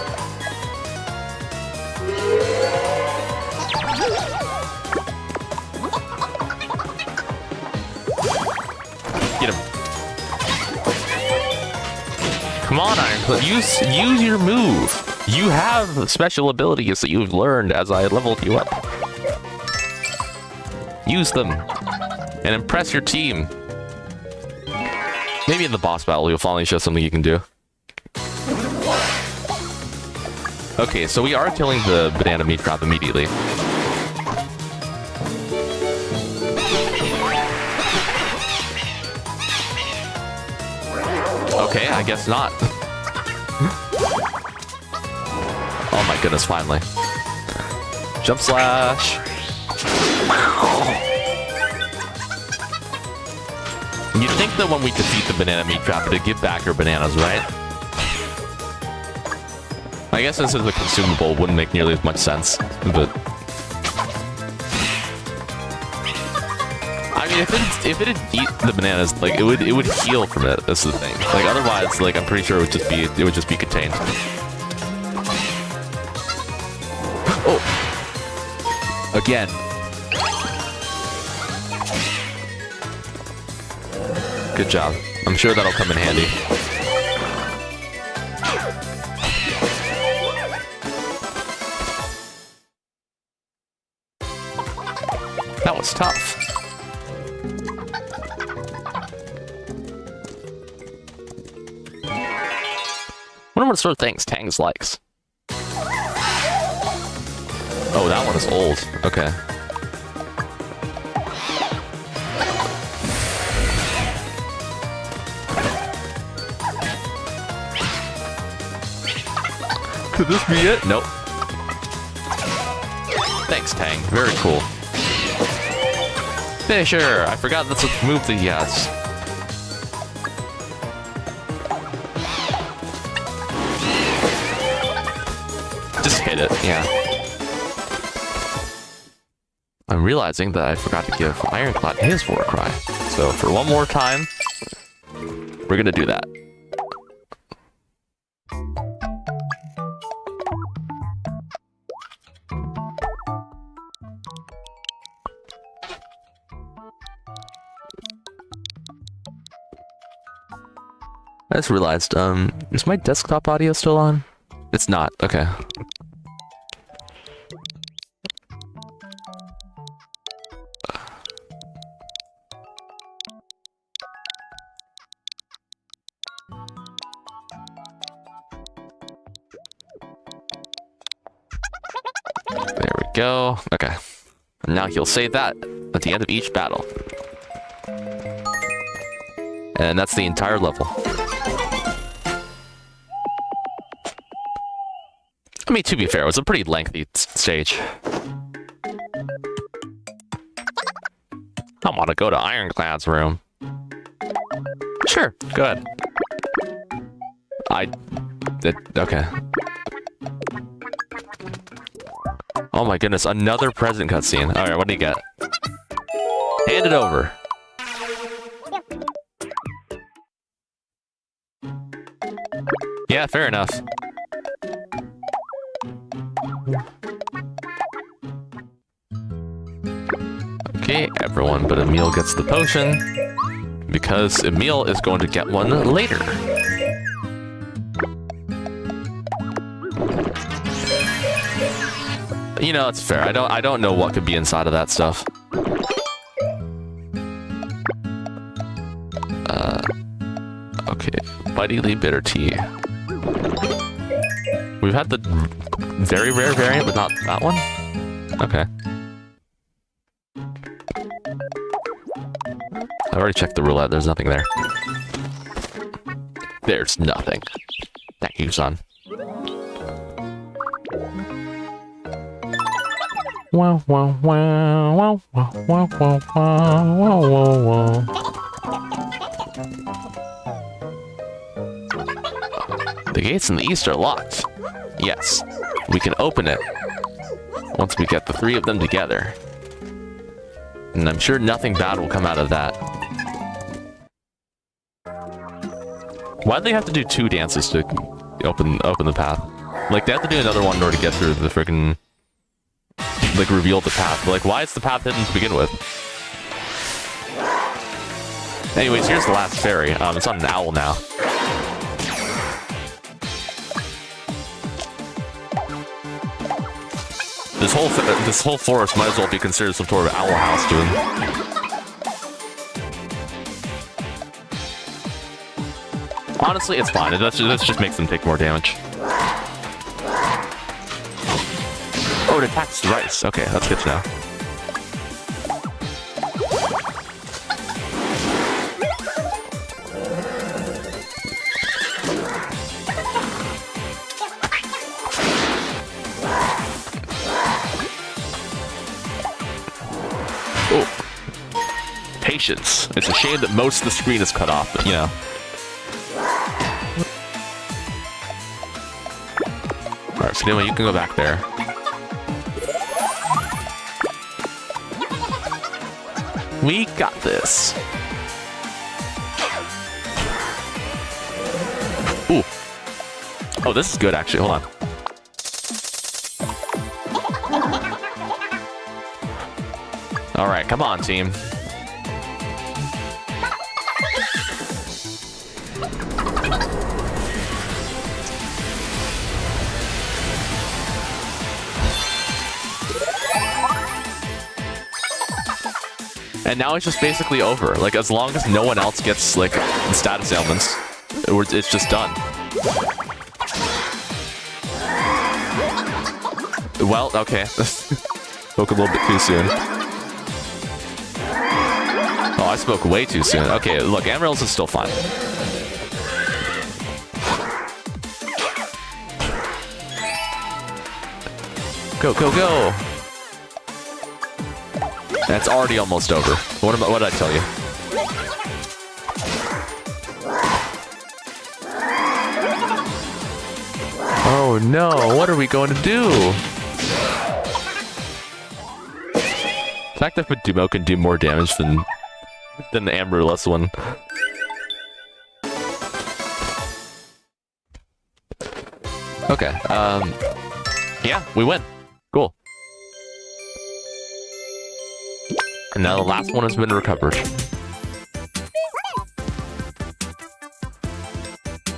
Get him. Come on, Iron But use your move. You have special abilities that you've learned as I leveled you up. Use them and impress your team. Maybe in the boss battle you'll finally show something you can do. Okay, so we are killing the banana meat crab immediately. Okay, I guess not. Oh my goodness, finally. Jump slash. You'd think that when we defeat the banana meat trap, it'd give back her bananas, right? I guess since it's a consumable, it wouldn't make nearly as much sense, but... I mean, if it eat the bananas, like, it would heal from it, that's the thing. Like, otherwise, like, I'm pretty sure it would just be contained. Oh! Again. Good job. I'm sure that'll come in handy. That was tough. Wonder what sort of things Tangs likes. Oh, that one is old. Okay. Could this be it? Nope. Thanks, Tang. Very cool. Finisher! I forgot that's a move that he has. Just hit it, yeah. I'm realizing that I forgot to give Ironclad his war cry. So for one more time, we're gonna do that. I just realized, is my desktop audio still on? It's not, okay. There we go, okay. And now he'll say that at the end of each battle. And that's the entire level. I mean, to be fair, it was a pretty lengthy stage. I want to go to Ironclad's room. Sure, go ahead. Okay. Oh my goodness, another present cutscene. Alright, what do you get? Hand it over. Yeah, fair enough. Okay, everyone but Emil gets the potion, because Emil is going to get one later. You know, it's fair. I don't know what could be inside of that stuff. Okay, Mighty Bitter Tea. We've had the very rare variant, but not that one? Okay. I already checked the roulette, there's nothing there. There's nothing. Thank you, son. Wow, wow, wow, wow, wow, wow, wow, wow, wow, wow. The gates in the east are locked. Yes, we can open it once we get the three of them together. And I'm sure nothing bad will come out of that. Why'd they have to do 2 dances to open the path? Like, they have to do another one in order to get through the freaking... like, reveal the path. But, like, why is the path hidden to begin with? Anyways, here's the last fairy. It's on an owl now. This whole forest might as well be considered some sort of owl house, dude. Honestly, it's fine. Let's just make them take more damage. Oh, it attacks the rice. Okay, that's good to know. Patience. It's a shame that most of the screen is cut off, but you know. Alright, so anyway, you can go back there. We got this. Ooh. Oh, this is good, actually. Hold on. Alright, come on, team. And now it's just basically over. Like, as long as no one else gets, like, status ailments, it's just done. Well, okay. Spoke a little bit too soon. Oh, I spoke way too soon. Okay, look, Amaryllis is still fine. Go, go, go! That's already almost over. What did I tell you? Oh no, what are we going to do? The fact that Miitopia can do more damage than the Amaryllis one. Okay, yeah, we win. Cool. And now the last one has been recovered.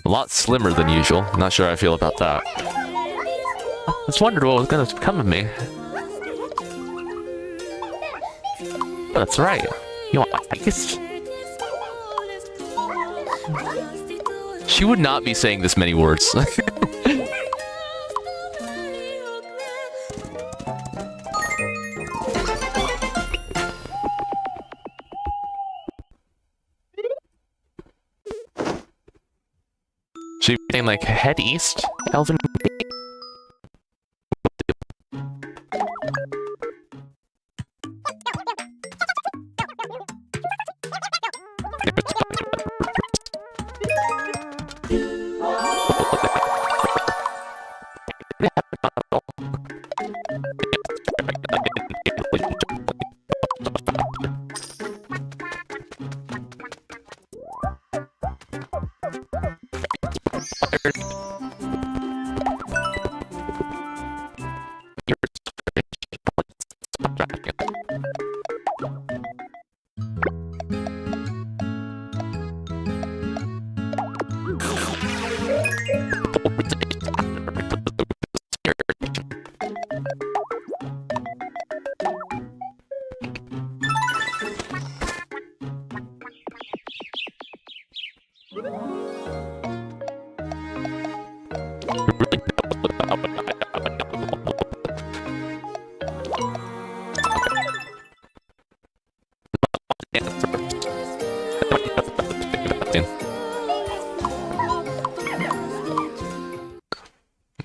A lot slimmer than usual. Not sure how I feel about that. I just wondered what was going to become of me. That's right. You want my kiss? She would not be saying this many words. She'd be saying like, head east, Elvin.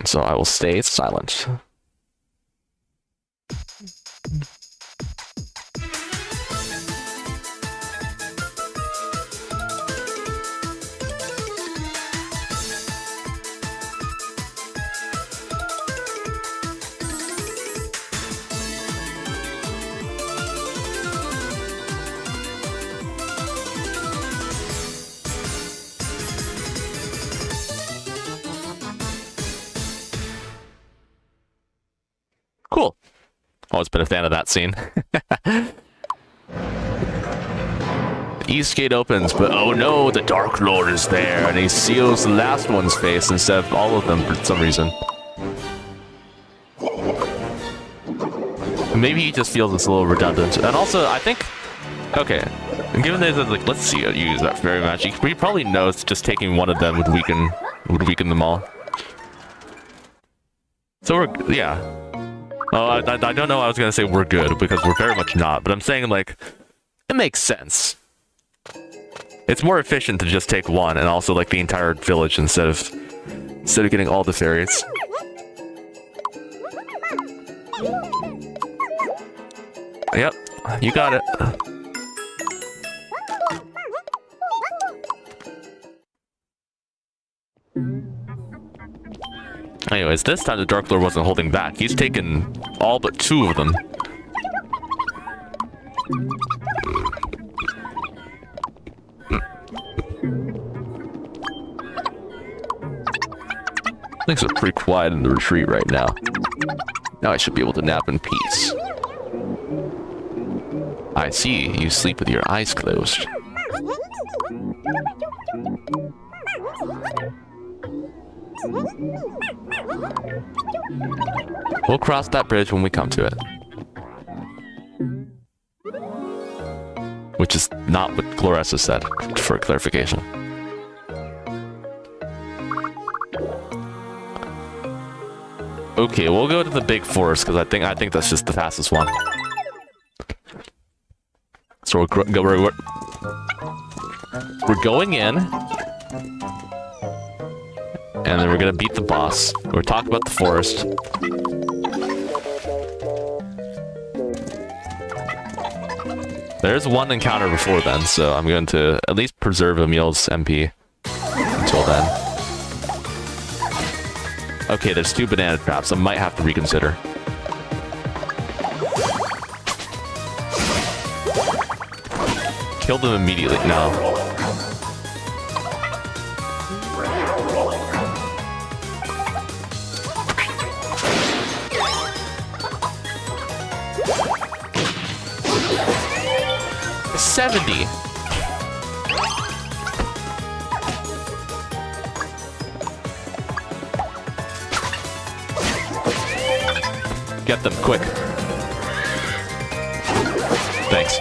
So I will stay silent. Cool. Always been a fan of that scene. The East Gate opens, but oh no, the Dark Lord is there, and he seals the last one's face instead of all of them for some reason. Maybe he just feels it's a little redundant. And also, I think... Okay. Given that, like, let's see it use that fairy magic. He probably knows just taking one of them would weaken them all. So we're... Yeah. Oh, I don't know I was gonna say we're good, because we're very much not. But I'm saying, like... It makes sense. It's more efficient to just take one, and also, like, the entire village instead of getting all the fairies. Yep, you got it. Anyways, this time the Dark Lord wasn't holding back. He's taken all but 2 of them. Things are pretty quiet in the retreat right now. Now I should be able to nap in peace. I see, you sleep with your eyes closed. We'll cross that bridge when we come to it. Which is not what Clarissa said, for clarification. Okay, we'll go to the big forest, because I think that's just the fastest one. So we're going in, and then we're gonna beat the boss. We're talking about the forest. There's one encounter before then, so I'm going to at least preserve Emil's MP until then. Okay, there's 2 banana traps. I might have to reconsider. Kill them immediately. No. $70. Get them, quick. Thanks.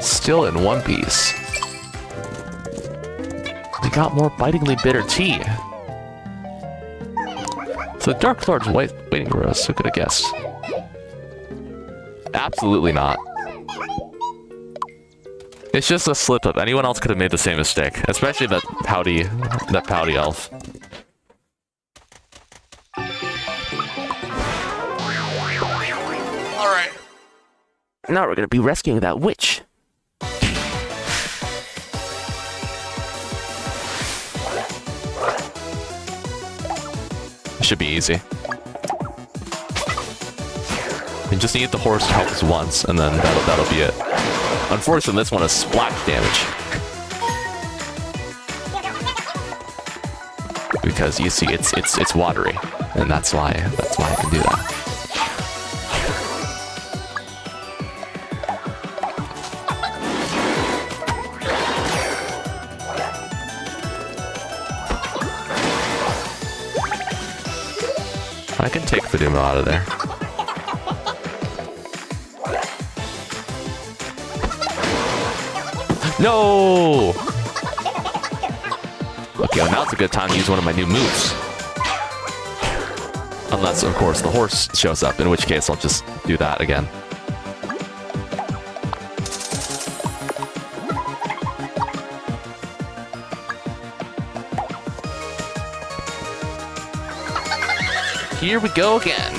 Still in one piece. We got more bitingly bitter tea. So the Dark Lord's waiting for us, who could have guessed? Absolutely not. It's just a slip-up. Anyone else could have made the same mistake, especially that pouty elf. Alright. Now we're gonna be rescuing that witch. Should be easy. We just need the horse to help us once, and then that'll be it. Unfortunately, this one has splash damage. Because you see, it's watery, and that's why I can do that. I can take Faduma out of there. No! Okay, well, now's a good time to use one of my new moves. Unless, of course, the horse shows up, in which case I'll just do that again. Here we go again.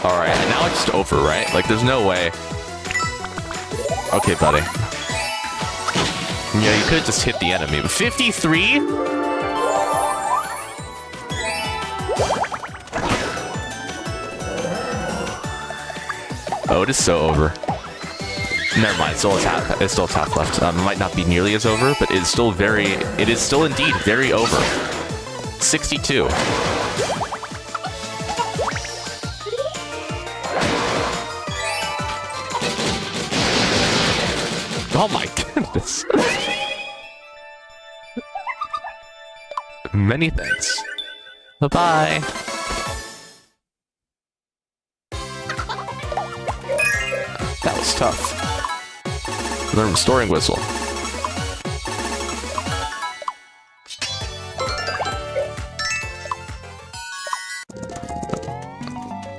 Alright, and now it's just over, right? Like, there's no way. Okay, buddy. Yeah, you could have just hit the enemy, but 53? Oh, it is so over. Never mind, it's still half left. It might not be nearly as over, but it is still indeed very over. 62. Oh my goodness. Many thanks. Bye-bye. That was tough. Learn restoring whistle.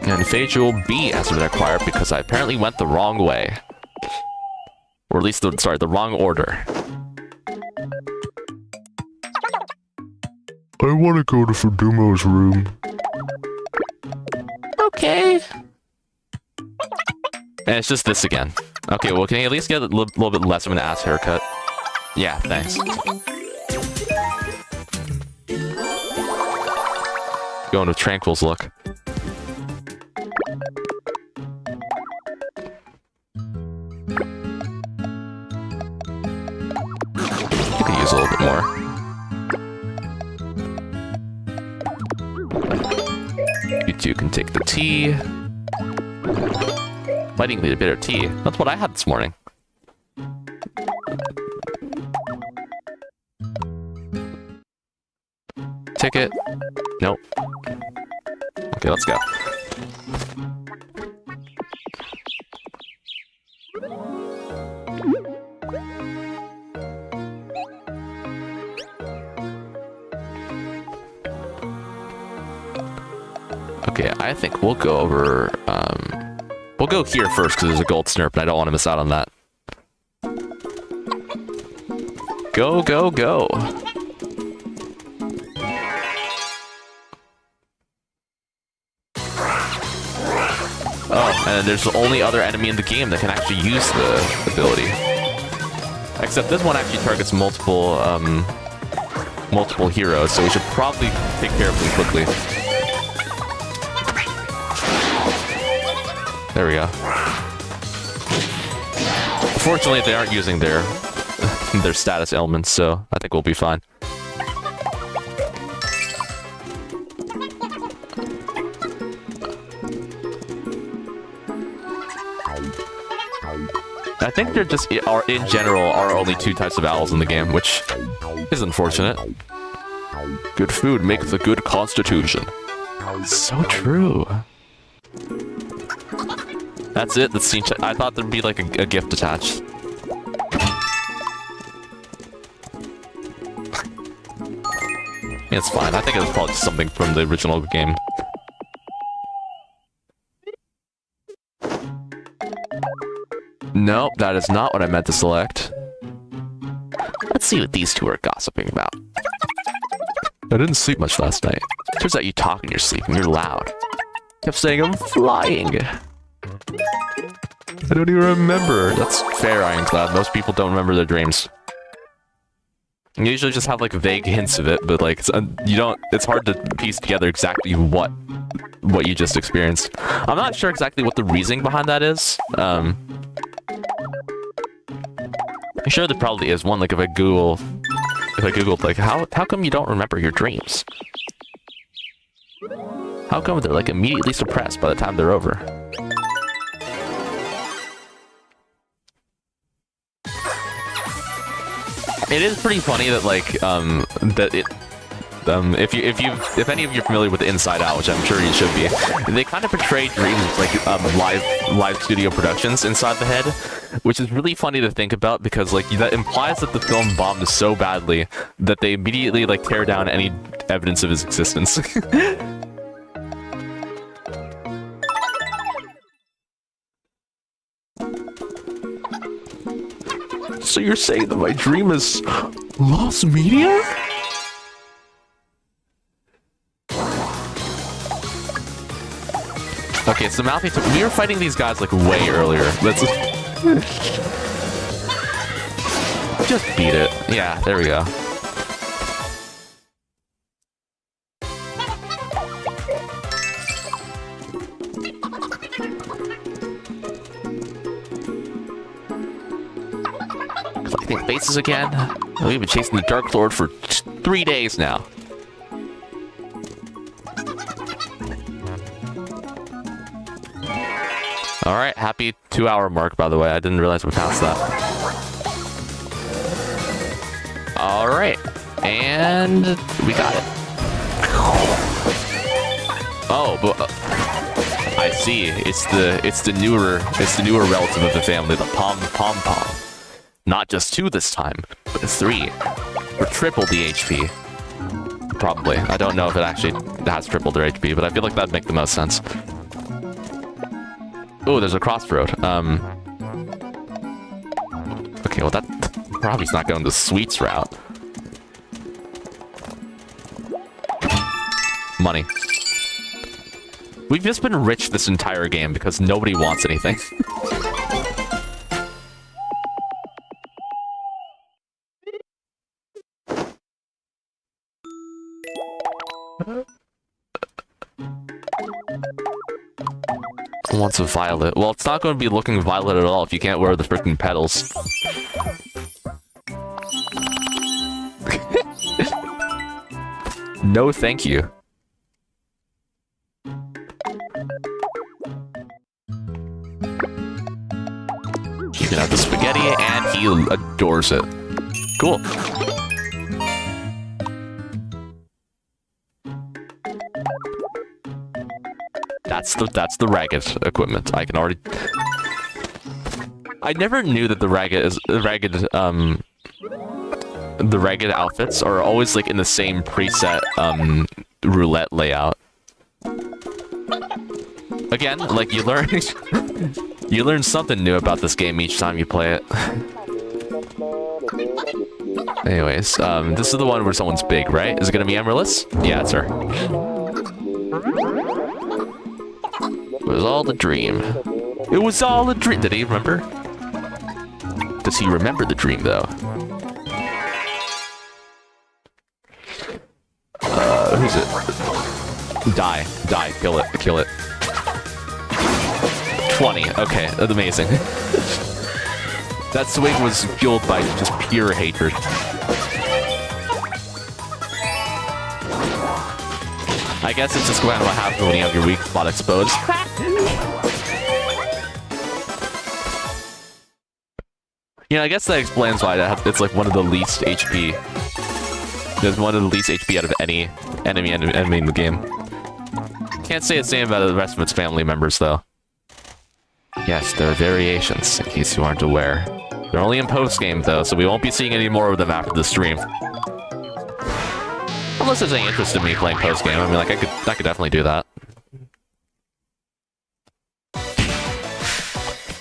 And Fade Jewel B has been acquired because I apparently went the wrong way. Or at least, the wrong order. I want to go to Fudumo's room. Okay. And it's just this again. Okay, well, can you at least get a little bit less of an ass haircut? Yeah, thanks. Going with Tranquil's look. You could use a little bit more. You two can take the tea. Fighting need a bitter tea. That's what I had this morning. Ticket. Nope. Okay, let's go. Okay, I think we'll go over, we'll go here first because there's a gold snurp and I don't want to miss out on that. Go, go, go. Oh, and there's the only other enemy in the game that can actually use the ability. Except this one actually targets multiple heroes, so we should probably take care of them quickly. There we go. Fortunately, they aren't using their status elements, so I think we'll be fine. I think there just are, in general, are only two types of owls in the game, which is unfortunate. Good food makes a good constitution. So true. That's it. The scene. I thought there'd be like a gift attached. It's fine. I think it was probably something from the original game. Nope, that is not what I meant to select. Let's see what these two are gossiping about. I didn't sleep much last night. Turns out you talk in your sleep and you're loud. Kept saying I'm flying. I don't even remember. That's fair, Ironclad. Most people don't remember their dreams. You usually just have like vague hints of it, but like it's hard to piece together exactly what you just experienced. I'm not sure exactly what the reasoning behind that is. I'm sure there probably is one. Like if I googled like how come you don't remember your dreams? How come they're like immediately suppressed by the time they're over? It is pretty funny that like if any of you are familiar with Inside Out, which I'm sure you should be, they kind of portray dreams like live studio productions inside the head, which is really funny to think about because like that implies that the film bombed so badly that they immediately like tear down any evidence of his existence. So you're saying that my dream is lost media? Okay, so Miitopia, we were fighting these guys like way earlier. Let's just beat it. Yeah, there we go. Collecting faces again. We've been chasing the Dark Lord for 3 days now. Alright, happy 2-hour mark, by the way. I didn't realize we passed that. Alright. And we got it. Oh, but I see. It's the newer relative of the family, the pom. Not just 2 this time, but 3. Or triple the HP. Probably. I don't know if it actually has tripled their HP, but I feel like that'd make the most sense. Oh, there's a crossroad. Okay, well that probably's not going the sweets route. Money. We've just been rich this entire game because nobody wants anything. Wants a violet. Well, it's not going to be looking violet at all if you can't wear the freaking petals. No, thank you. You can have the spaghetti, and he adores it. Cool. That's the ragged equipment. I can already. I never knew that the ragged outfits are always like in the same preset roulette layout. Again, like you learn you learn something new about this game each time you play it. Anyways, this is the one where someone's big, right? Is it gonna be Amaryllis? Yeah, it's her. It was all a dream. It was all a dream. Did he remember? Does he remember the dream, though? Who's it? Die. Kill it. 20. Okay, that's amazing. That swing was fueled by just pure hatred. I guess it's just kind of what happens when you have your weak spot exposed. You know, I guess that explains why it's like one of the least HP. There's one of the least HP out of any enemy in the game. Can't say the same about the rest of its family members, though. Yes, there are variations, in case you aren't aware. They're only in post-game, though, so we won't be seeing any more of them after the stream. Unless there's any interest in me playing post-game. I mean, like, I could definitely do that.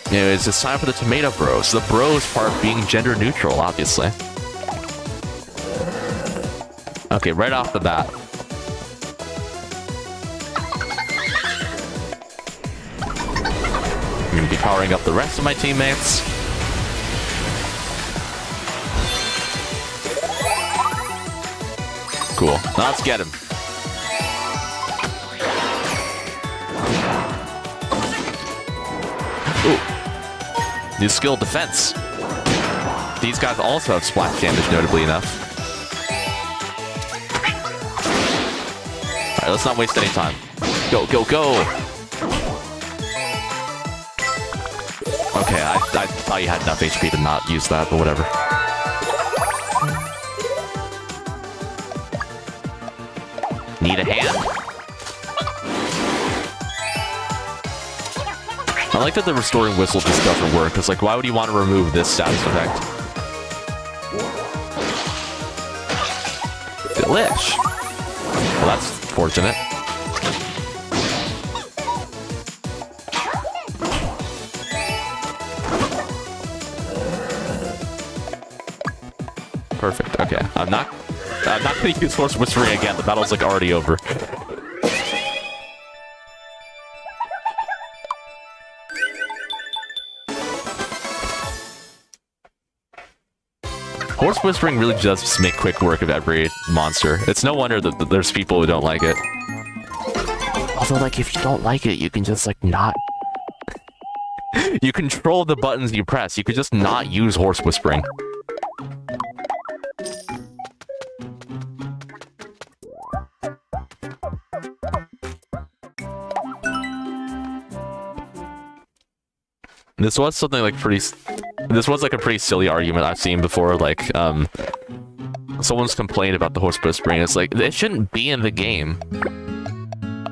Anyways, it's time for the Tomato Bros. The bros part being gender neutral, obviously. Okay, right off the bat. I'm gonna be powering up the rest of my teammates. Cool. Now let's get him. Ooh. New skill, defense. These guys also have splash damage, notably enough. Alright, let's not waste any time. Go, go, go! Okay, I thought you had enough HP to not use that, but whatever. Need a hand? I like that the restoring whistle just doesn't work, because like, why would you want to remove this status effect? Delish! Well, that's fortunate. Perfect, okay. I'm not gonna use Horse Whispering again, the battle's like already over. Horse Whispering really does just make quick work of every monster. It's no wonder that there's people who don't like it. Although, like, if you don't like it, you can just, like, not... You control the buttons you press. You could just not use Horse Whispering. This was something like pretty. This was like a pretty silly argument I've seen before. Like, someone's complained about the horse from spring. It's like it shouldn't be in the game.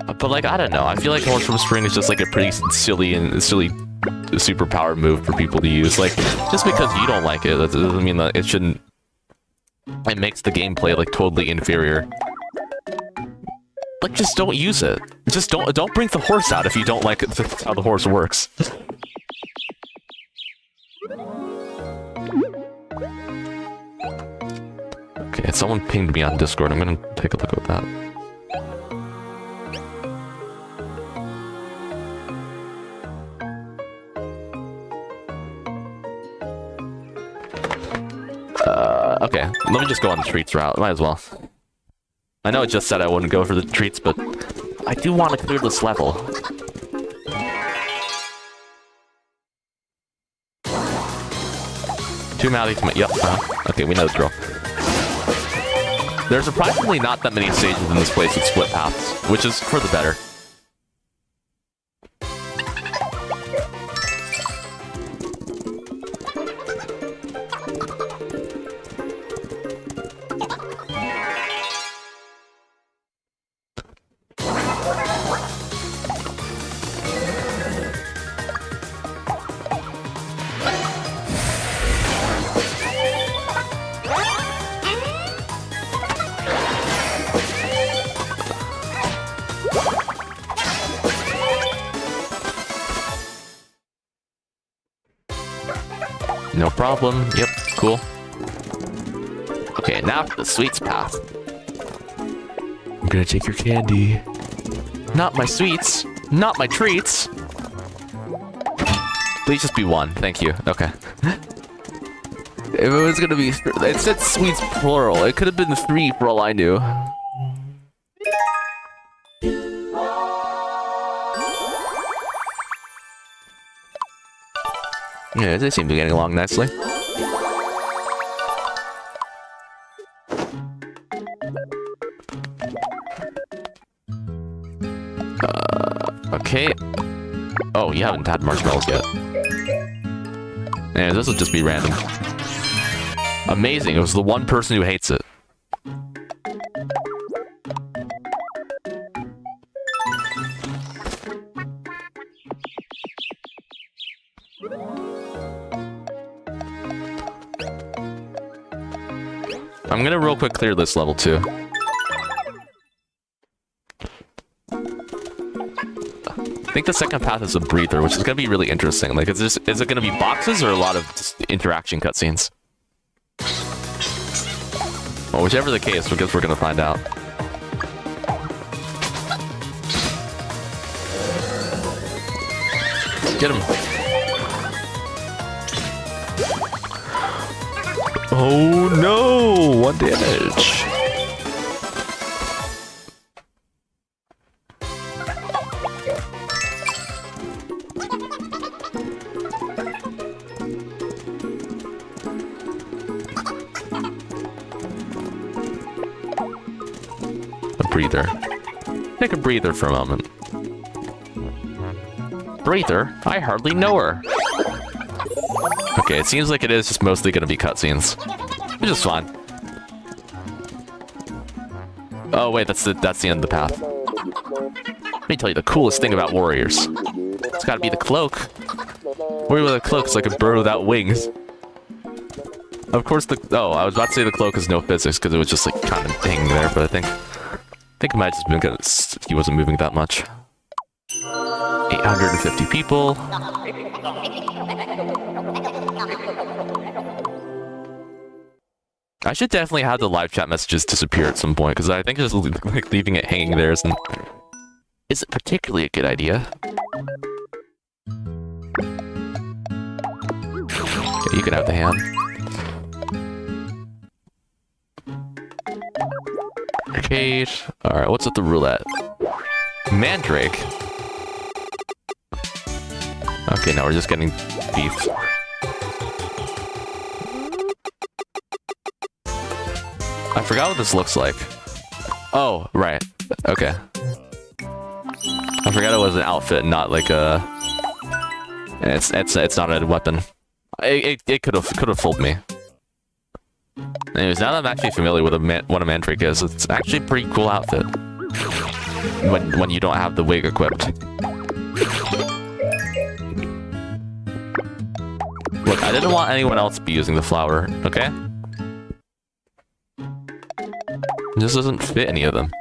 But like, I don't know. I feel like horse from spring is just like a pretty silly superpowered move for people to use. Like, just because you don't like it, that doesn't mean that it shouldn't. It makes the gameplay like totally inferior. Like, just don't use it. Just don't bring the horse out if you don't like how the horse works. Okay, someone pinged me on Discord. I'm gonna take a look at that. Okay, let me just go on the treats route. Might as well. I know it just said I wouldn't go for the treats, but I do want to clear this level. Two mouthy tomato. Yep. Okay, we know the drill. There's surprisingly not that many stages in this place with split paths, which is for the better. No problem. Yep, cool. Okay, now for the sweets path. I'm gonna take your candy. Not my sweets. Not my treats. Please just be one. Thank you. Okay. If it was gonna be... It said sweets plural. It could have been 3 for all I knew. Yeah, they seem to be getting along nicely. Okay. Oh, you haven't had marshmallows yet. Yeah, this will just be random. Amazing, it was the one person who hates it. I'm gonna real quick clear this level too. I think the second path is a breather, which is gonna be really interesting. Like, is it gonna be boxes or a lot of just interaction cutscenes? Well, whichever the case, because we're gonna find out. Get him. Oh no! 1 damage. A breather. Take a breather for a moment. Breather? I hardly know her. Okay, it seems like it is just mostly going to be cutscenes, which is fine. Oh wait, that's the end of the path. Let me tell you the coolest thing about warriors. It's got to be the cloak. Warrior with a cloak is like a bird without wings. Of course, oh, I was about to say the cloak is no physics because it was just like kind of hanging there, but I think it might have just been because he wasn't moving that much. 850 people. I should definitely have the live chat messages disappear at some point, because I think just like leaving it hanging there isn't particularly a good idea. Okay, you can have the hand. Arcade. Alright, what's with the roulette? Mandrake. Okay, now we're just getting beef. I forgot what this looks like. Oh, right. Okay. I forgot it was an outfit, not like a It's not a weapon. It could have fooled me. Anyways, now that I'm actually familiar with what a mandrake is, it's actually a pretty cool outfit. When you don't have the wig equipped. Look, I didn't want anyone else to be using the flower, okay? It just doesn't fit any of them.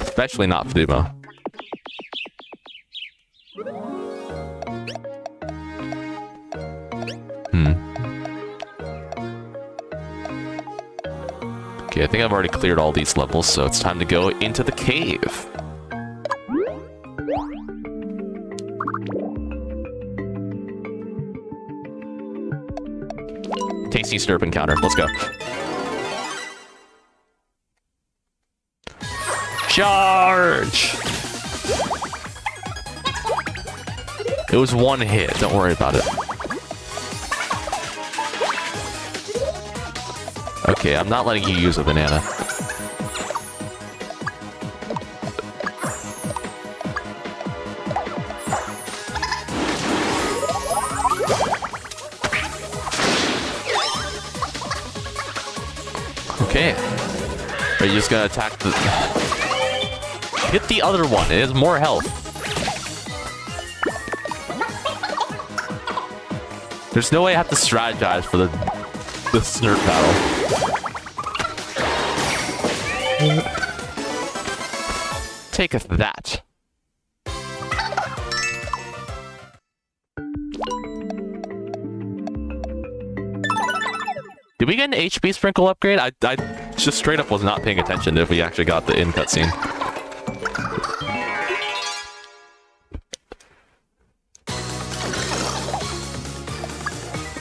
Especially not Fumo. Okay, I think I've already cleared all these levels, so it's time to go into the cave. Tasty Snurp encounter. Let's go. Charge! It was one hit. Don't worry about it. Okay, I'm not letting you use a banana. Okay. Are you just gonna attack the... Hit the other one. It has more health. There's no way I have to strategize for the Snurp battle. Taketh that. Did we get an HP sprinkle upgrade? I just straight up was not paying attention if we actually got the in cutscene.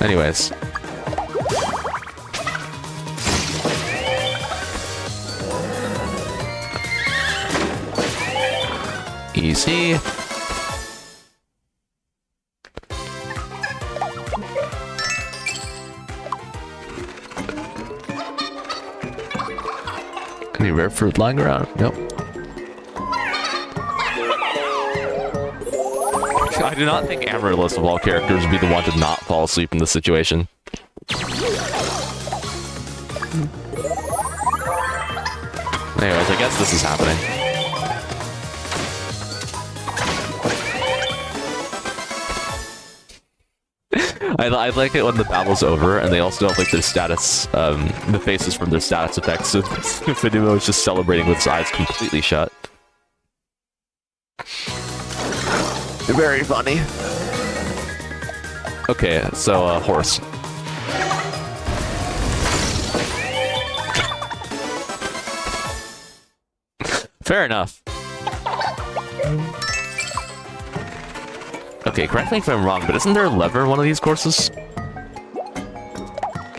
Anyways. Easy. Any rare fruit lying around? Nope. I do not think Amaryllis of all characters would be the one to not fall asleep in this situation. Anyways, I guess this is happening. I like it when the battle's over and they also don't like their status, the faces from their status effects. So Fumo is just celebrating with his eyes completely shut. Very funny. Okay, so, horse. Fair enough. Okay, correct me if I'm wrong, but isn't there a lever in one of these courses?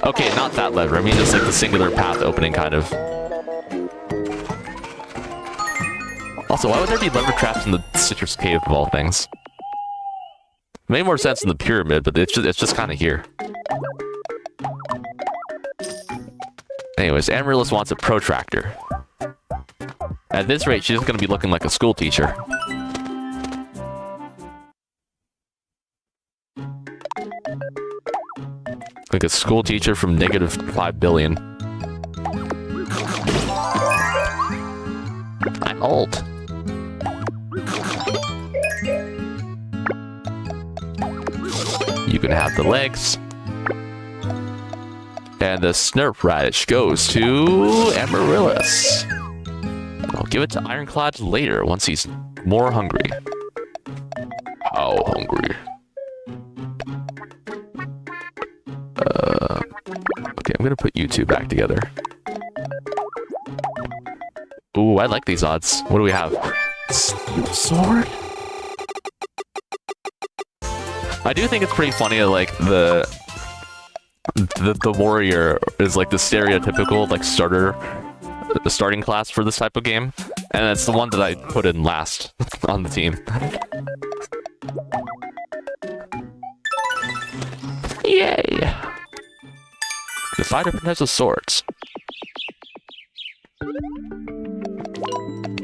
Okay, not that lever. I mean, just like the singular path opening, kind of. Also, why would there be lever traps in the citrus cave of all things? It made more sense in the pyramid, but it's just kind of here. Anyways, Amaryllis wants a protractor. At this rate, she's going to be looking like a school teacher. Like a school teacher from -5 billion. I'm old. You can have the legs. And the Snurp radish goes to Amaryllis. I'll give it to Ironclad later, once he's more hungry. How hungry? Okay, I'm gonna put you two back together. Ooh, I like these odds. What do we have? Sword? I do think it's pretty funny that, like, the warrior is, like, the stereotypical, like, the starting class for this type of game. And it's the one that I put in last on the team. Yay! The 5 different types of swords.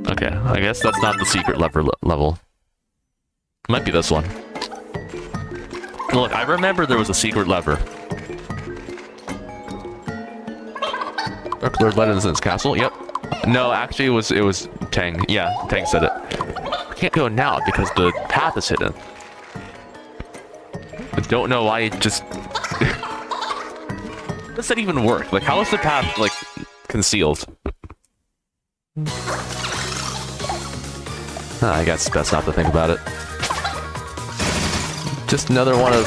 Okay, I guess that's not the secret level. Might be this one. Look, I remember there was a secret lever. Dark Lord led us in his castle. Yep. No, actually, it was Tang. Yeah, Tang said it. I can't go now because the path is hidden. I don't know why it just. How does that even work? Like, how is the path like concealed? I guess it's best not to think about it. Just another one of.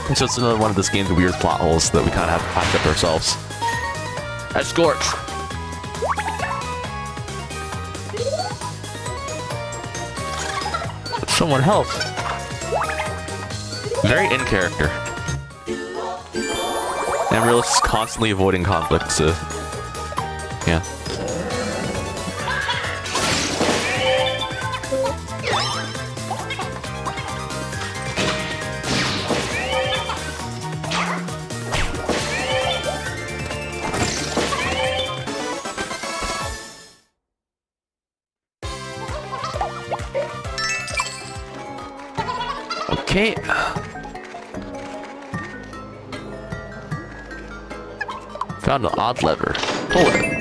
It's just another one of this game's weird plot holes that we kind of have to patch up ourselves. Escort! Someone help! Very in character. Amaryllis is constantly avoiding conflict, so. Yeah. Okay. Found an odd lever. Pull it.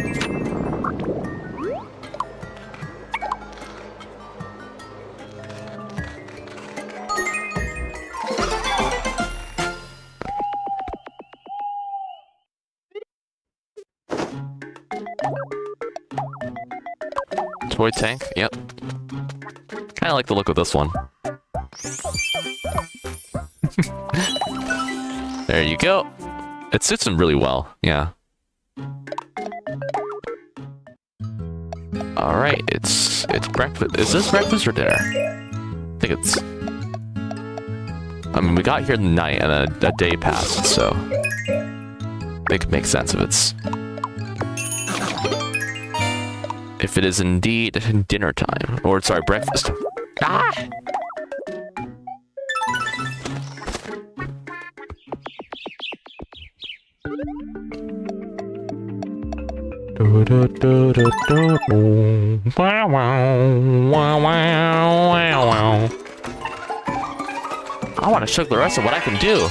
Toy tank, yep. Kinda like the look of this one. There you go. It suits him really well, yeah. Alright, it's breakfast. Is this breakfast or dinner? I think it's... I mean, we got here in the night and a day passed, so... it makes sense if it's... if it is indeed dinner time. Or, sorry, breakfast. Ah! I want to show the rest of what I can do.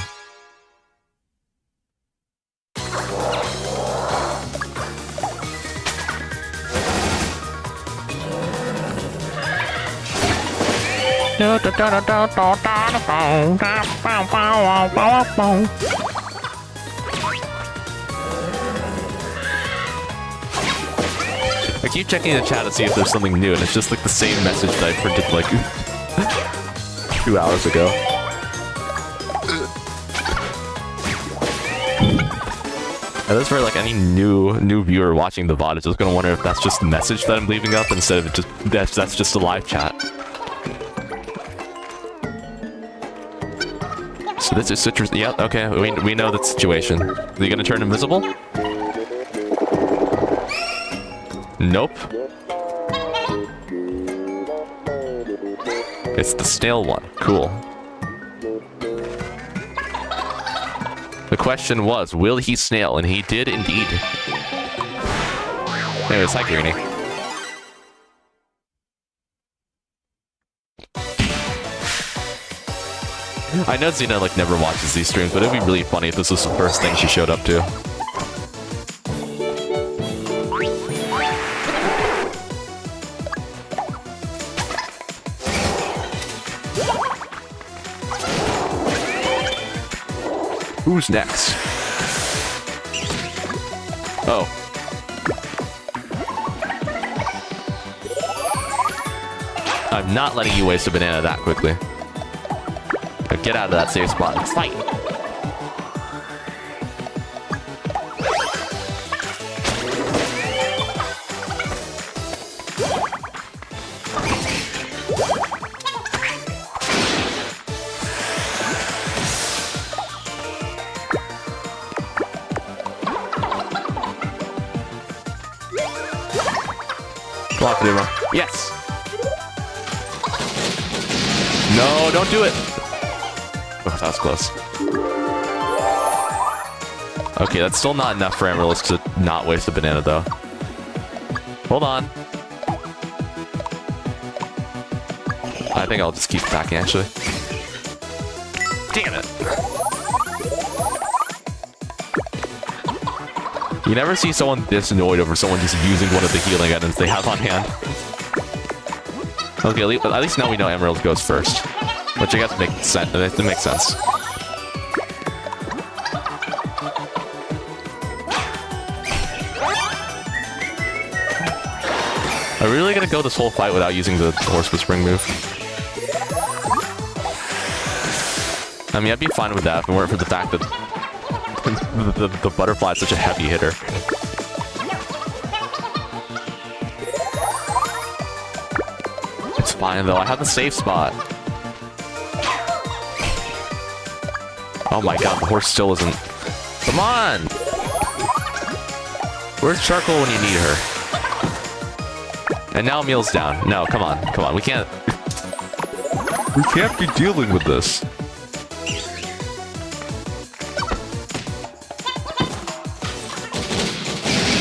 I keep checking the chat to see if there's something new, and it's just like the same message that I printed like 2 hours ago. And that's where like any new viewer watching the VOD is just gonna wonder if that's just the message that I'm leaving up instead of just that's just a live chat. So this is citrus. Yep. Okay. We know the situation. Are you gonna turn invisible? Nope. It's the stale one. Cool. The question was, will he snail? And he did indeed. Anyways, hi Greenie. I know Xena like never watches these streams, but it'd be really funny if this was the first thing she showed up to. Who's next? Oh. I'm not letting you waste a banana that quickly. Now get out of that safe spot and fight! Block it, Emma. Yes! No, don't do it! Oh, that was close. Okay, that's still not enough for Amaryllis to not waste a banana, though. Hold on. I think I'll just keep attacking, actually. Damn it! You never see someone this annoyed over someone just using one of the healing items they have on hand. Okay, at least now we know Emerald goes first. Which I guess makes sense. It makes sense. Are we really gonna go this whole fight without using the Horse Whispering move? I mean, I'd be fine with that if it weren't for the fact that the butterfly is such a heavy hitter. It's fine though, I have the safe spot. Oh my god, the horse still isn't... Come on! Where's Charcoal when you need her? And now Emil's down. No, come on, come on, we can't... We can't be dealing with this.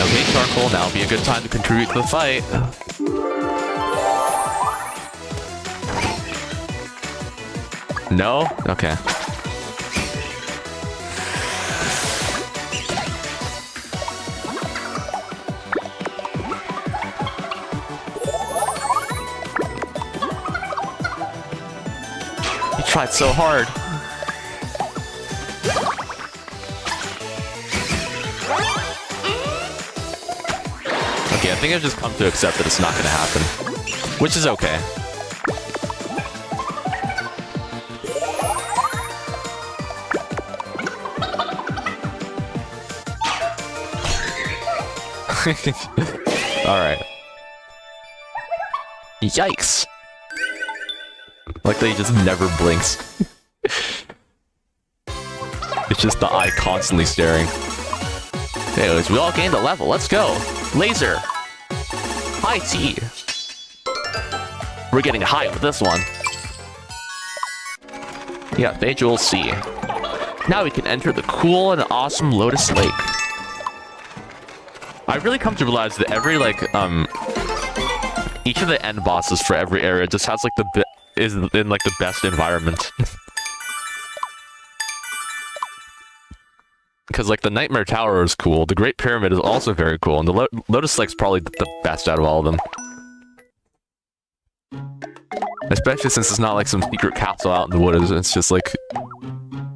Okay, Charcoal, now would be a good time to contribute to the fight. No? Okay. You tried so hard. Okay, I think I've just come to accept that it's not gonna happen. Which is okay. Alright. Yikes. Like that he just never blinks. It's just the eye constantly staring. Anyways, we all gained a level. Let's go. Laser. High T. We're getting high with this one. Yeah, Visual C. Now we can enter the cool and awesome Lotus Lake. I've really come to realize that every, like, each of the end bosses for every area just has, like, is in, like, the best environment. Because, like, the Nightmare Tower is cool, the Great Pyramid is also very cool, and the Lotus Lake's probably the best out of all of them. Especially since it's not, like, some secret castle out in the woods, it's just, like,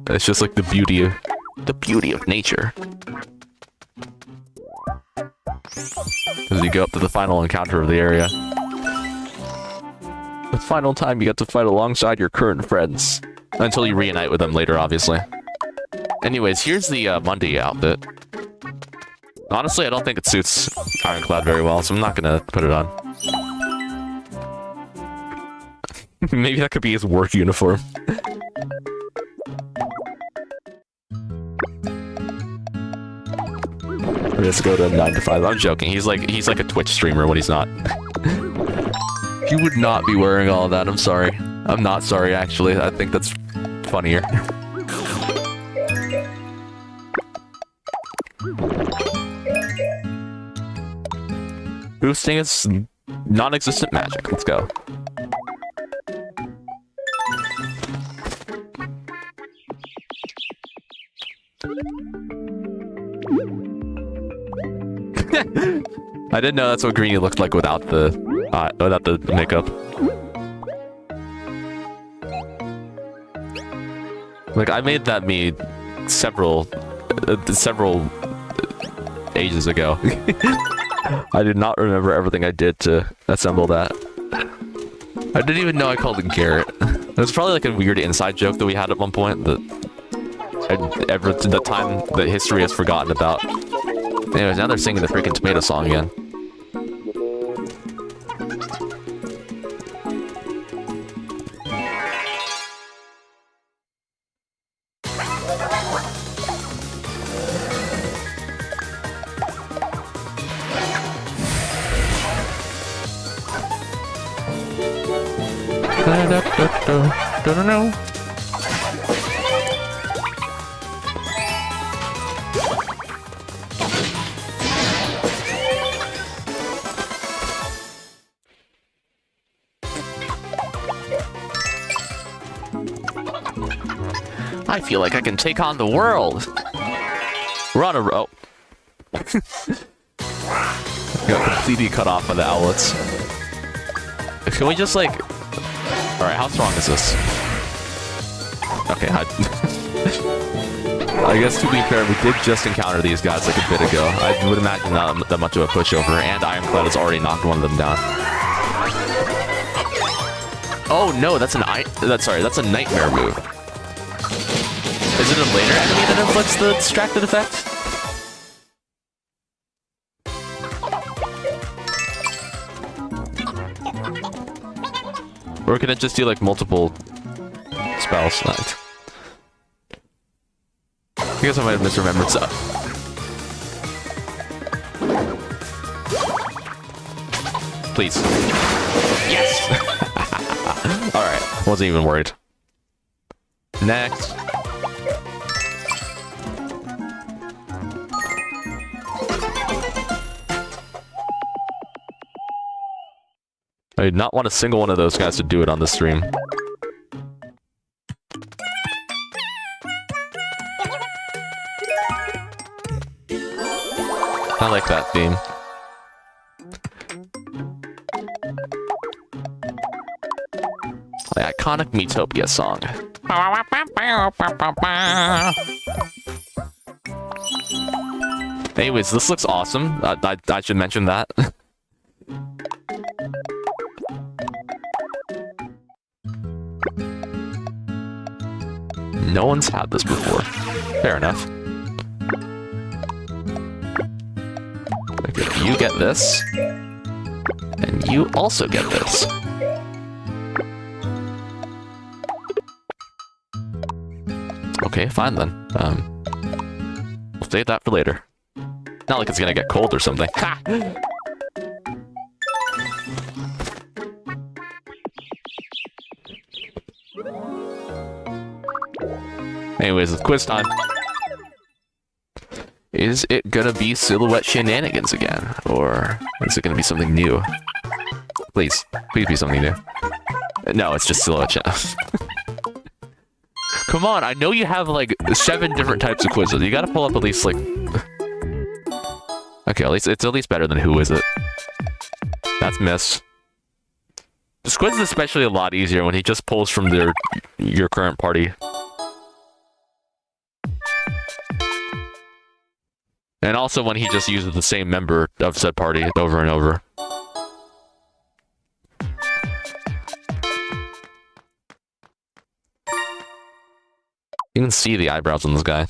the beauty of nature. As you go up to the final encounter of the area. The final time you get to fight alongside your current friends. Until you reunite with them later, obviously. Anyways, here's the Monday outfit. Honestly, I don't think it suits Ironclad very well, so I'm not gonna put it on. Maybe that could be his work uniform. Just go to 9 to 5. I'm joking. He's like a Twitch streamer when he's not. He would not be wearing all of that. I'm sorry. I'm not sorry, actually. I think that's funnier. Boosting is non-existent magic. Let's go. I didn't know that's what Greenie looked like without the makeup. Like, I made that me several ages ago. I did not remember everything I did to assemble that. I didn't even know I called it Garrett. It was probably like a weird inside joke that we had at one point that the time that history has forgotten about. Anyways, now they're singing the freaking tomato song again. No. I feel like I can take on the world. We're on a row. Got completely cut off by the owlets. Can we just like... Alright, how strong is this? Okay, I guess to be fair, we did just encounter these guys like a bit ago. I would imagine not that much of a pushover, and Ironclad has already knocked one of them down. Oh no, that's a nightmare move. Is it a later enemy that inflicts the distracted effect? Or can it just do like multiple spells? I guess I might have misremembered stuff. Please. Yes! Alright, wasn't even worried. Next. I did not want a single one of those guys to do it on the stream. I like that theme. The iconic Miitopia song. Anyways, this looks awesome. I should mention that. No one's had this before. Fair enough. Okay, you get this. And you also get this. Okay, fine then. We'll save that for later. Not like it's gonna get cold or something. Ha! Anyways, it's quiz time. Is it gonna be silhouette shenanigans again? Or is it gonna be something new? Please. Please be something new. No, it's just silhouette shenanigans. Come on, I know you have like 7 different types of quizzes. You gotta pull up at least like... Okay, at least it's at least better than who is it. That's miss. This quiz is especially a lot easier when he just pulls from your current party. And also when he just uses the same member of said party over and over. You can see the eyebrows on this guy.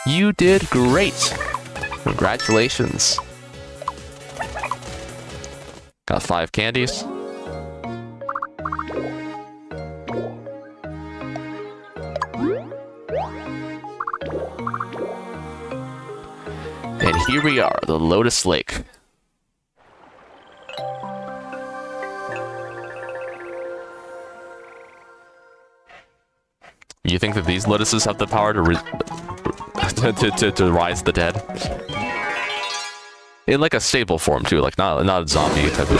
You did great! Congratulations. Got 5 candies. And here we are, the Lotus Lake. You think that these lotuses have the power to rise the dead? In like a stable form too, like not a zombie type of...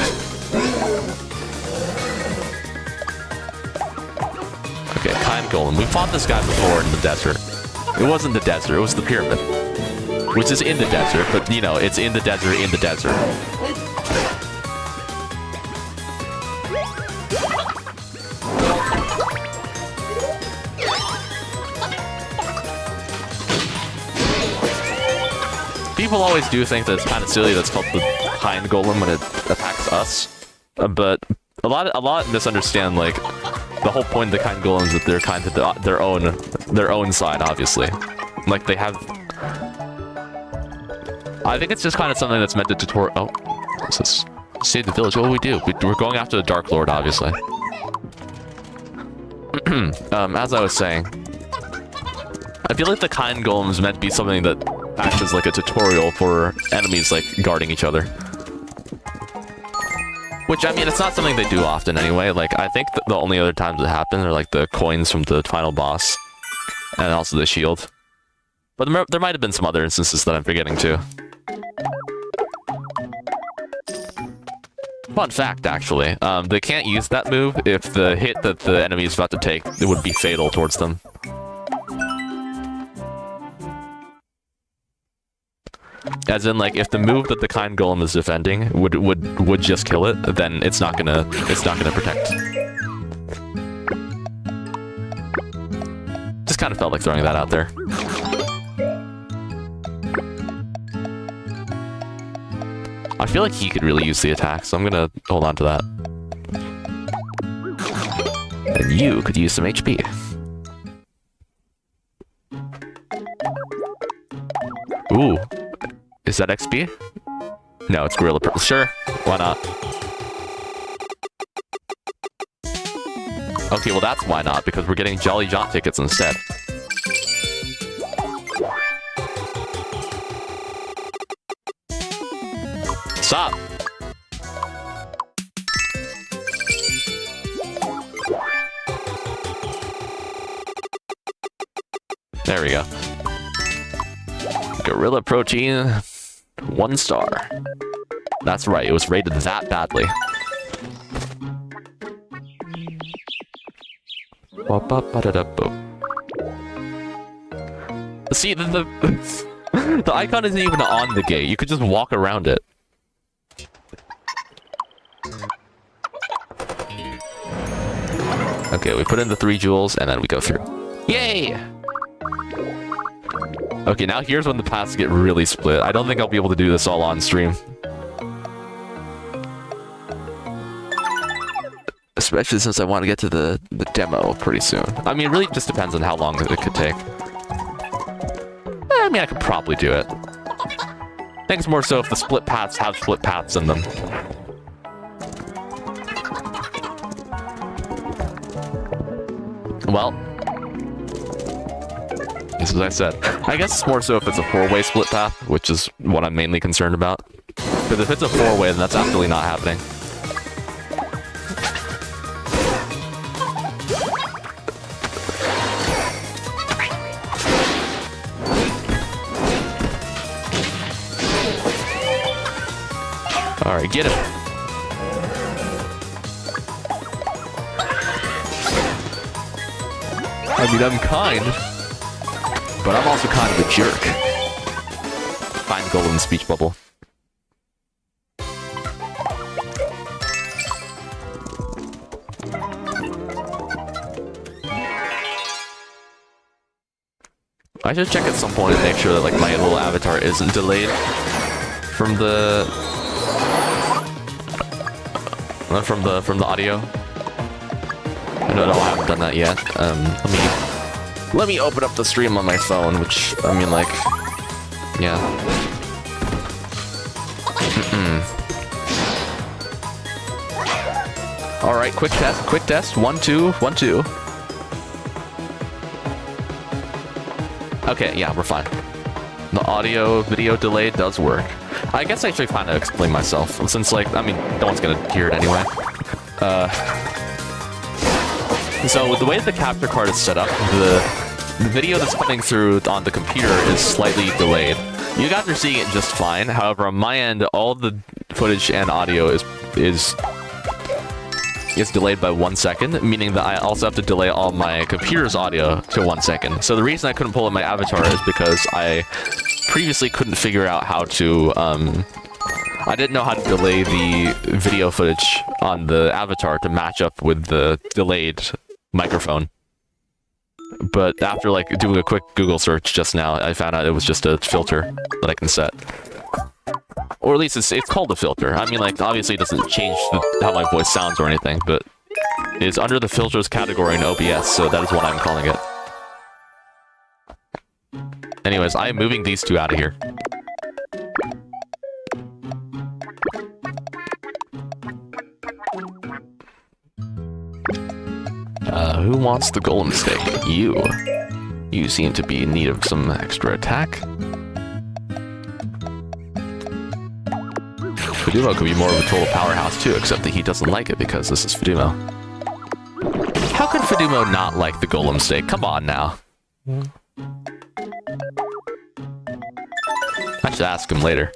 Okay, Kind Golem. We fought this guy before in the desert. It wasn't the desert, it was the pyramid. Which is in the desert, but you know, it's in the desert in the desert. People always do think that it's kind of silly that's called the Hind Golem when it attacks us. But a lot misunderstand, like, the whole point of the Kind Golem is that they're kind of their own side, obviously. Like, they have... I think it's just kind of something that's meant to tutor... Oh, what's this? Save the village. What do we do? We're going after the Dark Lord, obviously. As I was saying, I feel like the Kind Golem is meant to be something that acts as like a tutorial for enemies like guarding each other. Which, I mean, it's not something they do often anyway. Like, I think the only other times it happens are like the coins from the final boss. And also the shield. But there might have been some other instances that I'm forgetting too. Fun fact, actually, they can't use that move if the hit that the enemy is about to take it would be fatal towards them. As in, like, if the move that the kind golem is defending would just kill it, then it's not gonna protect. Just kind of felt like throwing that out there. I feel like he could really use the attack, so I'm gonna hold on to that. And you could use some HP. Ooh. Is that XP? No, it's Gorilla Pro. Sure, why not? Okay, well that's why not, because we're getting Jolly Jaunt tickets instead. Stop! There we go. Gorilla Protein, 1 star. That's right, it was rated that badly. See, the icon isn't even on the gate. You could just walk around it. Okay, we put in the 3 jewels, and then we go through. Yay! Okay, now here's when the paths get really split. I don't think I'll be able to do this all on stream. Especially since I want to get to the demo pretty soon. I mean, it really just depends on how long it could take. I mean, I could probably do it. I think it's more so if the split paths have split paths in them. Well, just as I said, I guess it's more so if it's a 4-way split path, which is what I'm mainly concerned about. Because if it's a 4-way, then that's absolutely not happening. Alright, get him. I mean, I'm kind, but I'm also kind of a jerk. Find golden speech bubble. I should check at some point and make sure that like my little avatar isn't delayed from the audio. No, I haven't done that yet. Let me open up the stream on my phone, which, I mean, like, yeah. Alright, quick test, 1, 2, 1, 2. Okay, yeah, we're fine. The audio video delay does work. I guess I should kind of explain myself, since, like, I mean, no one's gonna hear it anyway. So with the way the capture card is set up, the video that's coming through on the computer is slightly delayed. You guys are seeing it just fine. However, on my end, all the footage and audio is delayed by 1 second, meaning that I also have to delay all my computer's audio to 1 second. So the reason I couldn't pull in my avatar is because I previously couldn't figure out how to, I didn't know how to delay the video footage on the avatar to match up with the delayed microphone. But after like doing a quick Google search just now, I found out it was just a filter that I can set. Or at least it's called a filter. I mean, like, obviously it doesn't change how my voice sounds or anything, but it's under the filters category in OBS, so that is what I'm calling it. Anyways, I am moving these 2 out of here. Who wants the golem stick? You. You seem to be in need of some extra attack. Fidumo could be more of a total powerhouse too, except that he doesn't like it because this is Fidumo. How could Fidumo not like the golem steak? Come on now. I should ask him later.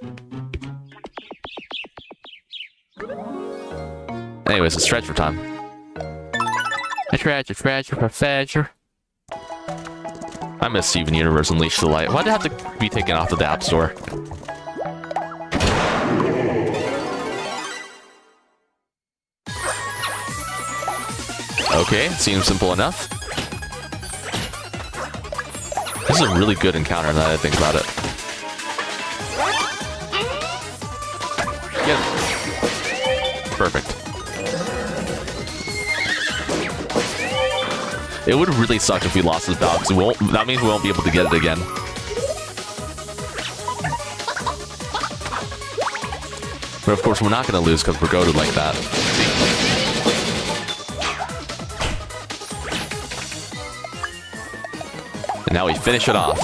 Anyways, it's treasure time. Treasure. I miss Steven Universe Unleashed the Light. Why'd it have to be taken off of the App Store? Okay, seems simple enough. This is a really good encounter now that I think about it. Get him. Perfect. It would really suck if we lost this battle, because that means we won't be able to get it again. But of course, we're not going to lose because we're goated like that. And now we finish it off.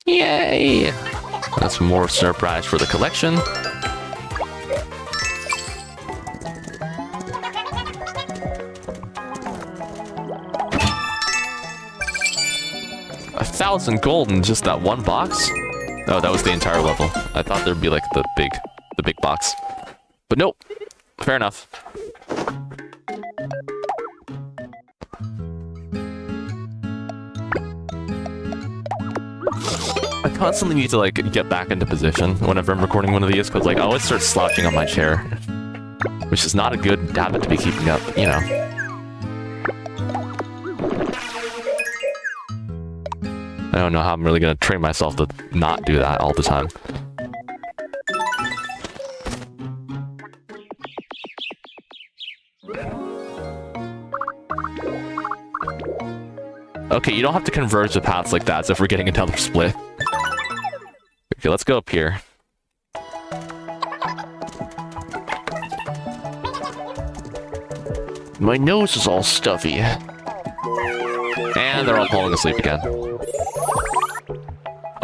Yay! That's more surprise for the collection. $1,000 gold in just that one box? Oh, that was the entire level. I thought there'd be like the big box. But nope. Fair enough. I constantly need to like get back into position whenever I'm recording one of these, because like I always start slouching on my chair, which is not a good habit to be keeping up, you know. I don't know how I'm really gonna train myself to not do that all the time. Okay, you don't have to converge the paths like that as if we're getting another split. Okay, let's go up here. My nose is all stuffy. And they're all falling asleep again.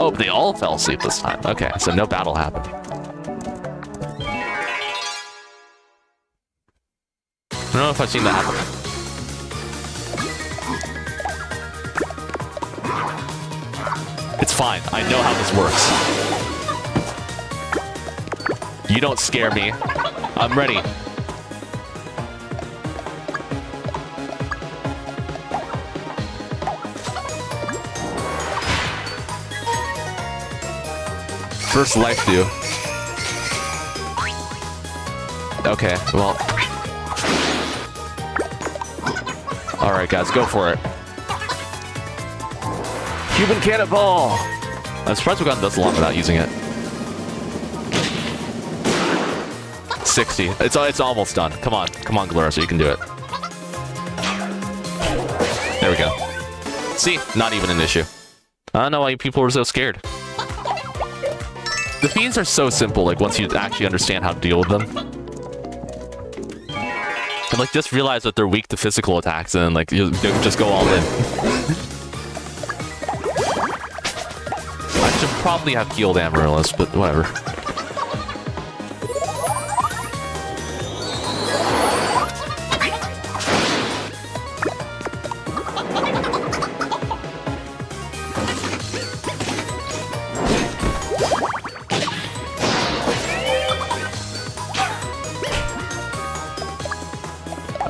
Oh, they all fell asleep this time. Okay, so no battle happened. I don't know if I've seen that happen. It's fine. I know how this works. You don't scare me. I'm ready. First life do. Okay, well. Alright guys, go for it. Cuban Cannonball! I'm surprised we've gotten this long without using it. 60. It's almost done. Come on, Glora, so you can do it. There we go. See? Not even an issue. I don't know why people were so scared. The fiends are so simple, like, once you actually understand how to deal with them. And, like, just realize that they're weak to physical attacks, and, like, you just go all in. I should probably have healed Amaryllis, but whatever.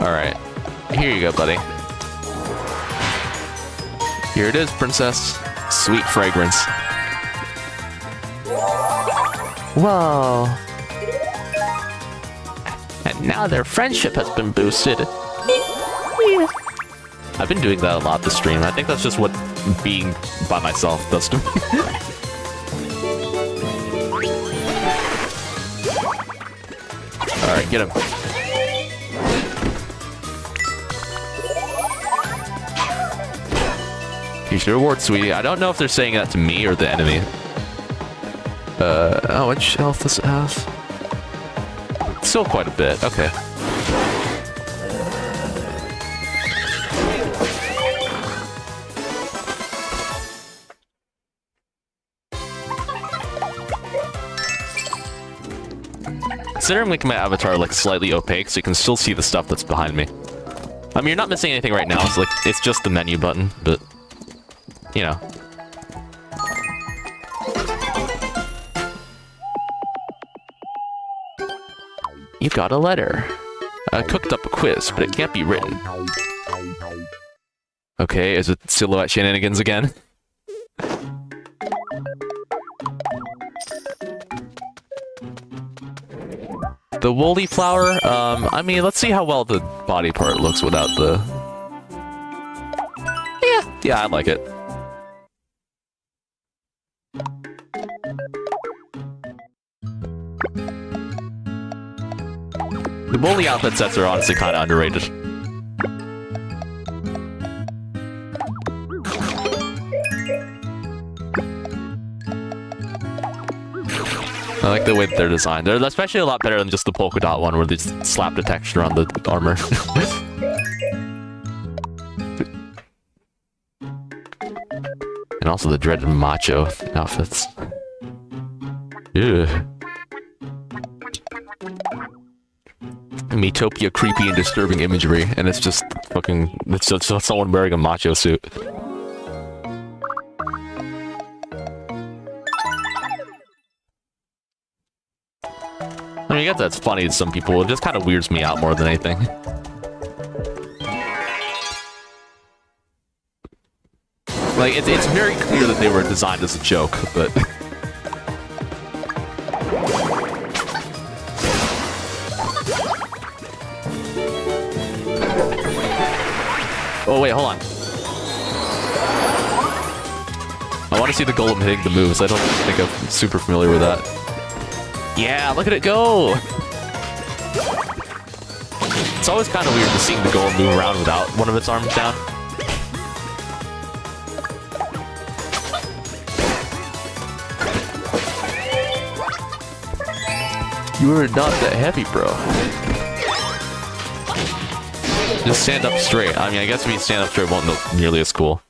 Alright. Here you go, buddy. Here it is, princess. Sweet fragrance. Whoa. And now their friendship has been boosted. I've been doing that a lot this stream. I think that's just what being by myself does to me. Alright, get him. Here's your reward, sweetie. I don't know if they're saying that to me or the enemy. How much health does it have? Still quite a bit. Okay. Considering making my avatar like slightly opaque so you can still see the stuff that's behind me. I mean, you're not missing anything right now. It's just the menu button, but you know. You got a letter. I cooked up a quiz, but it can't be written. Okay, is it silhouette shenanigans again? The woolly flower, I mean, let's see how well the body part looks without the... Yeah, I like it. The woolly outfit sets are honestly kind of underrated. I like the way that they're designed. They're especially a lot better than just the polka dot one where they just slapped a texture on the armor. And also the dreaded macho outfits. Yeah. Miitopia creepy and disturbing imagery, and it's just fucking... It's just someone wearing a macho suit. I mean, I guess that's funny to some people. It just kind of weirds me out more than anything. Like, it's very clear that they were designed as a joke, but... Oh, wait, hold on. I want to see the golem hitting the moves. I don't think I'm super familiar with that. Yeah, look at it go! It's always kind of weird to see the golem move around without one of its arms down. You're not that heavy, bro. Just stand up straight. I mean, I guess if you stand up straight, it won't look nearly as cool.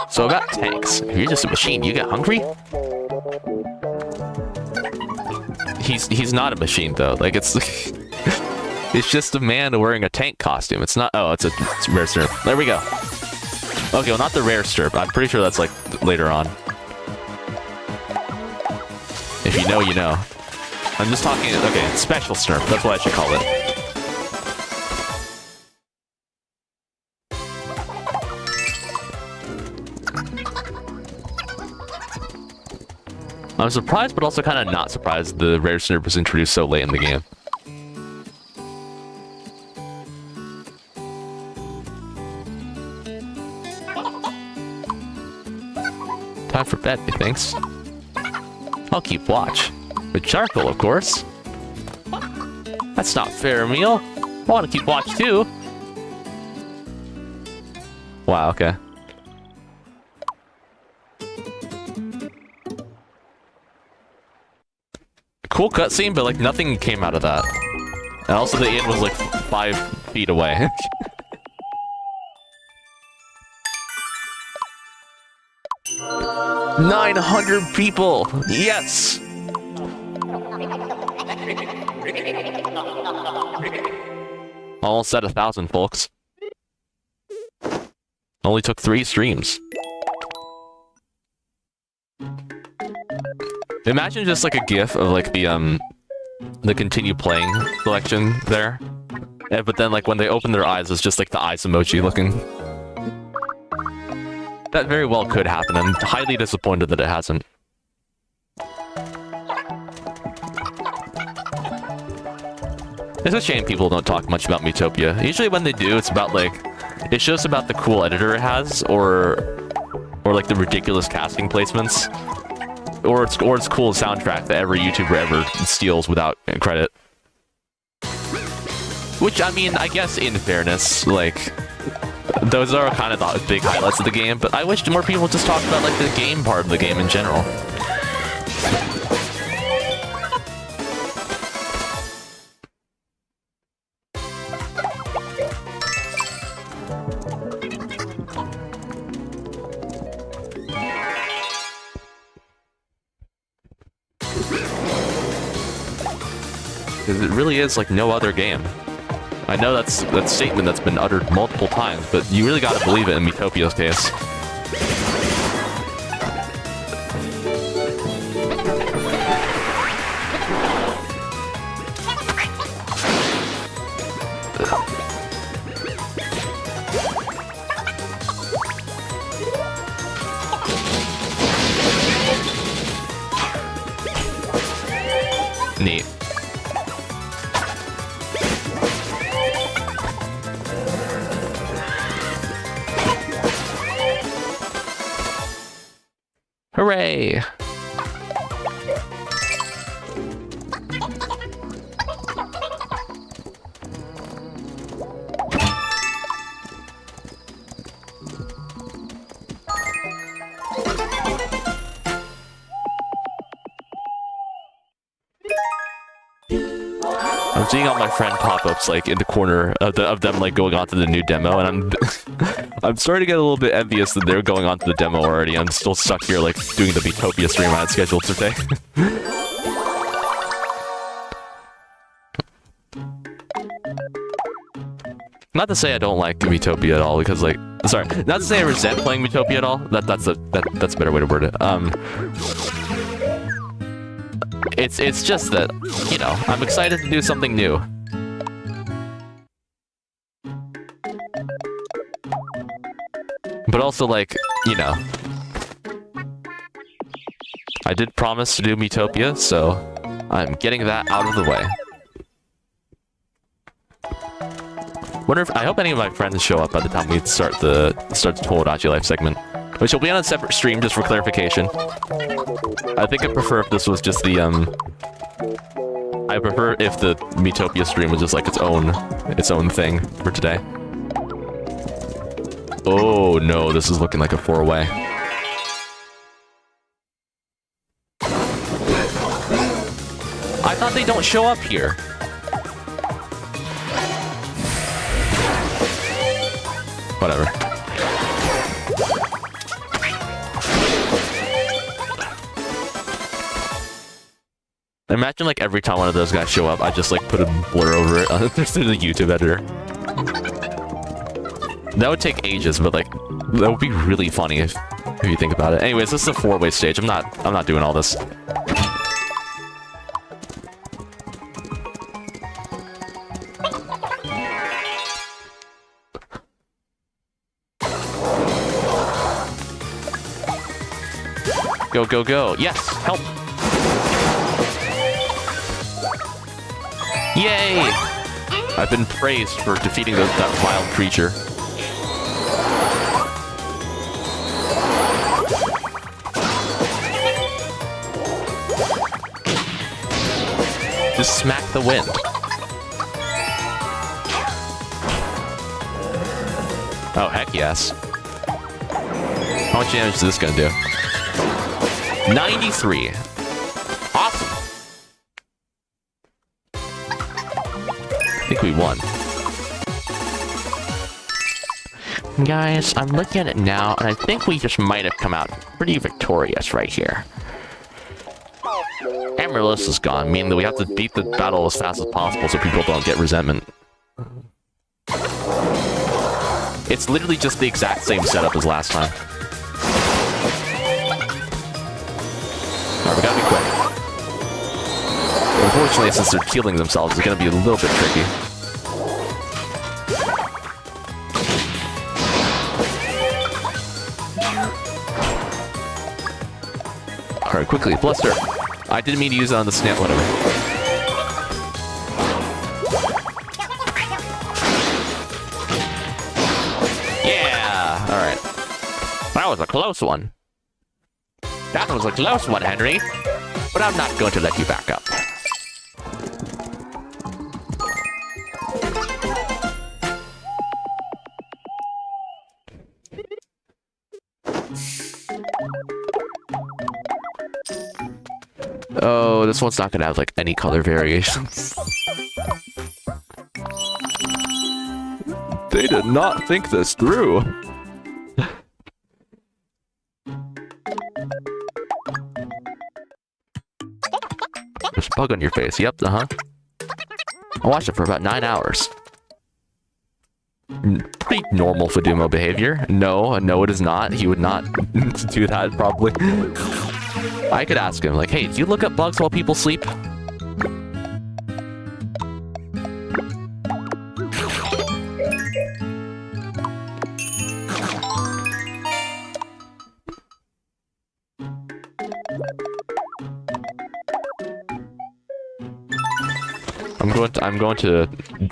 So about tanks. If you're just a machine, you get hungry? He's not a machine though. Like it's it's just a man wearing a tank costume. It's not. Oh, it's a rare stirp. There we go. Okay, well, not the rare stirp. I'm pretty sure that's like later on. If you know, you know. I'm just talking. Okay, special stirp. That's what I should call it. I'm surprised, but also kind of not surprised the rare snurp was introduced so late in the game. Time for bed, methinks. I'll keep watch. With charcoal, of course. That's not fair, meal. I want to keep watch, too. Wow, okay. Cool cutscene, but like nothing came out of that. And also the inn was like 5 feet away. $900 people! Yes! Almost at 1,000, folks. Only took 3 streams. Imagine just like a GIF of like the continue playing selection there, but then like when they open their eyes, it's just like the eyes emoji looking. That very well could happen. I'm highly disappointed that it hasn't. It's a shame people don't talk much about Miitopia. Usually when they do, it's about like it shows about the cool editor it has, or like the ridiculous casting placements. Or its cool soundtrack that every YouTuber ever steals without credit. Which, I mean, I guess in fairness, like, those are kind of the big highlights of the game, but I wish more people would just talk about, like, the game part of the game in general. Because it really is like no other game. I know that's a statement that's been uttered multiple times, but you really gotta believe it in Miitopia's case. Neat. Hooray! I'm seeing all my friend pop-ups like in the corner of them like going on to the new demo, and I'm I'm starting to get a little bit envious that they're going on to the demo already. I'm still stuck here like doing the Miitopia stream I had scheduled today. Not to say I don't like Miitopia at all, because like, sorry, not to say I resent playing Miitopia at all. That's a better way to word it. It's just that, you know, I'm excited to do something new. But also, like, you know, I did promise to do Miitopia, so I'm getting that out of the way. Wonder if I hope any of my friends show up by the time we start the Tomodachi Life segment, which will be on a separate stream just for clarification. I think I prefer if this was just the I prefer if the Miitopia stream was just like its own thing for today. Oh no, this is looking like a 4-way. I thought they don't show up here. Whatever. Imagine like every time one of those guys show up, I just like put a blur over it through the YouTube editor. That would take ages, but like that would be really funny if you think about it. Anyways, this is a 4-way stage. I'm not doing all this. Go, go, go. Yes, help. Yay! I've been praised for defeating that wild creature. Just smack the wind. Oh, heck yes. How much damage is this gonna do? 93. Awesome. I think we won. Guys, I'm looking at it now, and I think we just might have come out pretty victorious right here. Amaryllis is gone, meaning that we have to beat the battle as fast as possible so people don't get resentment. It's literally just the exact same setup as last time. Alright, we gotta be quick. Unfortunately, since they're killing themselves, it's gonna be a little bit tricky. Alright, quickly, Bluster. I didn't mean to use it on the snap, whatever. Yeah! Alright. That was a close one. That was a close one, Henry. But I'm not going to let you back up. Oh, this one's not gonna have like any color variations. They did not think this through. There's a bug on your face. Yep, I watched it for about 9 hours. Pretty normal Fidumo behavior. No, it is not. He would not do that, probably. I could ask him, like, hey, do you look up bugs while people sleep? I'm going to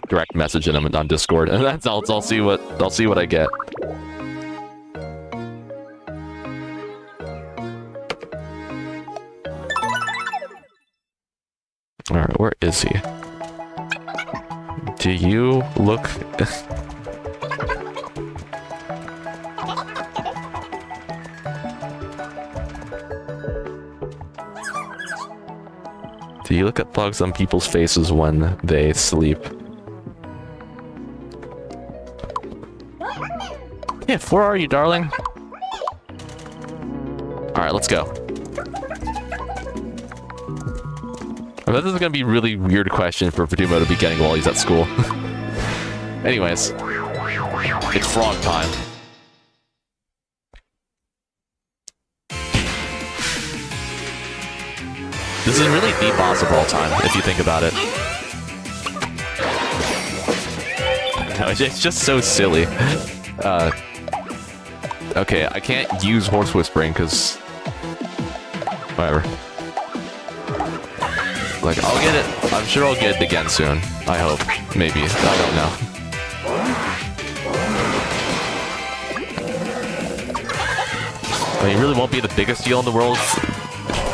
direct message him on Discord, and that's I'll see what I get. All right, where is he? Do you look? Do you look at bugs on people's faces when they sleep? Yeah, where are you, darling? Alright, let's go. I bet this is gonna be a really weird question for Fidumo to be getting while he's at school. Anyways, it's frog time. This is really the boss of all time, if you think about it. No, it's just so silly. Okay, I can't use horse whispering because... Whatever. Like, I'll get it. I'm sure I'll get it again soon. I hope. Maybe. I don't know. I mean, it really won't be the biggest deal in the world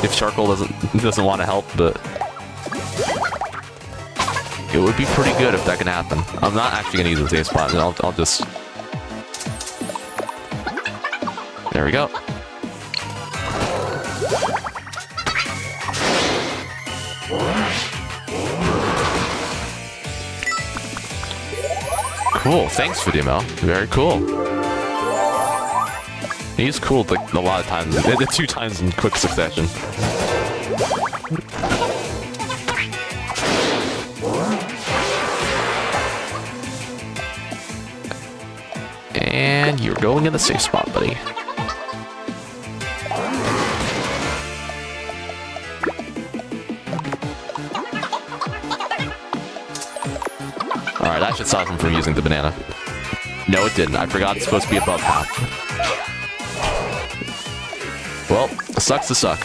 if Charcoal doesn't want to help, but it would be pretty good if that can happen. I'm not actually gonna use the save spot, and I'll just... There we go. Cool, thanks, Fidumo. Very cool. He's cool like a lot of times, 2 times in quick succession. And you're going in the safe spot, buddy. Alright, that should stop him from using the banana. No, it didn't. I forgot it's supposed to be above half. Well, sucks to suck.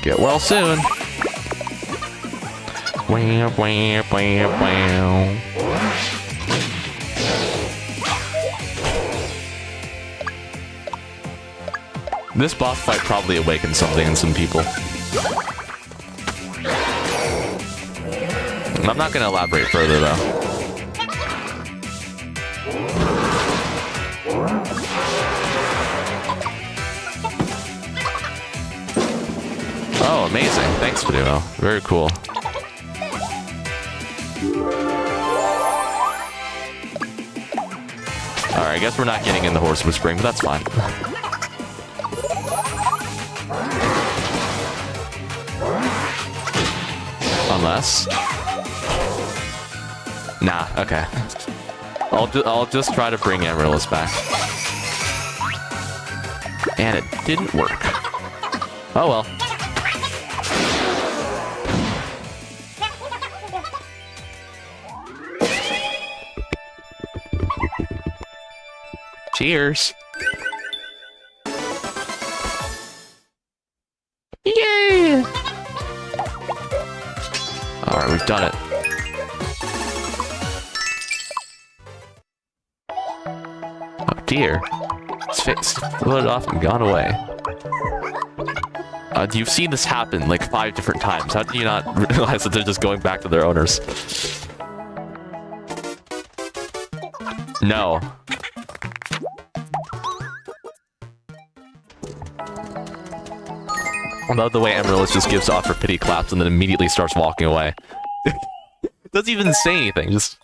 Get well soon. Wow, wow, wow, wow. This boss fight probably awakened something in some people. I'm not going to elaborate further, though. Oh, amazing. Thanks, Fidumo. Very cool. Alright, I guess we're not getting in the horse whispering, but that's fine. Unless... Nah, okay. I'll just try to bring Amaryllis back. And it didn't work. Oh well. Cheers. Yay! Alright, we've done it. Oh dear. His face floated off and gone away. You've seen this happen like 5 different times. How did you not realize that they're just going back to their owners? No. I love the way Amaryllis just gives off her pity claps and then immediately starts walking away. Doesn't even say anything, just...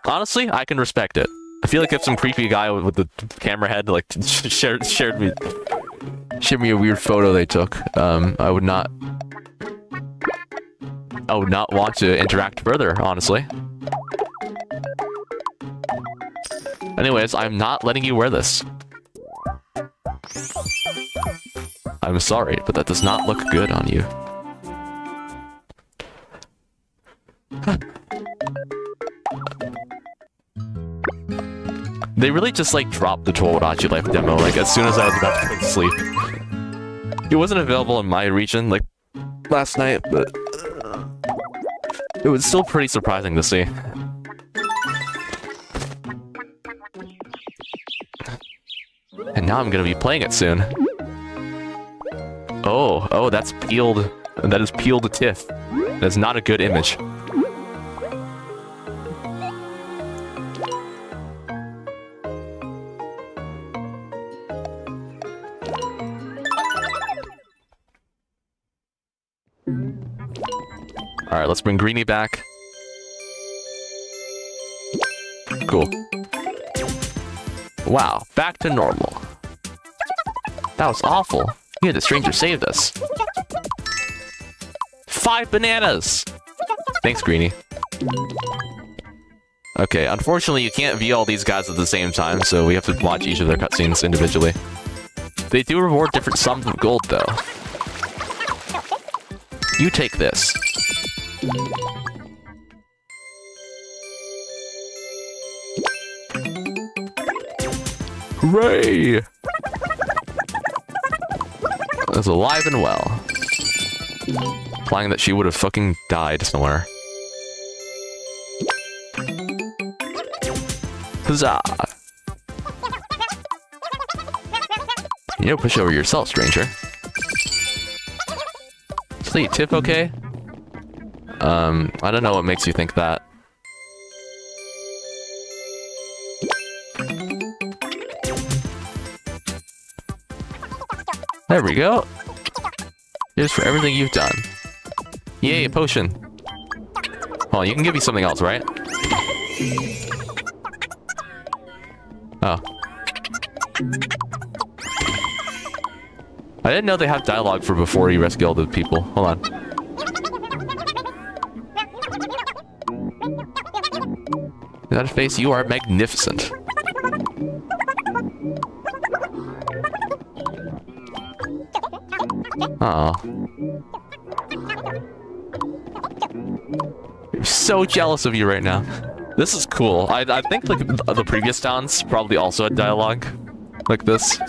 Honestly, I can respect it. I feel like if some creepy guy with the camera head like shared me a weird photo they took, I would not want to interact further, honestly. Anyways, I'm not letting you wear this. I'm sorry, but that does not look good on you. They really just like dropped the Tomodachi Life demo like as soon as I was about to go to sleep. It wasn't available in my region like last night, but it was still pretty surprising to see. And now I'm gonna be playing it soon. Oh, that's peeled. That is peeled tiff. That's not a good image. Alright, let's bring Greenie back. Cool. Wow, back to normal. That was awful. Yeah, the stranger saved us. 5 bananas! Thanks, Greenie. Okay, unfortunately you can't view all these guys at the same time, so we have to watch each of their cutscenes individually. They do reward different sums of gold, though. You take this. Hooray! Is alive and well. Implying that she would have fucking died somewhere. Huzzah! You know, push over yourself, stranger. Sweet, tip okay? I don't know what makes you think that. There we go. Here's for everything you've done. Yay, a potion. Well, you can give me something else, right? Oh. I didn't know they have dialogue for before you rescue all the people. Hold on. That face, you are magnificent. Aw. I'm so jealous of you right now. This is cool. I think like the previous towns probably also had dialogue like this.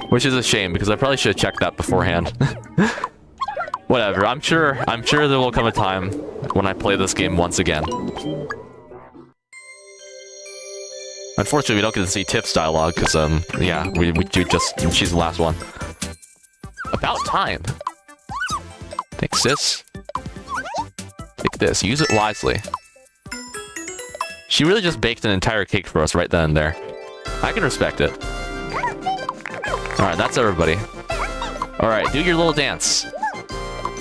Which is a shame because I probably should have checked that beforehand. Whatever. I'm sure there will come a time when I play this game once again. Unfortunately, we don't get to see Tiff's dialogue because yeah, we just she's the last one. About time. Take sis. Take this. Use it wisely. She really just baked an entire cake for us right then and there. I can respect it. Alright, that's everybody. Alright, do your little dance.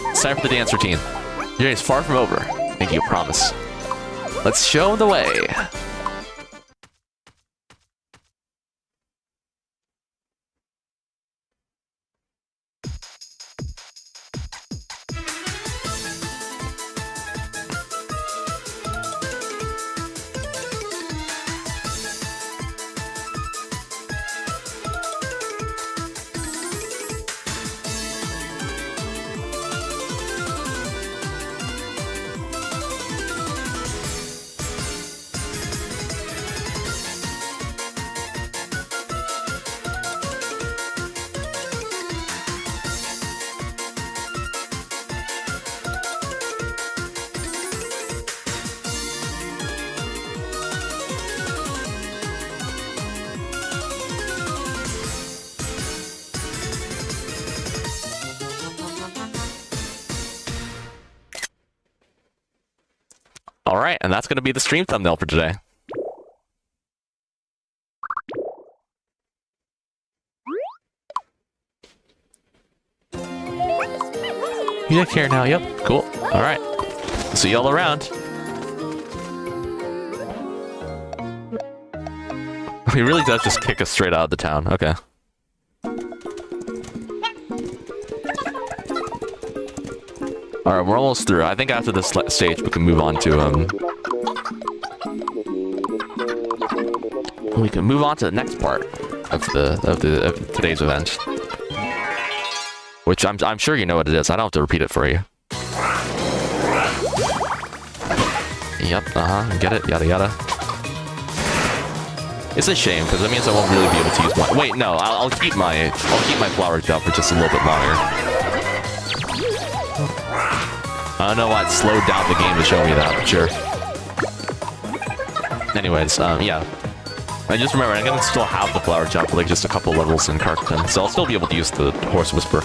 It's time for the dance routine. Your day is far from over. Make you a promise. Let's show the way. Alright, and that's going to be the stream thumbnail for today. You take care now. Yep. Cool. All right. See y'all around. He really does just kick us straight out of the town. Okay. Alright, we're almost through. I think after this stage we can move on to we can move on to the next part of today's event. Which I'm sure you know what it is. I don't have to repeat it for you. Yep, get it, yada yada. It's a shame because that means I won't really be able to use one. Wait, no, I'll keep my flower jump for just a little bit longer. I don't know why it slowed down the game to show me that, but sure. Anyways, yeah. I just remember I'm gonna still have the flower jump for like just a couple levels in Carcaton, so I'll still be able to use the Horse Whisper.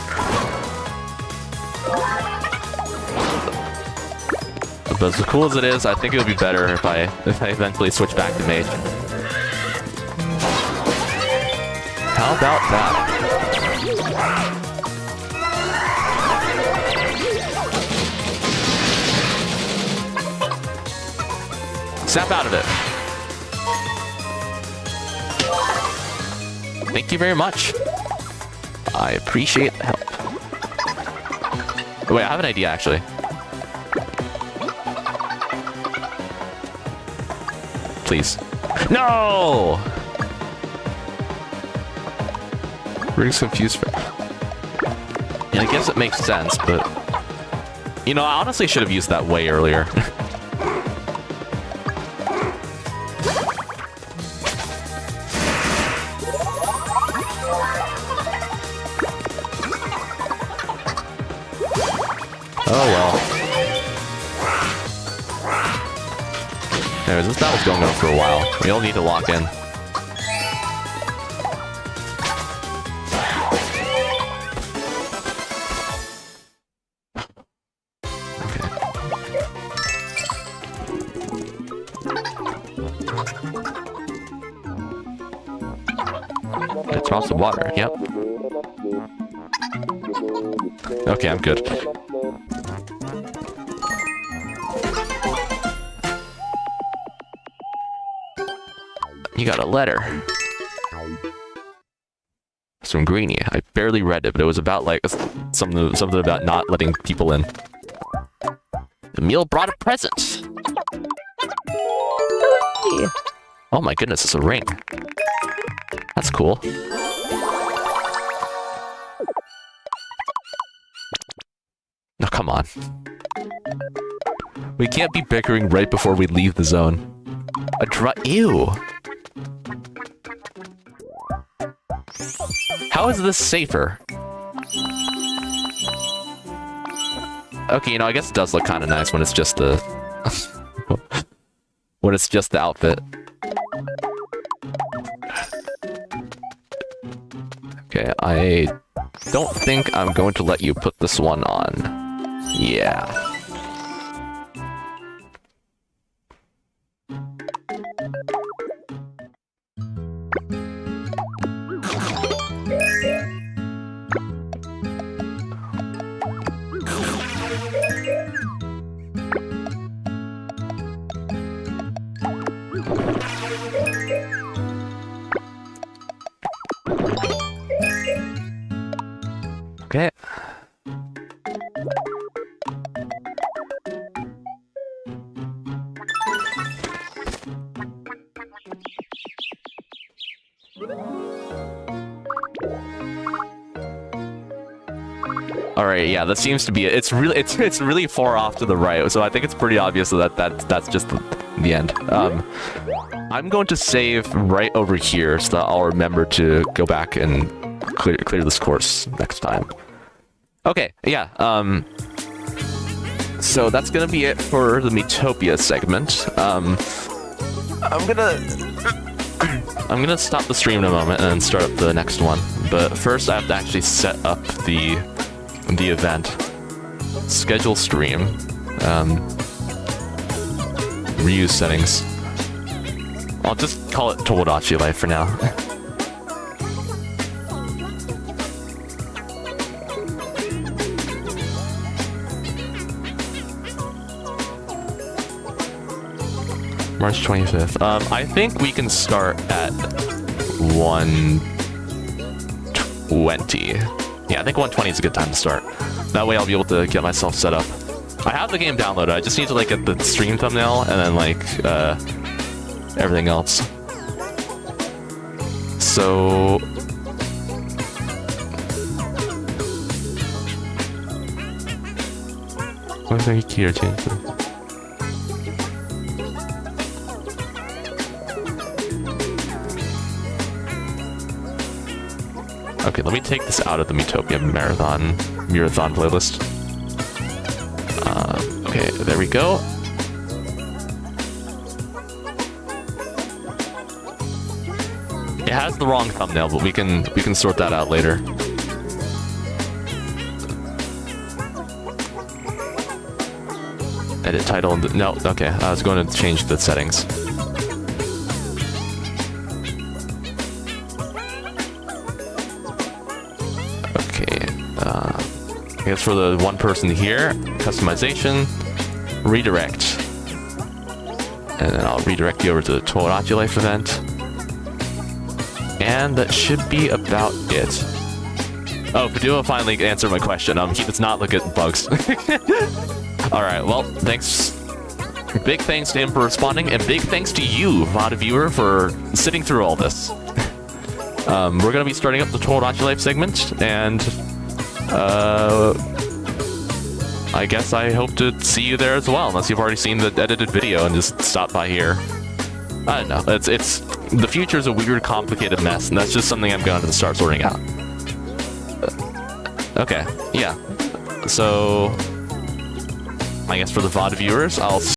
But as cool as it is, I think it would be better if I eventually switch back to Mage. How about that? Snap out of it. Thank you very much. I appreciate the help. Wait, I have an idea actually. Please. No! Brings confused. Yeah, I guess it makes sense, but you know, I honestly should have used that way earlier. Oh well. Anyways, this battle's going on for a while. We all need to lock in. Toss the water, yep. Okay, I'm good. You got a letter. It's from Greenie. I barely read it, but it was about like something about not letting people in. Emil brought a present. Oh my goodness, it's a ring. That's cool. No, come on. We can't be bickering right before we leave the zone. Ew. How is this safer? Okay, you know, I guess it does look kind of nice when it's just the... when it's just the outfit. Okay, I don't think I'm going to let you put this one on. Yeah. Okay. Alright, yeah, that seems to be it. It's really far off to the right, so I think it's pretty obvious that's just the end. I'm going to save right over here so that I'll remember to go back and clear this course next time. Okay, yeah, so that's gonna be it for the Miitopia segment. I'm gonna stop the stream in a moment and then start up the next one. But first I have to actually set up the event. Schedule stream. Reuse settings. I'll just call it Tomodachi Life for now. March 25th. I think we can start at 1:20. Yeah, I think 1:20 is a good time to start. That way I'll be able to get myself set up. I have the game downloaded. I just need to like get the stream thumbnail and then like everything else. So what's the key or change? Okay, let me take this out of the Miitopia MIIRATHON playlist. Okay, there we go. It has the wrong thumbnail, but we can sort that out later. Edit title. No, okay. I was going to change the settings. Okay. I guess for the one person here, customization, redirect. And then I'll redirect you over to the Tomodachi Life event. And that should be about it. Oh, Padua finally answered my question. He does not look at bugs. Alright, well, thanks. Big thanks to him for responding, and big thanks to you, VOD viewer, for sitting through all this. We're going to be starting up the Tomodachi Life segment, and I guess I hope to see you there as well, unless you've already seen the edited video and just stop by here. I don't know. It's the future's a weird, complicated mess, and that's just something I'm going to start sorting out. Okay, yeah. So I guess for the VOD viewers, I'll